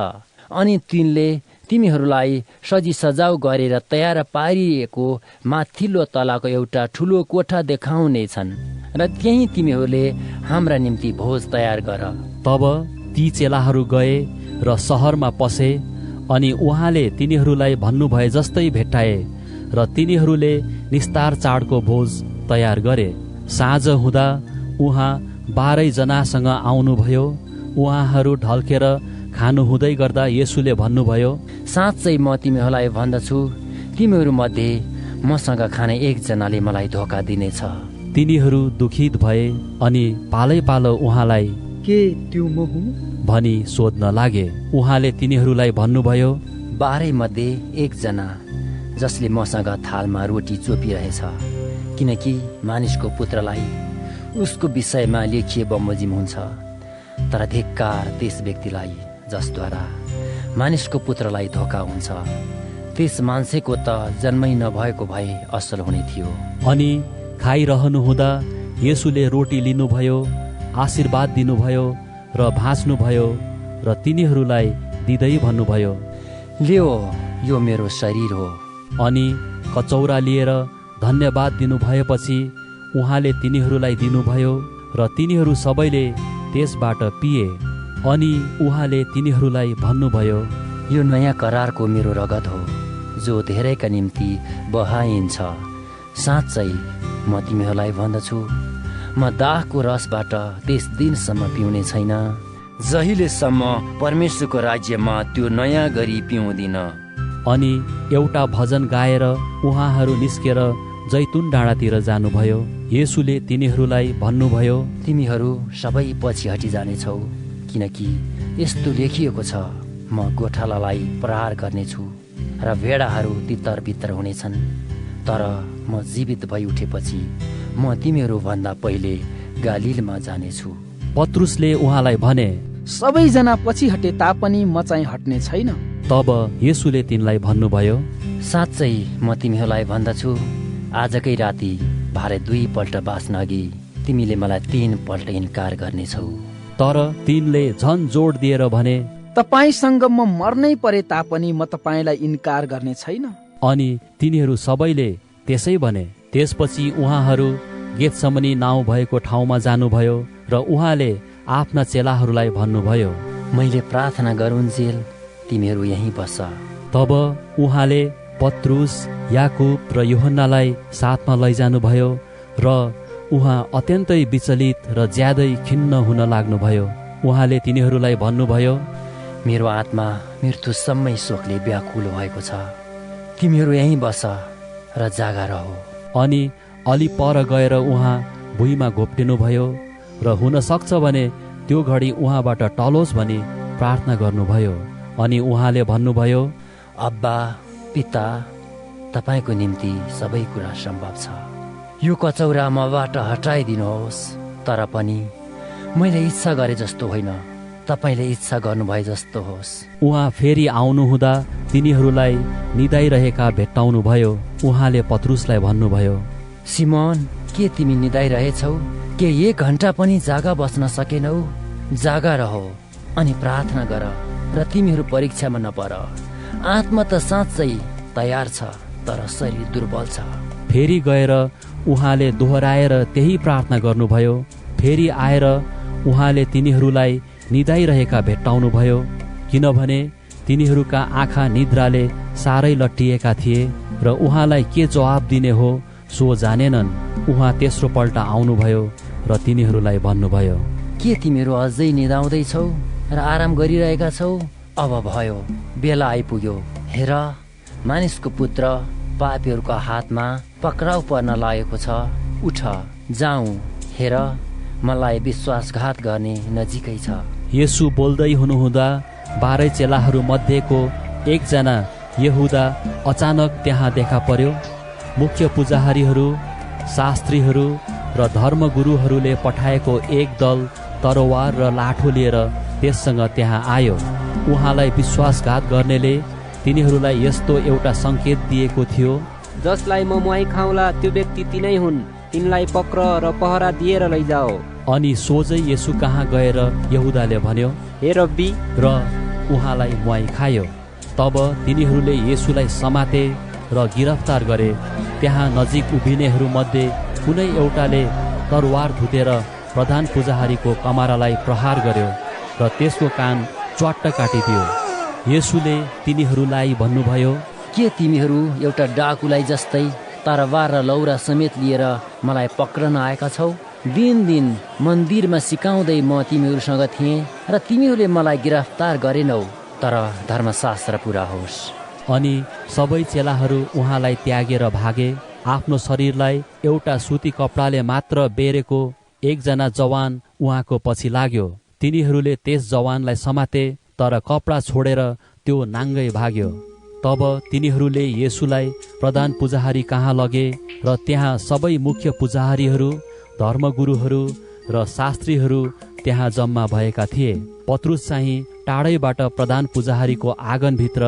अनि तिनले तिमीहरूलाई सजी सजाउ गरेर तयार पारिएको माथिल्लो तलाको एउटा ठुलो कोठा देखाउनेछन् र त्यही तिमीहरूले हाम्रा निम्ति भोज तयार गर। तब ती चेलाहरू गए र शहरमा पसे। अनि उहाँले तिनीहरूलाई भन्नुभए जस्तै भेट्टाए र तिनीहरूले निस्तार चाडको भोज तयार गरे। साँझ हुँदा उहाँ 12 जनासँग आउनुभयो। उहाँहरू ढल्केर खानु हुँदै गर्दा येशूले भन्नुभयो, साँच्चै म तिमीहरूलाई भन्दछु, तिमीहरू मध्ये मसँग खाने एकजनाले मलाई धोका दिनेछ। तिनीहरू दुखित भए अनि पालै पालो उहाँलाई के त्यो म हुँ भनी सोध्न लागे। उहाँले तिनीहरूलाई भन्नुभयो, 12 मध्ये एकजना जसले मसँग थालमा रोटी चोपिरहेछ, किनकि मानिसको पुत्रलाई उसको विषयमा लेखिए बमोजिम हुन्छ। तर धिक्कार त्यस व्यक्तिलाई जसद्वारा मानिसको पुत्रलाई धोका हुन्छ। त्यस मान्छेको त जन्मै नभएको भए असल हुने थियो। अनि खाइरहनु हुँदा येशूले रोटी लिनुभयो, आशीर्वाद दिनुभयो र भाँच्नुभयो र तिनीहरूलाई दिँदै भन्नुभयो, लियो, यो मेरो शरीर हो। अनि कचौरा लिएर धन्यवाद दिनुभएपछि उहाँले तिनीहरूलाई दिनुभयो र तिनीहरू सबैले त्यसबाट पिए। अनि उहाँले तिनीहरूलाई भन्नुभयो, यो नयाँ करारको मेरो रगत हो, जो धेरैका निम्ति बहाइन्छ। साँच्चै म तिमीहरूलाई भन्दछु, म दाहको रसबाट त्यस दिनसम्म पिउने छैन, जहिलेसम्म परमेश्वरको राज्यमा त्यो नयाँ गरी पिउँदिन। अनि एउटा भजन गाएर उहाँहरू निस्केर जैतुन डाँडातिर जानुभयो। येशूले तिनीहरूलाई भन्नुभयो, तिमीहरू सबै पछि हटिजानेछौ, किनकि यस्तो लेखिएको छ, म गोठालालाई प्रहार गर्नेछु र भेडाहरू तितर बितर हुनेछन्। तर म जीवित भई उठेपछि म तिमीहरू भन्दा पहिले गालिलमा जानेछु। पत्रुसले उहाँलाई भने, सबैजना पछि हटे तापनि म चाहिँ हट्ने छैन। तब येशूले तिनलाई भन्नुभयो, साँच्चै म तिमीहरूलाई भन्दछु, आजकै राति भारे 2 पल्ट बाँच्न अघि तिमीले मलाई 3 पल्ट इन्कार गर्नेछौ। तर तिनले झन जोड दिएर भने, तपाईसँग म मर्नै परे तापनि म तपाईँलाई इन्कार गर्ने छैन। अनि तिनीहरू सबैले त्यसै भने। त्यसपछि उहाँहरू गेतसमनी नाउँ भएको ठाउँमा जानुभयो र उहाँले आफ्ना चेलाहरूलाई भन्नुभयो, मैले प्रार्थना गरुन्जेल तिमीहरू यहीँ बस। तब उहाँले पत्रुस, याकुब र यूहन्नालाई साथमा लैजानुभयो र उहाँ अत्यन्तै विचलित र ज्यादै खिन्न हुन लाग्नुभयो। उहाँले तिनीहरूलाई भन्नुभयो, मेरो आत्मा मृत्युसम्मै शोकले व्याकुल भएको छ, तिमीहरू यहीँ बस र जागा रहो। अनि अलि पर गएर उहाँ भुइँमा घोप्टिनुभयो र हुन सक्छ भने त्यो घडी उहाँबाट टलोस् भनी प्रार्थना गर्नुभयो। अनि उहाँले भन्नुभयो, अब्बा पिता, तपाईँको निम्ति सबै कुरा सम्भव छ। यो कचौरा मबाट हटाइदिनुहोस्, तर पनि मैले इच्छा गरे जस्तो होइन, तपाईँले इच्छा गर्नुभए जस्तो होस्। उहाँ फेरि आउनुहुँदा तिनीहरूलाई निदाइरहेका भेट्टाउनुभयो। उहाँले पत्रुसलाई भन्नुभयो, सिमोन, के तिमी निदाइरहेछौ? के 1 घण्टा पनि जागा बस्न सकेनौ? जागा रहो अनि प्रार्थना गर र तिमीहरू परीक्षामा नपर। आत्मा त साँच्चै तयार छ, तर शरीर दुर्बल छ। फेरि गएर उहाँले दोहोऱ्याएर त्यही प्रार्थना गर्नुभयो। फेरि आएर उहाँले तिनीहरूलाई निदाइरहेका भेट्टाउनुभयो, किनभने तिनीहरूका आँखा निद्राले साह्रै लट्टिएका थिए र उहाँलाई के जवाब दिने हो सो जानेनन्। उहाँ तेस्रो पल्ट आउनुभयो र तिनीहरूलाई भन्नुभयो, के तिमीहरू अझै निदाउँदैछौ र आराम गरिरहेका छौ? अब भयो, बेला आइपुग्यो। हेर, मानिसको पुत्र पापीहरूको हातमा पक्राउ पर्न लागेको छ। उठ, जाउँ। हेर, मलाई विश्वासघात गर्ने नजिकै छ। येशू बोल्दै हुनुहुँदा 12 चेलाहरू मध्येको एकजना यहुदा अचानक त्यहाँ देखा पर्यो। मुख्य पुजारीहरू, शास्त्रीहरू र धर्मगुरुहरूले पठाएको एक दल तरवार र लाठो लिएर त्यससँग त्यहाँ आयो। उहाँलाई विश्वासघात गर्नेले तिनीहरूलाई यस्तो एउटा सङ्केत दिएको थियो, जसलाई म मुहाई खाउँला त्यो व्यक्ति तिनै हुन्, तिनलाई पक्र र पहरा दिएर लैजाओ। अनि सोझै येशू कहाँ गएर यहुदाले भन्यो, हे रब्बी, र उहाँलाई मुहाई खायो। तब तिनीहरूले येशूलाई समाते र गिरफ्तार गरे। त्यहाँ नजिक उभिनेहरू मध्ये कुनै एउटाले तरवार धुतेर प्रधान पुजारीको कमारालाई प्रहार गर्यो र त्यसको कान च्वाट्ट काटिदियो। येशूले तिनीहरूलाई भन्नुभयो, के तिमीहरू एउटा डाकुलाई जस्तै तरवार र लौरा समेत लिएर मलाई पक्रन आएका छौ? दिन मन्दिरमा सिकाउँदै म तिमीहरूसँग थिएँ र तिमीहरूले मलाई गिरफ्तार गरेनौ, तर धर्मशास्त्र पुरा होस्। अनि सबै चेलाहरू उहाँलाई त्यागेर भागे। आफ्नो शरीरलाई एउटा सुती कपडाले मात्र बेरेको एकजना जवान उहाँको पछि लाग्यो। तिनीहरूले त्यस जवानलाई समाते, तर कपडा छोडेर त्यो नाङ्गै भाग्यो। तब तिनीहरूले येशूलाई प्रधान पुजारी कहाँ लगे र त्यहाँ सबै मुख्य पुजारीहरू, धर्मगुरुहरू र शास्त्रीहरू त्यहाँ जम्मा भएका थिए। पत्रुस चाहिँ टाढैबाट प्रधान पुजारीको आँगनभित्र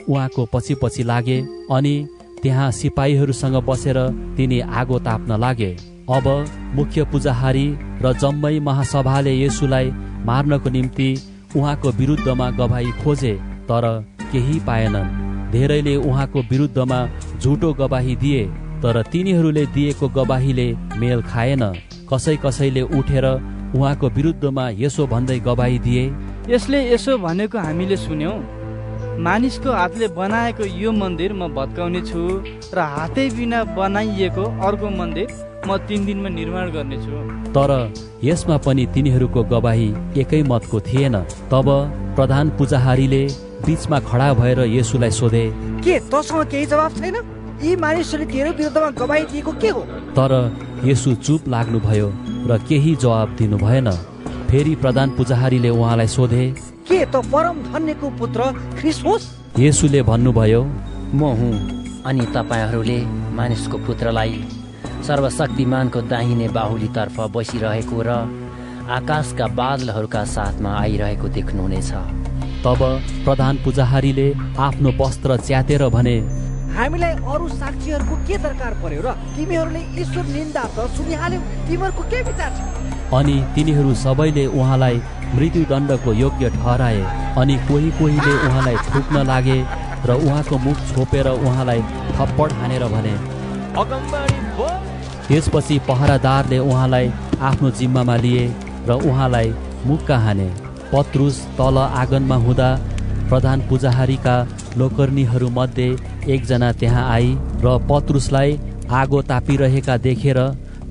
उहाँको पछि पछि लागे अनि त्यहाँ सिपाहीहरूसँग बसेर तिनी आगो ताप्न लागे। अब मुख्य पुजारी र जम्मै महासभाले येशूलाई मार्नको निम्ति उहाँको विरुद्धमा गवाही खोजे, तर केही पाएनन्। धेरैले उहाँको विरुद्धमा झुटो गवाही दिए, तर तिनीहरूले दिएको गवाहीले मेल खाएन। कसैले उठेर उहाँको विरुद्धमा यसो भन्दै गवाही दिए, यसले यसो भनेको हामीले सुन्यौं, मानिसको हातले बनाएको यो मन्दिर म भत्काउने छु र हातै बिना बनाइएको अर्को मन्दिर म 3 दिनमा निर्माण गर्नेछु। तर यसमा पनि तिनीहरूको गवाही एकै मतको थिएन। तब प्रधान पुजारीले बीचमा खडा भएर येशूलाई सोधे, के तसँग केही जवाफ छैन? यी मानिसहरूले तेरो विरुद्धमा गवाही दिएको के हो? तर येशू चुप लाग्नुभयो र केही जवाब दिनु भएन। फेरि प्रधान पुजारीले उहाँलाई सोधे, के त परम धन्यको पुत्र ख्रीष्ट होस्? येशूले भन्नुभयो, म हुँ। अनि तपाईहरूले मानिसको पुत्रलाई सर्वशक्तिमानको दाहिने बाहुलीतर्फ बसिरहेको र आकाशका बादलहरूका साथमा आइरहेको देख्नुहुनेछ। तब प्रधान पुजारीले आफ्नो वस्त्र च्यातेर भने, हामीलाई अरू साक्षीहरूको के दरकार पर्यो र? तिमीहरूले ईश्वर निन्दा त सुनिहाल्यौ, तिमीहरूको के विचार छ? अनि तिनीहरू सबैले उहाँलाई मृत्युदण्डको योग्य ठहराए। अनि कोहीले उहाँलाई थुक्न लागे र उहाँको मुख छोपेर उहाँलाई थप्पड हानेर भने, त्यसपछि पहरादारले उहाँलाई आफ्नो जिम्मामा लिए र उहाँलाई मुक्का हाने। पत्रुस तल आँगनमा हुँदा प्रधान पुजारीका नोकर्नीहरू मध्ये एकजना त्यहाँ आई र पत्रुसलाई आगो तापिरहेका देखेर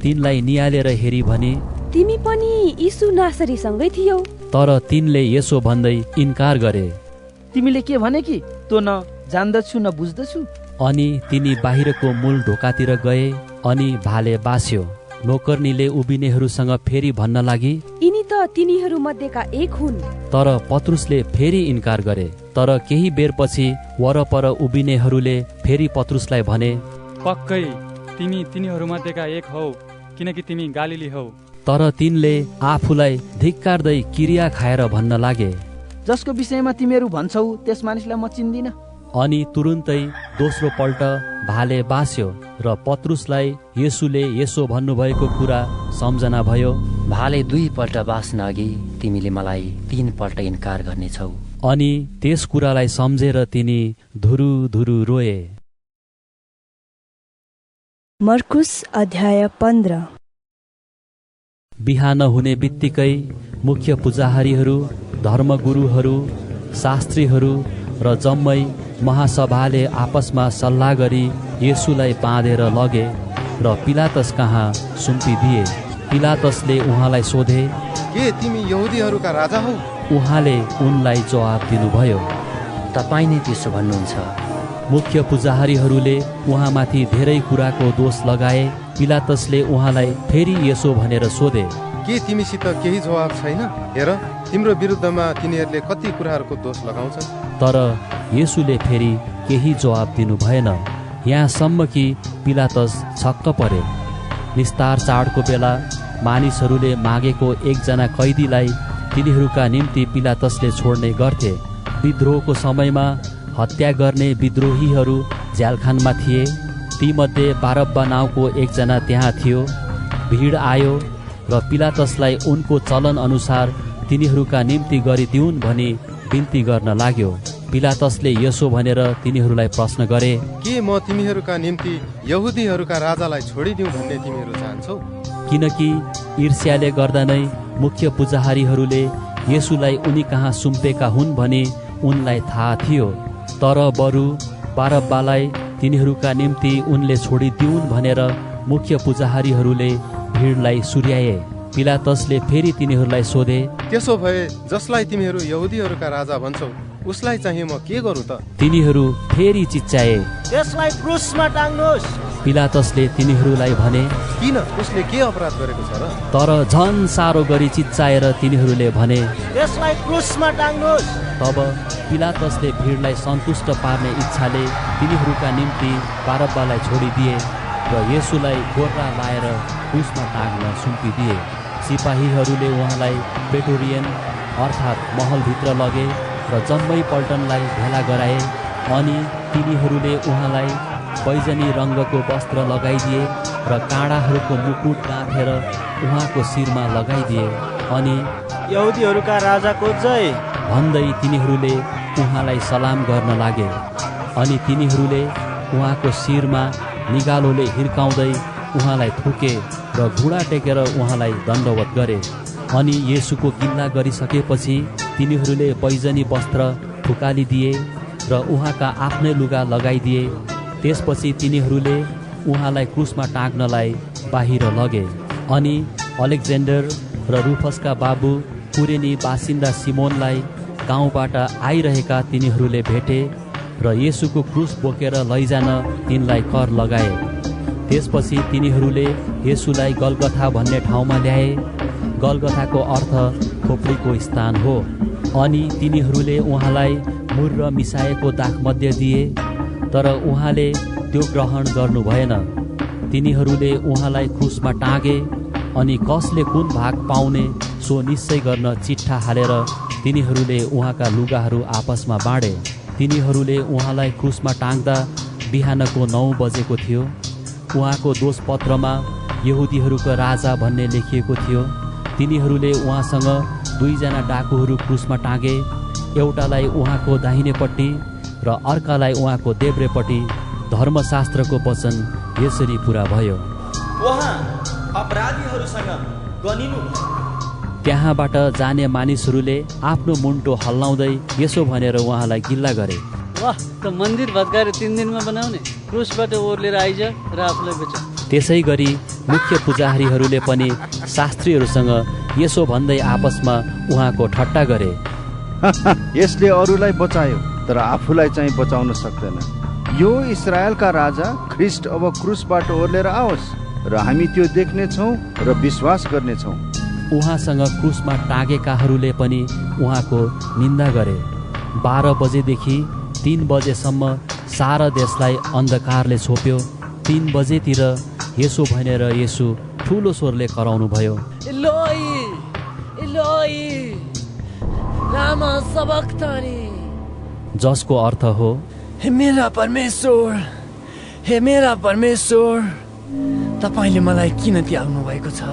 तिनलाई निहालेर हेरी भने, तिमी पनि यीशु नासरीसँगै थियौ। तर तिनले यसो भन्दै इन्कार गरे, तिमीले के भने कि तँ न जान्दछु न बुझ्दछु? अनि तिनी बाहिरको मूल ढोकातिर गए अनि भाले बास्यो। नोकर्नीले उभिनेहरूसँग फेरि भन्न लागि, यिनी त तिनीहरू मध्येका एक हुन्। तर पत्रुसले फेरि इन्कार गरे। तर केही बेरपछि वरपर उभिनेहरूले फेरि पत्रुसलाई भने, पक्कै तिमी तिनीहरू मध्येका एक हौ, किनकि तिमी गालिली हौ। तर तिनले आफूलाई धिक्कार्दै किरिया खाएर भन्न लागे, जसको विषयमा तिमीहरू भन्छौ त्यस मानिसलाई म चिन्दिन। अनि तुरुन्तै दोस्रो पल्ट भाले बास्यो र पत्रुसलाई येशूले यसो भन्नुभएको कुरा सम्झना भयो, भाले 2 पल्ट बास्न अघि तिमीले मलाई 3 पल्ट इन्कार गर्नेछौ। अनि त्यस कुरालाई सम्झेर तिनी धुरु धुरु रोए। मर्कुस अध्याय 15। बिहान हुने बित्तिकै मुख्य पुजारीहरू, धर्मगुरुहरू, शास्त्रीहरू र जम्मै महासभाले आपसमा सल्लाह गरी येशूलाई बाँधेर लगे र पिलातस कहाँ सुम्पिदिए। पिलातसले उहाँलाई सोधे, के तिमी यहुदीहरूका राजा हौ? उहाँले उनलाई जवाब दिनुभयो, तपाईँ नै त्यसो भन्नुहुन्छ। मुख्य पुजारीहरूले उहाँमाथि धेरै कुराको दोष लगाए। पिलातसले उहाँलाई फेरि यसो भनेर सोधे, के तिमीसित केही जवाब छैन? हेर, तिम्रो विरुद्धमा तिनीहरूले कति कुराहरूको दोष लगाउँछन्। तर येशूले फेरि केही जवाब दिनु भएन, यहाँसम्म कि पिलातस छक्क परे। निस्तार चाडको बेला मानिसहरूले मागेको एकजना कैदीलाई तिनीहरूका निम्ति पिलातसले छोड्ने गर्थे। विद्रोहको समयमा हत्या गर्ने विद्रोहीहरू झ्यालखानमा थिए। तीमध्ये बारब्बा नाउँको एकजना त्यहाँ थियो। भिड आयो र पिलातसलाई उनको चलन अनुसार तिनीहरूका निम्ति गरिदिउन् भनी बिन्ती गर्न लाग्यो। पिलातसले यसो भनेर तिनीहरूलाई प्रश्न गरे, के म तिमीहरूका निम्ति यहुदीहरूका राजालाई छोडिदिउँ भन्ने तिमीहरू चाहन्छौ? किनकि ईर्ष्याले गर्दा नै मुख्य पुजारीहरूले येशूलाई उनी कहाँ सुम्पेका हुन् भनी उनलाई थाहा थियो। तर बरु बारब्बालाई तिनीहरूका निम्ति उनले छोडिदिउन् भनेर मुख्य पुजारीहरूले भिडलाई सुर्याए। पिलातसले फेरि तिनीहरूलाई सोधे, त्यसो भए जसलाई तिमीहरू यहुदीहरूका राजा भन्छौ उसलाई चाहिँ म के गरौँ त? तिनीहरू फेरि चिच्चाए। त्यसलाई क्रुसमा टाङ्नुहोस्। पिलातसले तिनीहरूलाई भने, किन? उसले के अपराध गरेको छ र? तर झन साह्रो गरी चिच्चाएर तिनीहरूले भने, त्यसलाई क्रुसमा टाङ्नुहोस्। तब पिलातसले भिडलाई सन्तुष्ट पार्ने इच्छाले तिनीहरूका निम्ति बारब्बालाई छोडिदिए र येशूलाई गोर्रा लाएर क्रुसमा टाँग्न सुम्पिदिए। सिपाहीहरूले उहाँलाई प्रेटोरियन अर्थात् महलभित्र लगे र जम्मै पल्टनलाई भेला गराए। अनि तिनीहरूले उहाँलाई बैजनी रङ्गको वस्त्र लगाइदिए र काँडाहरूको मुकुट गाँथेर उहाँको शिरमा लगाइदिए। अनि यहुदीहरूका राजाको जय भन्दै तिनीहरूले उहाँलाई सलाम गर्न लागे। अनि तिनीहरूले उहाँको शिरमा निगालोले हिर्काउँदै उहाँलाई थुके र घुँडा टेकेर उहाँलाई दण्डवत गरे। अनि येशूको गिल्ला गरिसकेपछि तिनीहरूले बैजनी वस्त्र फुकालिदिए र उहाँका आफ्नै लुगा लगाइदिए। त्यसपछि तिनीहरूले उहाँलाई क्रुसमा टाँग्नलाई बाहिर लगे। अनि अलेक्जेन्डर र रुफसका बाबु कुरेनी बासिन्दा सिमोनलाई गाउँबाट आइरहेका तिनीहरूले भेटे र येशूको क्रुस बोकेर लैजान तिनलाई कर लगाए। त्यसपछि तिनीहरूले येशूलाई गलगथा भन्ने ठाउँमा ल्याए। गलगथाको अर्थ खोपडीको स्थान हो। अनि तिनीहरूले उहाँलाई मुर्र मिसाएको दाखमध्य दिए, तर उहाँले त्यो ग्रहण गर्नु भएन। तिनीहरूले उहाँलाई क्रुसमा टाँगे अनि कसले कुन भाग पाउने सो निश्चय गर्न चिट्ठा हालेर तिनीहरूले उहाँका लुगाहरू आपसमा बाँडे। तिनीहरूले उहाँलाई क्रुसमा टाँग्दा बिहानको 9 बजेको थियो। उहाँको दोषपत्रमा यहुदीहरूको राजा भन्ने लेखिएको थियो। तिनीहरूले उहाँसँग 2 जना डाकुहरू क्रुसमा टाँगे, एउटालाई उहाँको दाहिनेपट्टि र अर्कालाई उहाँको देब्रेपट्टि। धर्मशास्त्रको वचन यसरी पुरा भयो। उहाँ अपराधीहरूसँग गनिनु। त्यहाँबाट जाने मानिसहरूले आफ्नो मुन्टो हल्लाउँदै यसो भनेर उहाँलाई गिल्ला गरे, वाह, त मन्दिर भत्काएर 3 दिनमा बनाउने, क्रुसबाट ओर्लेर आइज र आफूलाई बेच। त्यसै गरी मुख्य पुजारीहरूले पनि शास्त्रीहरूसँग यसो भन्दै आपसमा उहाँको ठट्टा गरे, यसले अरूलाई बचायो तर आफूलाई चाहिँ बचाउन सक्दैन। यो इस्राएलका राजा ख्रिस्ट अब क्रुसबाट ओर्लेर आओस् र हामी त्यो देख्नेछौँ र विश्वास गर्नेछौँ। उहाँसँग क्रुसमा टाँगेकाहरूले पनि उहाँको निन्दा गरे। 12 बजेदेखि 3 बजेसम्म सारा देशलाई अन्धकारले छोप्यो। 3 बजेतिर यसो भनेर येशू ठुलो स्वरले कराउनु भयो, इलोई इलोई लामा सबक्तानी, जसको अर्थ हो, हे मेरा परमेश्वर, हे मेरा परमेश्वर, तपाईले मलाई किन त्याग्नु भएको छ?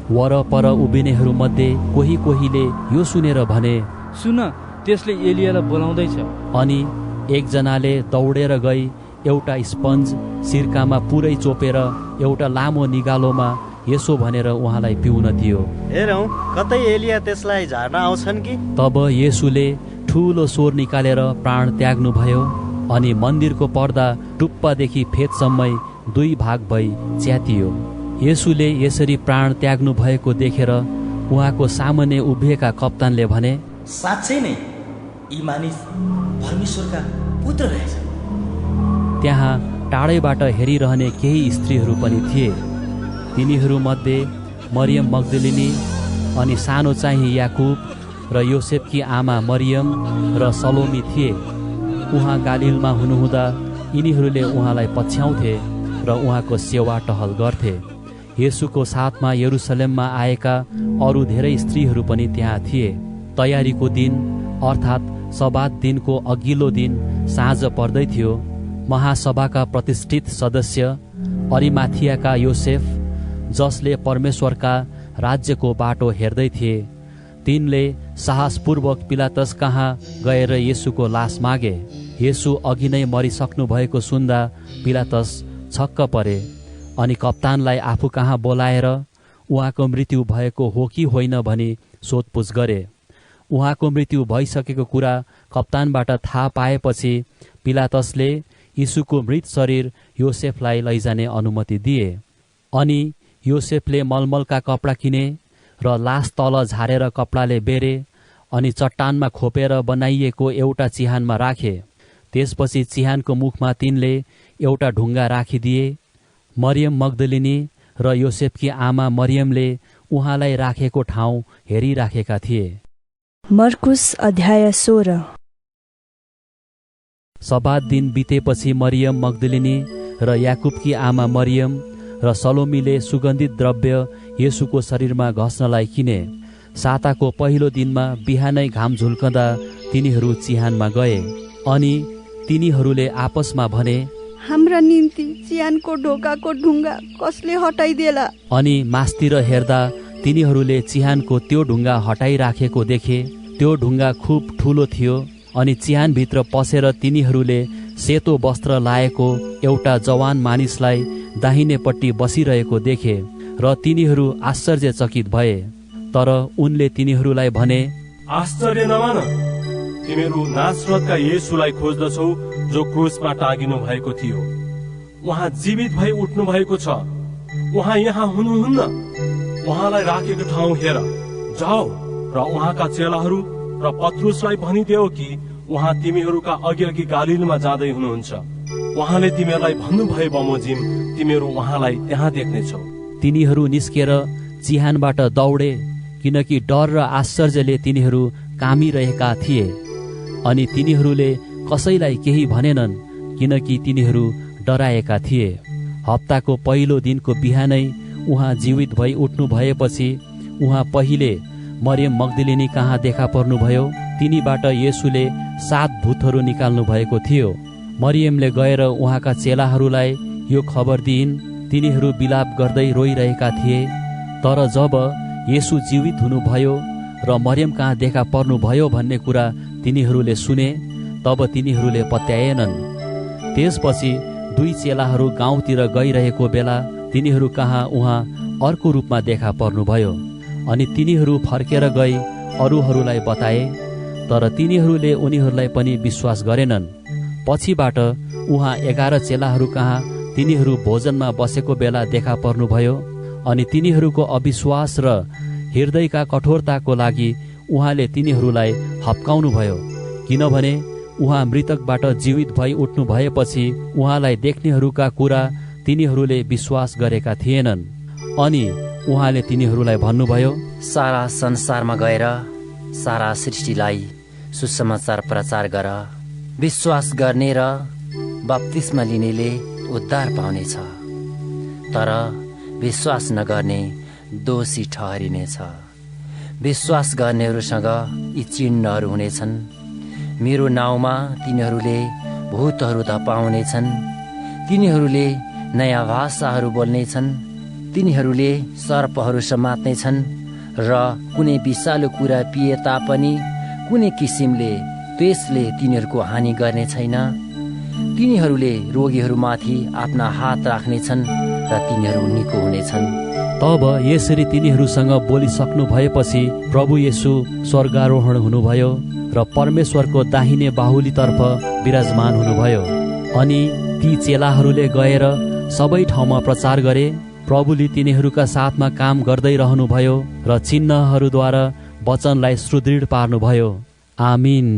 वरपर उभिनेहरूमध्ये कोहीले यो सुनेर भने, सुन, त्यसले एलियालाई बोलाउँदैछ। अनि एकजनाले दौडेर गई एउटा स्पन्ज सिर्कामा पुरै चोपेर एउटा लामो निगालोमा यसो भनेर उहाँलाई पिउन दियो। हेरौँ कतै एलिया त्यसलाई झार्न आउँछन् कि? तब येशूले ठुलो स्वर निकालेर प्राण त्याग्नु भयो। अनि मन्दिरको पर्दा टुप्पादेखि फेदसम्मै 2 भाग भई च्यातियो। येशूले यसरी प्राण त्याग्नु भएको देखेर उहाँको सामुन्ने उभिएका कप्तानले भने, साँच्चै नै यी मानिस परमेश्वरका पुत्र रहेछन्। त्यहाँ टाढैबाट हेरिरहने केही स्त्रीहरू पनि थिए। तिनीहरूमध्ये मरियम मग्दलिनी अनि सानो चाहिँ याकुब र योसेफकी आमा मरियम र सलोमी थिए। उहाँ गालिलमा हुनुहुँदा यिनीहरूले उहाँलाई पछ्याउँथे र उहाँको सेवा टहल गर्थे। येशूको साथमा यरुसलेममा आएका अरू धेरै स्त्रीहरू पनि त्यहाँ थिए। तयारीको दिन अर्थात् सब्बात दिनको अघिल्लो दिन साँझ पर्दै थियो। महासभाका प्रतिष्ठित सदस्य अरिमाथियाका योसेफ, जसले परमेश्वरका राज्यको बाटो हेर्दै थिए, तिनले साहसपूर्वक पिलातस कहाँ गएर येशूको लास मागे। येशू अघि नै मरिसक्नु भएको सुन्दा पिलातस छक्क परे अनि कप्तानलाई आफू कहाँ बोलाएर उहाँको मृत्यु भएको हो कि होइन भनी सोधपुछ गरे। उहाँको मृत्यु भइसकेको कुरा कप्तानबाट थाहा पाएपछि पिलातसले यीशुको मृत शरीर योसेफलाई लैजाने अनुमति दिए। अनि योसेफले मलमलका कपडा किने र लास तल झारेर कपडाले बेरे अनि चट्टानमा खोपेर बनाइएको एउटा चिहानमा राखे। त्यसपछि चिहानको मुखमा तिनले एउटा ढुङ्गा राखिदिए। मरियम मग्दलिनी र योसेफकी आमा मरियमले उहाँलाई राखेको ठाउँ हेरिराखेका थिए। मर्कुस अध्याय 16। सब्बात दिन बितेपछि मरियम मग्दलिनी र याकुबकी आमा मरियम र सलोमीले सुगन्धित द्रव्य येशूको शरीरमा घस्नलाई किने। साताको पहिलो दिनमा बिहानै घाम झुल्कँदा तिनीहरू चिहानमा गए। अनि तिनीहरूले आपसमा भने, हाम्रा निम्ति चिहानको ढोकाको ढुङ्गा कसले हटाइदेला। अनि मास्तिर हेर्दा तिनीहरूले चिहानको त्यो ढुङ्गा हटाइराखेको देखे। त्यो ढुङ्गा खुब ठुलो थियो। अनि चिहानभित्र पसेर तिनीहरूले सेतो वस्त्र लाएको एउटा जवान मानिसलाई दाहिनेपट्टि बसिरहेको देखे र तिनीहरू आश्चर्यचकित भए। तर उनले तिनीहरूलाई भने, आश्चर्य नमान, तिमीहरू नासरतका येशूलाई खोज्दछौ जो क्रुसमा टाँगिनु भएको थियो। उहाँ जीवित भई उठ्नु भएको छ। उहाँ यहाँ हुनुहुन्न। उहाँलाई राखेको ठाउँ हेर, जाऊ र उहाँका चेलाहरू र पत्रुसलाई भनिदेऊ कि उहाँ तिमीहरूका अघि गालिलमा जाँदै हुनुहुन्छ। उहाँले तिमीहरूलाई भन्नुभए बमोजिम तिमीहरू उहाँलाई त्यहाँ देख्नेछौ। तिनीहरू निस्केर चिहानबाट दौडे, किनकि डर र आश्चर्यले तिनीहरू कामिरहेका थिए। अनि तिनीहरूले कसैलाई केही भनेनन्, किनकि तिनीहरू डराएका थिए। हप्ताको पहिलो दिनको बिहानै उहाँ जीवित भई उठ्नु भएपछि उहाँ पहिले मरियम मग्दलिनी कहाँ देखा पर्नुभयो। तिनीबाट येशूले 7 भूतहरू निकाल्नु भएको थियो। मरियमले गएर उहाँका चेलाहरूलाई यो खबर दिइन्। तिनीहरू बिलाप गर्दै रोइरहेका थिए। तर जब येशू जीवित हुनुभयो र मरियम कहाँ देखा पर्नुभयो भन्ने कुरा तिनीहरूले सुने, तब तिनीहरूले पत्याएनन्। त्यसपछि 2 चेलाहरू गाउँतिर गइरहेको बेला तिनीहरू कहाँ उहाँ अर्को रूपमा देखा पर्नुभयो। अनि तिनीहरू फर्केर गई अरूहरूलाई बताए, तर तिनीहरूले उनीहरूलाई पनि विश्वास गरेनन्। पछिबाट उहाँ 11 चेलाहरू कहाँ तिनीहरू भोजनमा बसेको बेला देखा पर्नुभयो। अनि तिनीहरूको अविश्वास र हृदयका कठोरताको लागि उहाँले तिनीहरूलाई हप्काउनु भयो, किनभने उहाँ मृतकबाट जीवित भई उठ्नु भएपछि उहाँलाई देख्नेहरूका कुरा तिनीहरूले विश्वास गरेका थिएनन्। अनि उहाँले तिनीहरूलाई भन्नुभयो, सारा संसारमा गएर सारा सृष्टिलाई सुसमाचार प्रचार गर। विश्वास गर्ने र बप्तिस्मा लिनेले उद्धार पाउनेछ, तर विश्वास नगर्ने दोषी ठहरिनेछ। विश्वास गर्नेहरूसँग यी चिन्हहरू हुनेछन्। मेरो नाउँमा तिनीहरूले भूतहरू धपाउनेछन्। तिनीहरूले नयाँ भाषाहरू बोल्नेछन्। तिनीहरूले सर्पहरू समात्नेछन् र कुनै विषालु कुरा पिए तापनि कुनै किसिमले त्यसले तिनीहरूको हानि गर्ने छैन। तिनीहरूले रोगीहरूमाथि आफ्ना हात राख्नेछन् र तिनीहरू निको हुनेछन्। तब यसरी तिनीहरूसँग बोलिसक्नु भएपछि प्रभु येशू स्वर्गारोहण हुनुभयो र परमेश्वरको दाहिने बाहुलीतर्फ विराजमान हुनुभयो। अनि ती चेलाहरूले गएर सबै ठाउँमा प्रचार गरे। प्रभुले तिनीहरूका साथमा काम गर्दै रहनुभयो र चिन्हहरूद्वारा वचनलाई सुदृढ पार्नुभयो। आमीन।